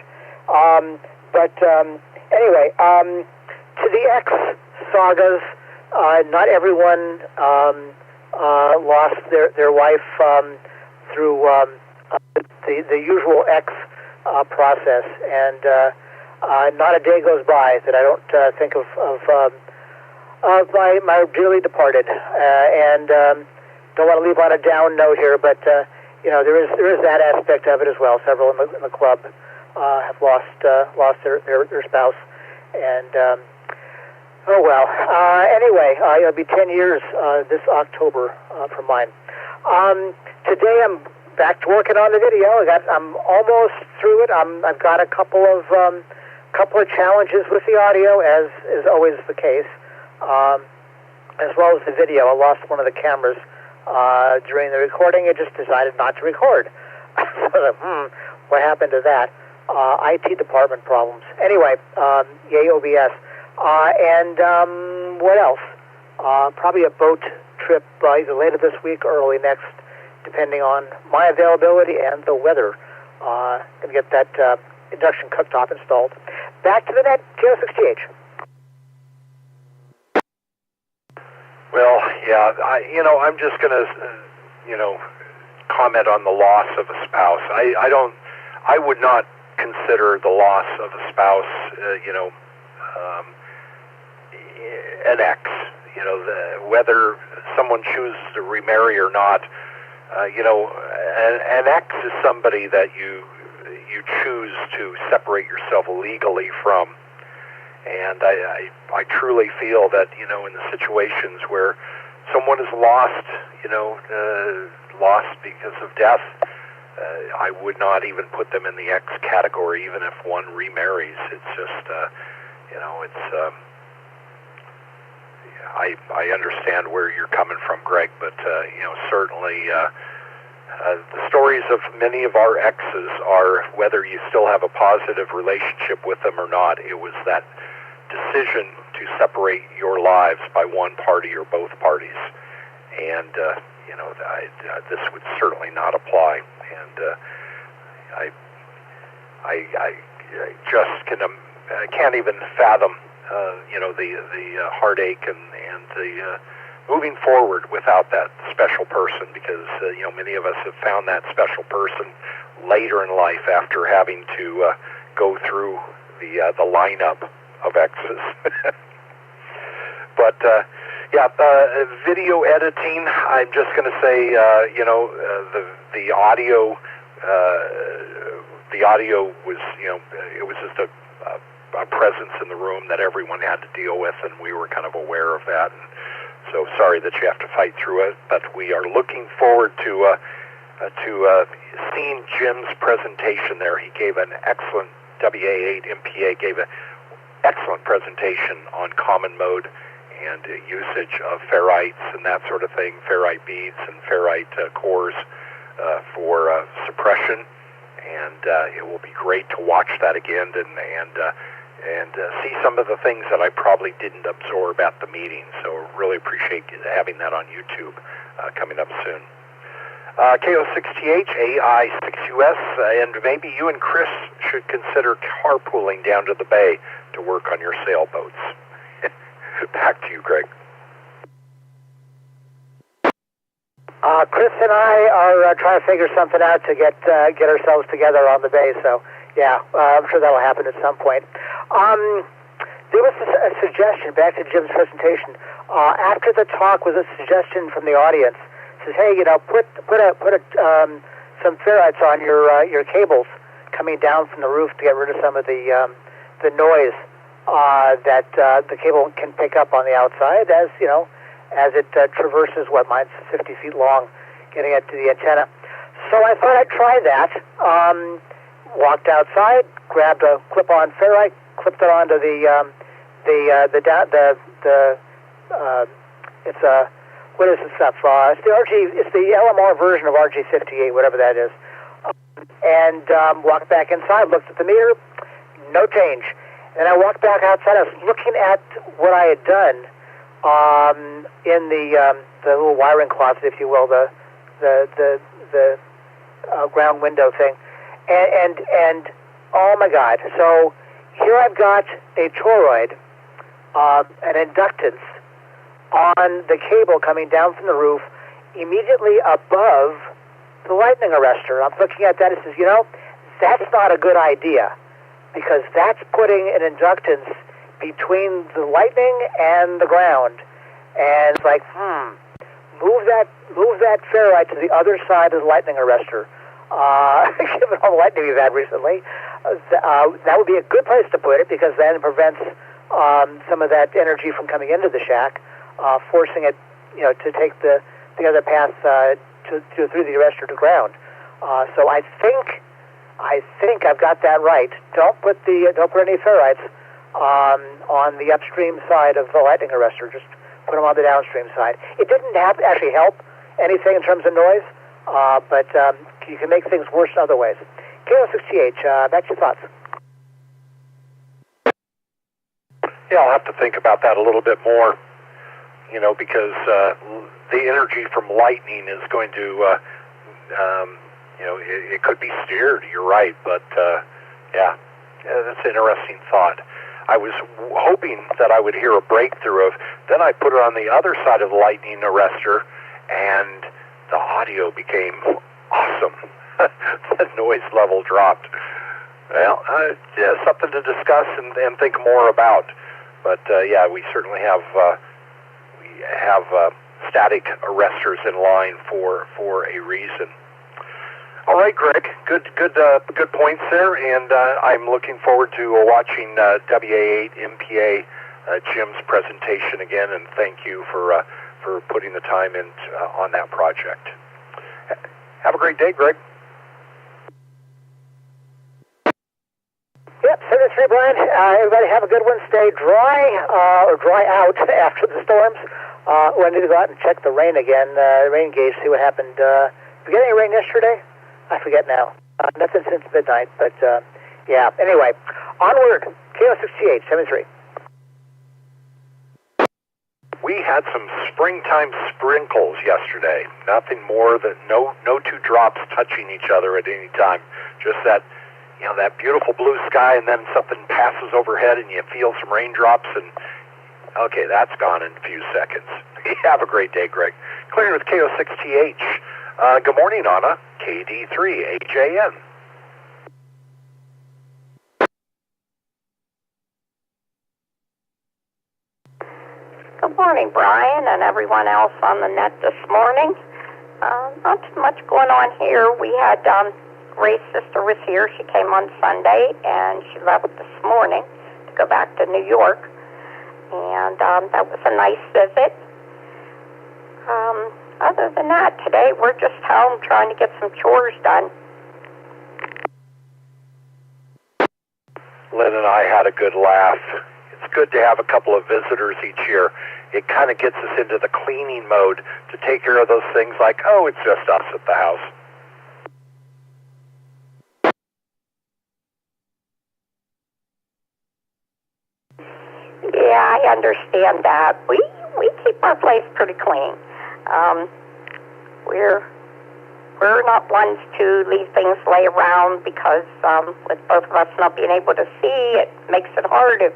[SPEAKER 1] Anyway, to the X sagas, not everyone lost their life through the usual X process, and not a day goes by that I don't think of my dearly departed, and don't want to leave on a down note here, but there is that aspect of it as well. Several in the club have lost their spouse, and oh well. Anyway, it'll be 10 years this October for mine. Today I'm back to working on the video. I'm almost through it. I've got a couple of challenges with the audio, as is always the case, as well as the video. I lost one of the cameras during the recording. I just decided not to record. What happened to that? IT department problems. Anyway, yay OBS. And what else? Probably a boat trip either later this week or early next, depending on my availability and the weather. Going to get that induction cooktop installed. Back to the net, KO6TH.
[SPEAKER 3] Well, yeah, I'm just going to, comment on the loss of a spouse. I would not consider the loss of a spouse, an ex. Whether someone chooses to remarry or not, an ex is somebody that you choose to separate yourself legally from. And I truly feel that, in the situations where someone is lost, lost because of death, I would not even put them in the X category, even if one remarries. It's just, I understand where you're coming from, Greg, but, certainly the stories of many of our exes are, whether you still have a positive relationship with them or not, it was that decision to separate your lives by one party or both parties. And, this would certainly not apply. And I just can't even fathom, the heartache and the moving forward without that special person, because, many of us have found that special person later in life after having to go through the lineup of exes. But, video editing, I'm just going to say, the audio was, it was just a presence in the room that everyone had to deal with, and we were kind of aware of that. And so sorry that you have to fight through it, but we are looking forward to seeing Jim's presentation there. He gave an excellent, WA8 MPA gave an excellent presentation on common mode and usage of ferrites and that sort of thing, ferrite beads and ferrite cores for suppression. And it will be great to watch that again and see some of the things that I probably didn't absorb at the meeting. So really appreciate having that on YouTube coming up soon. KO6TH, AI6US, and maybe you and Chris should consider carpooling down to the bay to work on your sailboats. Back to you, Greg.
[SPEAKER 1] Chris and I are trying to figure something out to get ourselves together on the bay. So, yeah, I'm sure that'll happen at some point. There was a suggestion back to Jim's presentation. After the talk was a suggestion from the audience. It says, hey, put some ferrites on your cables coming down from the roof to get rid of some of the noise that the cable can pick up on the outside as it traverses mine's 50 feet long, getting it to the antenna. So I thought I'd try that. Walked outside, grabbed a clip-on ferrite, clipped it onto what is this stuff? It's the LMR version of RG58, whatever that is. And walked back inside, looked at the meter, no change. And I walked back outside. I was looking at what I had done in the little wiring closet, if you will, the ground window thing, and oh my God! So here I've got a toroid, an inductance on the cable coming down from the roof, immediately above the lightning arrestor. I'm looking at that and says, that's not a good idea, because that's putting an inductance between the lightning and the ground. And it's like, move that ferrite to the other side of the lightning arrestor. Given all the lightning we've had recently, that would be a good place to put it, because then it prevents some of that energy from coming into the shack, forcing it, to take the other path through the arrestor to ground. So I think I've got that right. Don't put any ferrites on the upstream side of the lightning arrestor. Just put them on the downstream side. It didn't actually help anything in terms of noise, but you can make things worse in other ways. KO6TH, that's your thoughts.
[SPEAKER 3] Yeah, I'll have to think about that a little bit more, because the energy from lightning is going to, it could be steered, you're right, but yeah, that's an interesting thought. I was hoping that I would hear a breakthrough of, then I put it on the other side of the lightning arrestor, and the audio became awesome. The noise level dropped. Well, something to discuss and think more about. But yeah, we certainly have static arresters in line for a reason. All right, Greg, good points there, and I'm looking forward to watching WA8 MPA Jim's presentation again, and thank you for putting the time in on that project. Have a great day, Greg.
[SPEAKER 1] Yep, 73, Brian. Everybody have a good one. Stay dry or dry out after the storms. We need to go out and check the rain again, rain gauge, see what happened. Did we get any rain yesterday? I forget now. Nothing since midnight, but yeah. Anyway, onward. KO68, 73.
[SPEAKER 3] We had some springtime sprinkles yesterday. Nothing more than no two drops touching each other at any time. Just that, that beautiful blue sky, and then something passes overhead, and you feel some raindrops, and okay, that's gone in a few seconds. Have a great day, Greg. Clearing with KO6TH. Good morning, Anna. KD3AJN.
[SPEAKER 20] Good morning, Brian, and everyone else on the net this morning. Not too much going on here. We had Ray's sister was here. She came on Sunday, and she left this morning to go back to New York. And that was a nice visit. Other than that, today we're just home trying to get some chores done.
[SPEAKER 3] Lynn and I had a good laugh. It's good to have a couple of visitors each year. It kind of gets us into the cleaning mode to take care of those things like, oh, it's just us at the house.
[SPEAKER 20] Yeah, I understand that. We keep our place pretty clean. We're not ones to leave things lay around because with both of us not being able to see, it makes it hard if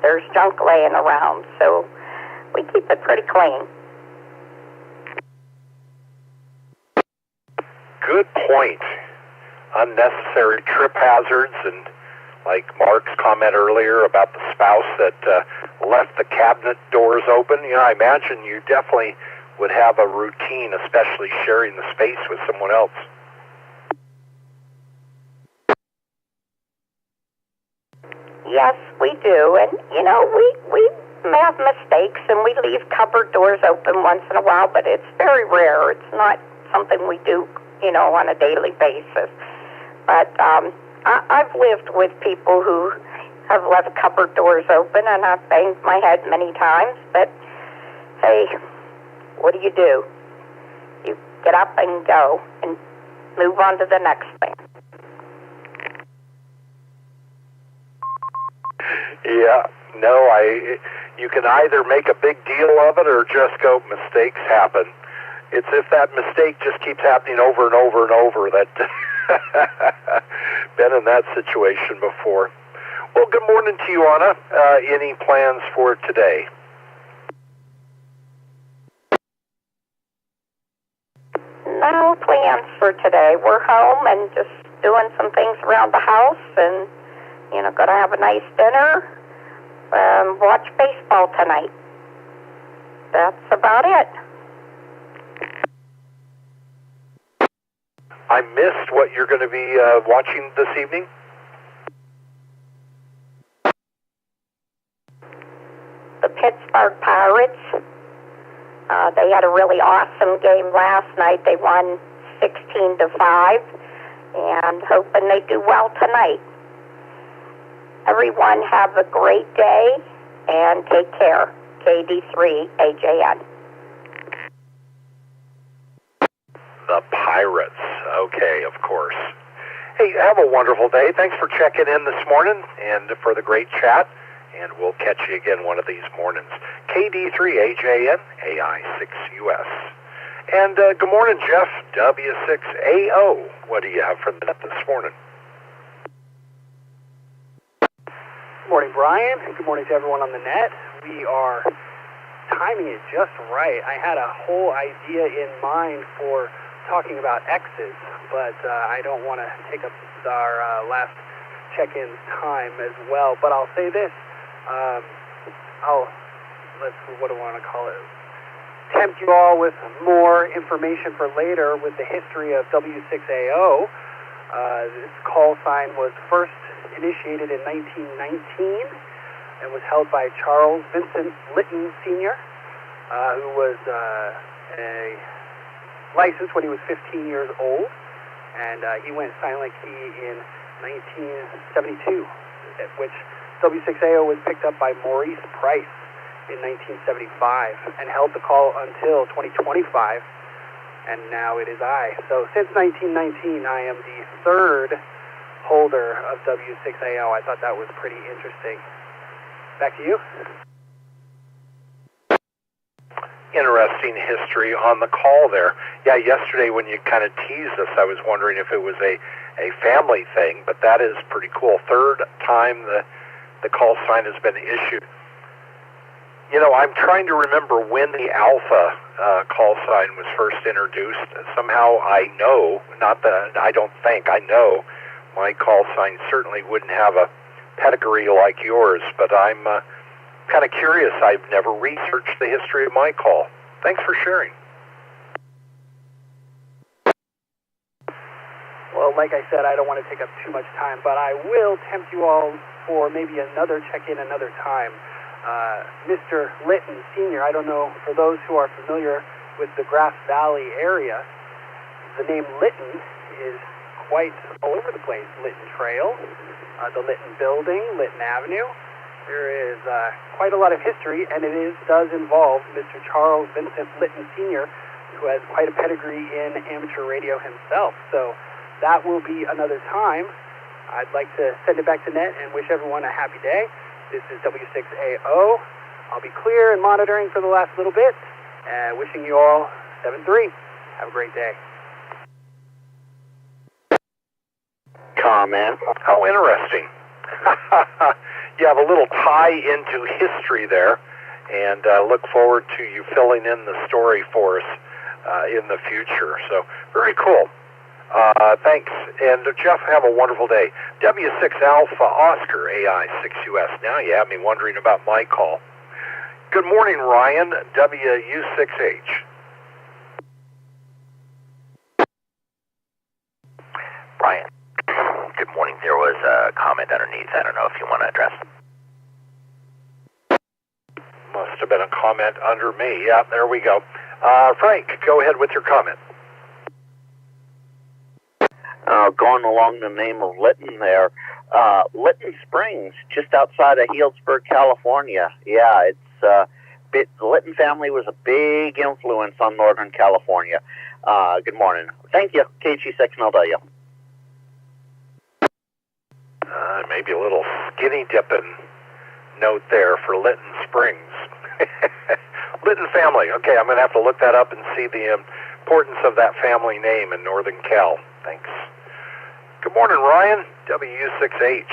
[SPEAKER 20] there's junk laying around. So we keep it pretty clean.
[SPEAKER 3] Good point. Unnecessary trip hazards, and like Mark's comment earlier about the spouse that left the cabinet doors open. I imagine you definitely would have a routine, especially sharing the space with someone else.
[SPEAKER 20] Yes, we do. And, we have mistakes, and we leave cupboard doors open once in a while, but it's very rare. It's not something we do, on a daily basis. But I've lived with people who have left cupboard doors open, and I've banged my head many times, but hey, what do? You get up and go and move on to the next thing.
[SPEAKER 3] Yeah, no, you can either make a big deal of it or just go, mistakes happen. It's if that mistake just keeps happening over and over and over that been in that situation before. Well, good morning to you, Anna. Any plans for today?
[SPEAKER 20] No plans for today. We're home and just doing some things around the house, and going to have a nice dinner, watch baseball tonight. That's about it.
[SPEAKER 3] I missed what you're going to be watching this evening.
[SPEAKER 20] The Pittsburgh Pirates. They had a really awesome game last night. They won 16-5, and hoping they do well tonight. Everyone have a great day, and take care. KD3AJN.
[SPEAKER 3] The Pirates. Okay, of course. Hey, have a wonderful day. Thanks for checking in this morning and for the great chat. And we'll catch you again one of these mornings. KD3AJN, AI6US. And good morning, Jeff, W6AO. What do you have for the net this morning?
[SPEAKER 8] Good morning, Brian. Good morning to everyone on the net. We are timing it just right. I had a whole idea in mind for talking about X's, but I don't want to take up our last check-in's time as well. But I'll say this, what do I want to call it? Tempt you all with more information for later with the history of W6AO. This call sign was first initiated in 1919 and was held by Charles Vincent Litton Sr., who was licensed when he was 15 years old, and he went silent key in 1972, at which W6AO was picked up by Maurice Price in 1975 and held the call until 2025, and now it is I. So since 1919, I am the third holder of W6AO. I thought that was pretty interesting. Back to you.
[SPEAKER 3] Interesting history on the call there. Yeah, yesterday when you kind of teased us, I was wondering if it was a family thing, but that is pretty cool. Third time the call sign has been issued. You know, I'm trying to remember when the Alpha call sign was first introduced. Somehow I know, not that I don't think, I know my call sign certainly wouldn't have a pedigree like yours, but I'm kind of curious. I've never researched the history of my call. Thanks for sharing.
[SPEAKER 8] Well, like I said, I don't want to take up too much time, but I will tempt you all for maybe another check-in another time. Mr. Litton Sr., I don't know, for those who are familiar with the Grass Valley area, the name Litton is quite all over the place. Litton Trail, the Litton Building, Litton Avenue. There is quite a lot of history, and it does involve Mr. Charles Vincent Litton Sr., who has quite a pedigree in amateur radio himself. So that will be another time. I'd like to send it back to Net and wish everyone a happy day. This is W6AO. I'll be clear and monitoring for the last little bit. Wishing you all 7-3. Have a great day.
[SPEAKER 13] Comment.
[SPEAKER 3] How interesting. You have a little tie into history there, and look forward to you filling in the story for us in the future. So, very cool. Thanks. And Jeff, have a wonderful day. W6 Alpha Oscar AI 6US. Now you have me wondering about my call. Good morning, Ryan, WU6H.
[SPEAKER 4] Brian, good morning. There was a comment underneath. I don't know if you want to address it.
[SPEAKER 3] Must have been a comment under me. Yeah, there we go. Frank, go ahead with your comment.
[SPEAKER 22] Going along the name of Litton there, Litton Springs, just outside of Healdsburg, California. Yeah, it's the Litton family was a big influence on Northern California. Good morning. Thank you, KG6NLW.
[SPEAKER 3] Maybe a little skinny dipping note there for Litton Springs. Litton family. Okay, I'm going to have to look that up and see the importance of that family name in Northern Cal. Thanks. Good morning, Ryan, W6H.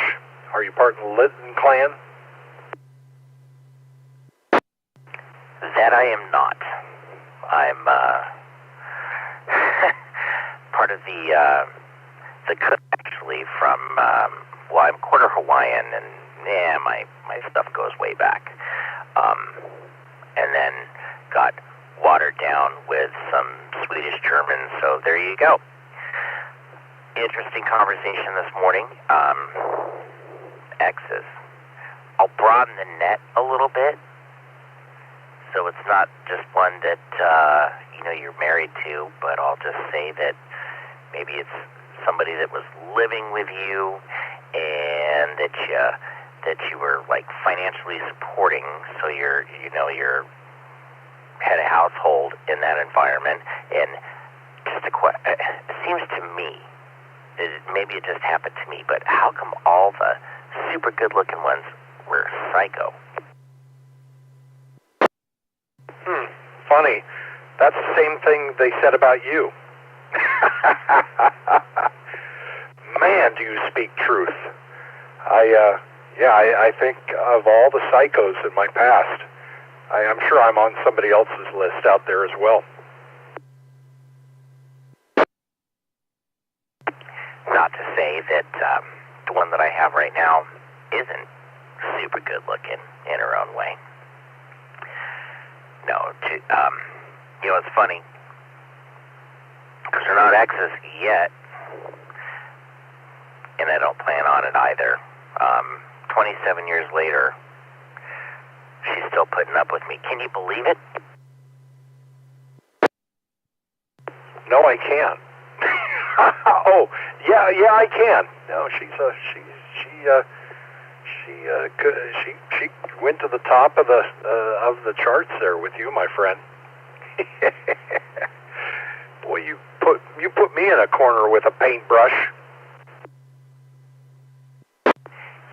[SPEAKER 3] Are you part of the Litton clan?
[SPEAKER 4] That I am not. I'm part of the cook, actually, from, well, I'm quarter Hawaiian, and yeah, my stuff goes way back. And then got watered down with some Swedish Germans, so there you go. Interesting conversation this morning. X's. I'll broaden the net a little bit, so it's not just one that you're married to, but I'll just say that maybe it's somebody that was living with you and that you were like financially supporting, so you're head of household in that environment. And just it seems to me, maybe it just happened to me, but how come all the super good-looking ones were psycho?
[SPEAKER 3] Funny. That's the same thing they said about you. Man, do you speak truth. I think of all the psychos in my past, I'm sure I'm on somebody else's list out there as well.
[SPEAKER 4] Not to say that the one that I have good looking in her own way. No, it's funny, because they're not exes yet, and I don't plan on it either. 27 years later, she's still putting up with me. Can you believe it?
[SPEAKER 3] No, I can't. Oh, yeah, I can. No, she went to the top of the charts there with you, my friend. Boy, you put me in a corner with a paintbrush.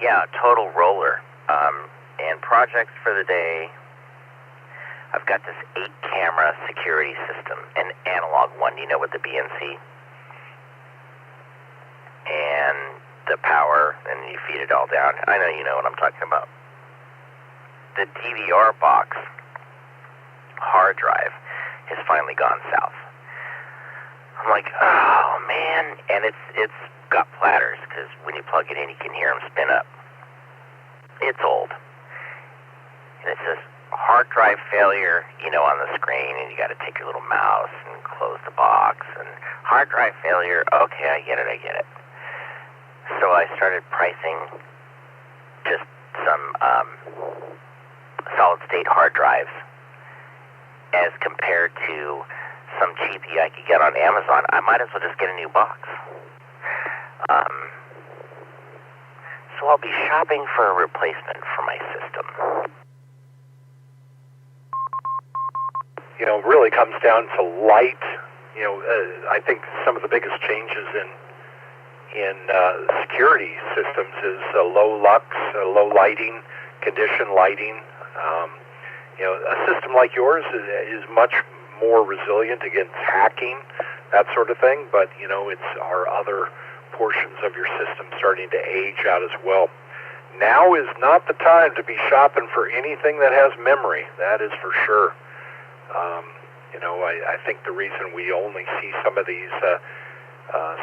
[SPEAKER 4] Yeah, total roller. And projects for the day. I've got this 8-camera security system, an analog one, with the BNC. And the power, and you feed it all down. I know you know what I'm talking about. The DVR box hard drive has finally gone south. I'm like, oh man, and it's got platters, because when you plug it in, you can hear them spin up. It's old. And it says hard drive failure, on the screen, and you got to take your little mouse and close the box, and hard drive failure, okay, I get it. So I started pricing just some solid-state hard drives as compared to some cheapie I could get on Amazon. I might as well just get a new box. So I'll be shopping for a replacement for my system.
[SPEAKER 3] It really comes down to light. I think some of the biggest changes in security systems is low lux, low lighting, condition lighting. A system like yours is much more resilient against hacking, that sort of thing, but it's our other portions of your system starting to age out as well. Now is not the time to be shopping for anything that has memory, that is for sure. I think the reason we only see some of these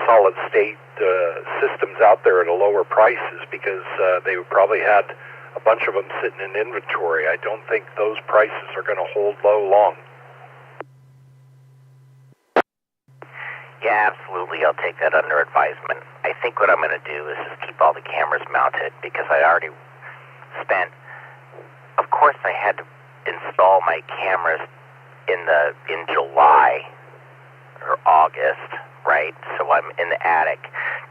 [SPEAKER 3] solid state systems out there at a lower price is because they probably had a bunch of them sitting in inventory. I don't think those prices are going to hold low long.
[SPEAKER 4] Yeah, absolutely. I'll take that under advisement. I think what I'm going to do is just keep all the cameras mounted, because I already spent, of course I had to install my cameras in July or August, right? So I'm in the attic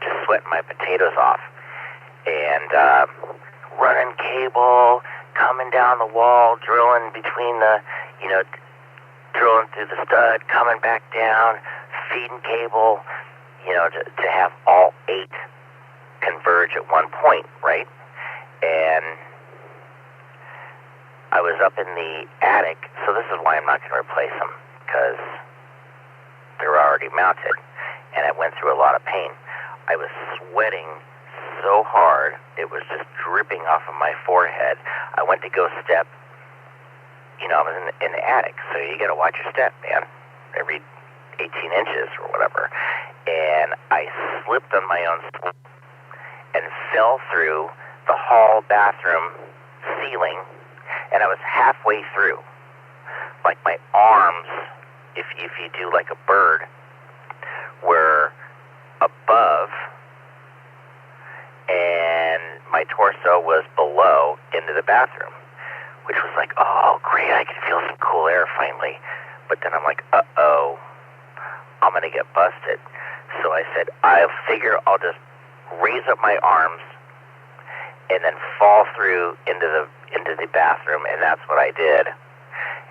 [SPEAKER 4] just sweating my potatoes off, and running cable, coming down the wall, drilling between the, drilling through the stud, coming back down, feeding cable, to have all 8 converge at one point, right? And I was up in the attic, so this is why I'm not going to replace them, because they're already mounted, and I went through a lot of pain. I was sweating so hard, it was just dripping off of my forehead. I went to go step, I was in the attic, so you got to watch your step, man, every 18 inches or whatever. And I slipped on my own step and fell through the hall bathroom ceiling, and I was halfway through. Like my arms, if you do like a bird, were above, and my torso was below into the bathroom, which was like, oh, great, I can feel some cool air finally. But then I'm like, uh-oh, I'm going to get busted. So I said, I figure I'll just raise up my arms and then fall through into the bathroom, and that's what I did.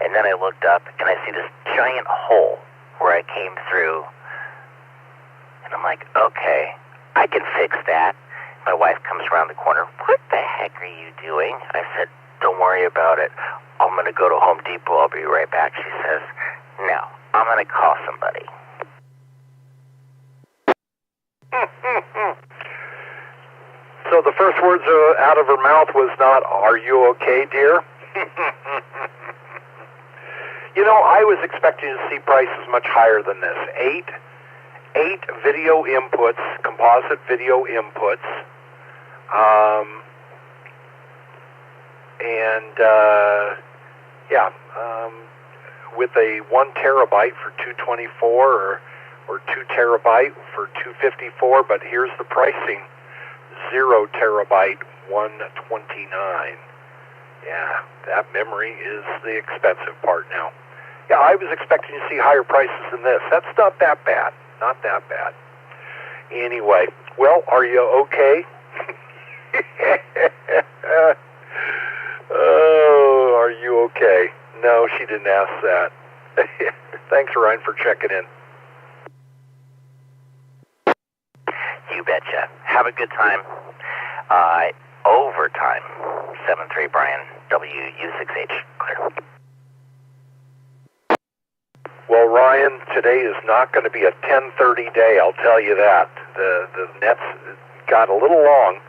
[SPEAKER 4] And then I looked up, and I see this giant hole where I came through, and I'm like, okay, I can fix that. My wife comes around the corner. What the heck are you doing? I said, don't worry about it. I'm going to go to Home Depot. I'll be right back. She says, no, I'm going to call somebody.
[SPEAKER 3] So the first words out of her mouth was not, are you okay, dear? I was expecting to see prices much higher than this. 8 video inputs, composite video inputs. and with a 1 terabyte for $224 or 2 terabyte for $254. But here's the pricing: 0 terabyte, $129. Yeah, that memory is the expensive part now. Yeah, I was expecting to see higher prices than this. That's not that bad. Not that bad. Anyway, well, are you okay? Oh, are you okay? No, she didn't ask that. Thanks, Orion, for checking in.
[SPEAKER 4] You betcha. Have a good time. Overtime. 7-3 Brian, W6EK clear.
[SPEAKER 3] Well, Ryan, today is not going to be a 10:30 day, I'll tell you that. The net's got a little long.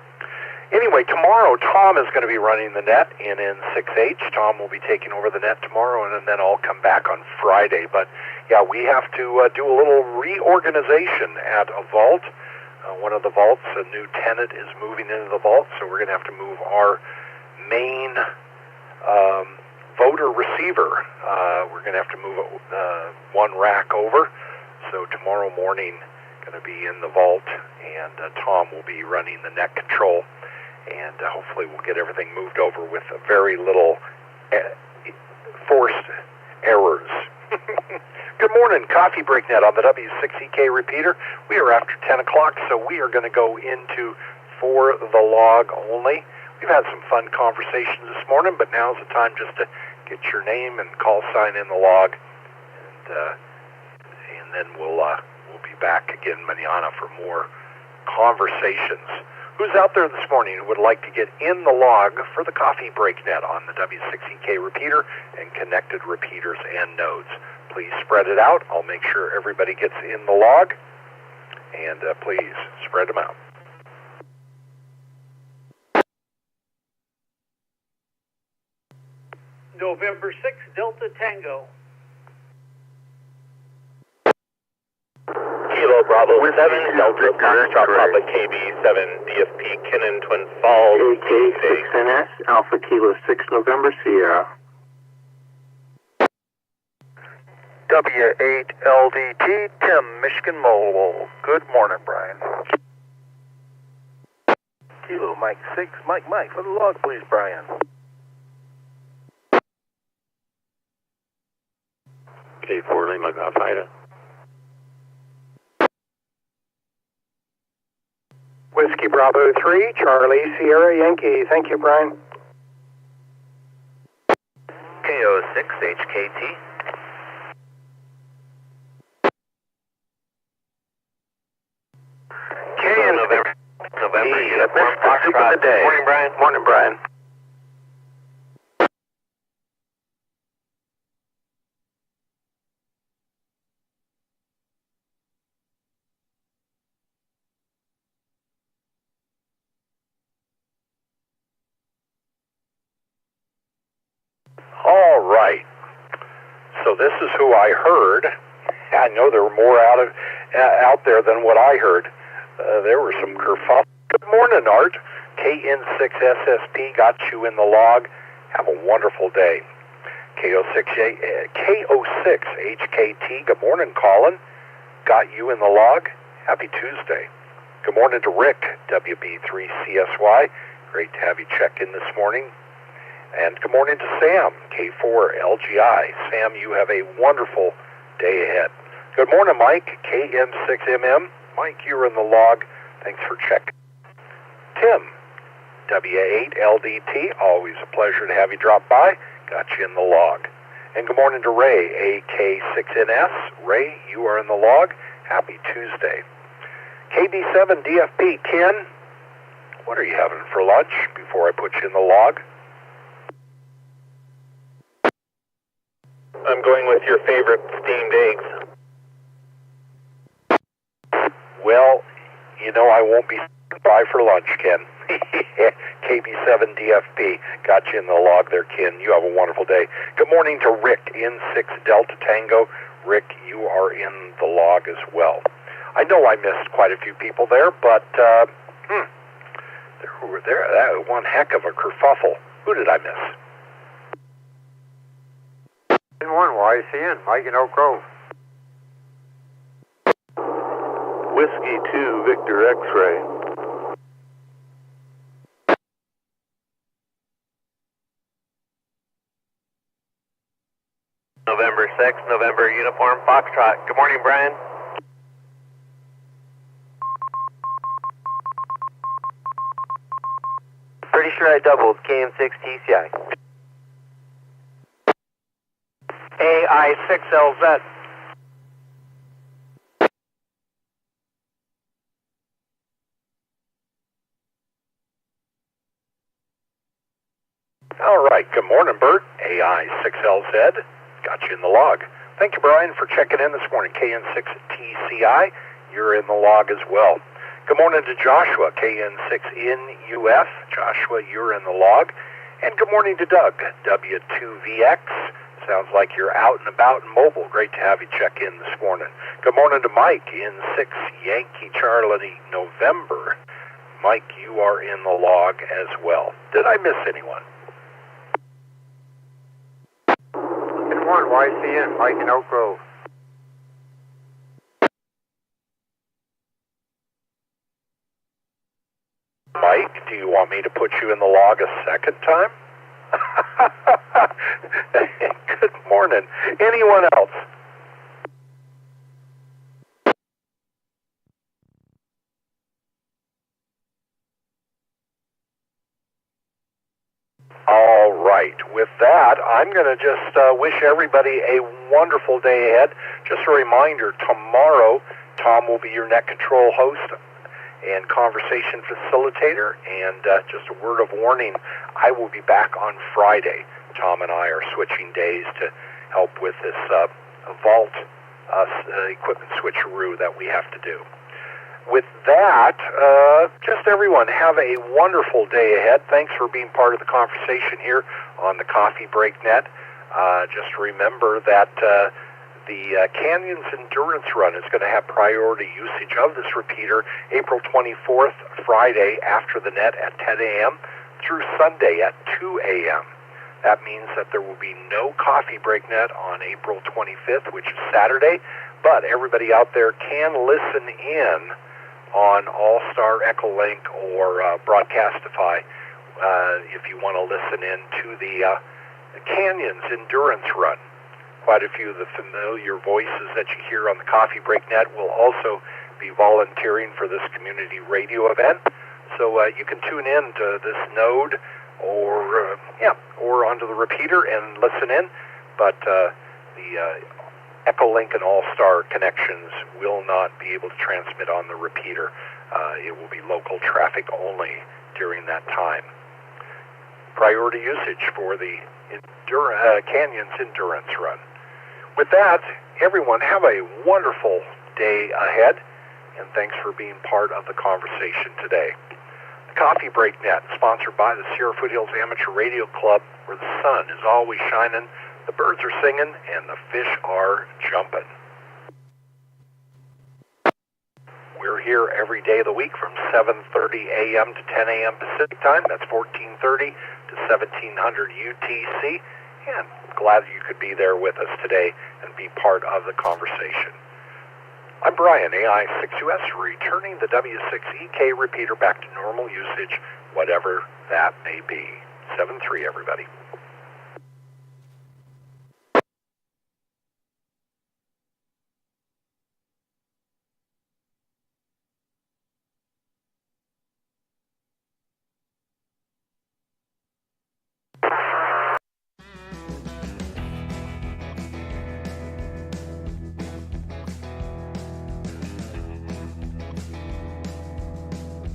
[SPEAKER 3] Anyway, tomorrow Tom is going to be running the net in 6H. Tom will be taking over the net tomorrow, and then I'll come back on Friday. But yeah, we have to do a little reorganization at a vault. One of the vaults, a new tenant is moving into the vault, so we're going to have to move our main voter receiver. We're going to have to move one rack over. So tomorrow morning, going to be in the vault, and Tom will be running the net control, and hopefully we'll get everything moved over with very little forced errors. Good morning, Coffee Break Net on the W6EK Repeater. We are after 10 o'clock, so we are going to go into For the Log Only. We've had some fun conversations this morning, but now's the time just to get your name and call sign in the log, and then we'll be back again manana for more conversations. Who's out there this morning who would like to get in the log for the Coffee Break Net on the W6EK Repeater and connected repeaters and nodes? Please spread it out. I'll make sure everybody gets in the log, and please spread them out.
[SPEAKER 5] November 6, Delta Tango.
[SPEAKER 9] Kilo Bravo 7, Delta Foxtrot Papa KB 7, DFP Kinnan Twin Falls.
[SPEAKER 23] AK6NS, Alpha Kilo 6, November Sierra.
[SPEAKER 16] W8LDT, Tim, Michigan Mobile. Good morning, Brian. Kilo Mike 6, Mike for the log, please, Brian.
[SPEAKER 23] K4 Lima Golf Theta.
[SPEAKER 24] Whiskey Bravo 3, Charlie Sierra Yankee. Thank you, Brian.
[SPEAKER 4] KO6 HKT. November Uniform Foxtrot.
[SPEAKER 24] Morning, Brian. Morning, Brian.
[SPEAKER 3] All right. So this is who I heard. I know there were more out there than what I heard. There were some kerfuffles. Good morning, Art. KN6SSP got you in the log. Have a wonderful day. KO6HKT. Good morning, Colin. Got you in the log. Happy Tuesday. Good morning to Rick, WB3CSY. Great to have you check in this morning. And good morning to Sam, K4LGI. Sam, you have a wonderful day ahead. Good morning, Mike, KM6MM. Mike, you're in the log. Thanks for checking. Tim, W8LDT. Always a pleasure to have you drop by. Got you in the log. And good morning to Ray, AK6NS. Ray, you are in the log. Happy Tuesday. KB7DFP. Ken, what are you having for lunch before I put you in the log?
[SPEAKER 9] I'm going with your favorite steamed eggs.
[SPEAKER 3] Well, you know I won't be by for lunch, Ken. KB7DFP. Got you in the log there, Ken. You have a wonderful day. Good morning to Rick, N6 Delta Tango. Rick, you are in the log as well. I know I missed quite a few people there, but there one heck of a kerfuffle Who did I miss?
[SPEAKER 6] N1 YCN, Mike in Oak Grove.
[SPEAKER 21] Whiskey 2 Victor X-Ray.
[SPEAKER 9] November 6th, November Uniform Foxtrot. Good morning, Brian.
[SPEAKER 11] Pretty sure I doubled KN6 TCI.
[SPEAKER 24] AI6LZ.
[SPEAKER 3] All right, good morning, Bert. AI6LZ. Got you in the log. Thank you, Brian, for checking in this morning. KN6TCI, you're in the log as well. Good morning to Joshua, KN6NUF. Joshua, you're in the log. And good morning to Doug, W6EK. Sounds like you're out and about and mobile. Great to have you check in this morning. Good morning to Mike, N6 Yankee Charlie November. Mike, you are in the log as well. Did I miss anyone?
[SPEAKER 6] N1 YCN, Mike in Oak Grove.
[SPEAKER 3] Mike, do you want me to put you in the log a second time? Good morning. Anyone else? All right. With that, I'm going to just wish everybody a wonderful day ahead. Just a reminder, tomorrow, Tom will be your net control host and conversation facilitator. And just a word of warning, I will be back on Friday. Tom and I are switching days to help with this vault equipment switcheroo that we have to do. With that, just everyone, have a wonderful day ahead. Thanks for being part of the conversation here on the Coffee Break Net. Just remember that the Canyons Endurance Run is going to have priority usage of this repeater April 24th, Friday, after the net at 10 a.m. through Sunday at 2 a.m. That means that there will be no Coffee Break Net on April 25th, which is Saturday, but everybody out there can listen in on AllStar, Echolink, or Broadcastify if you want to listen in to the Canyons Endurance Run. Quite a few of the familiar voices that you hear on the Coffee Break Net will also be volunteering for this community radio event. So you can tune in to this node or onto the repeater and listen in. But the Echolink and All-Star connections will not be able to transmit on the repeater. It will be local traffic only during that time. Priority usage for the Canyons Endurance Run. With that, everyone, have a wonderful day ahead, and thanks for being part of the conversation today. The Coffee Break Net, sponsored by the Sierra Foothills Amateur Radio Club, where the sun is always shining, the birds are singing, and the fish are jumping. We're here every day of the week from 7:30 a.m. to 10 a.m. Pacific Time. That's 1430 to 1700 UTC. And glad you could be there with us today and be part of the conversation. I'm Brian, AI6US, returning the W6EK repeater back to normal usage, whatever that may be. 7-3, everybody.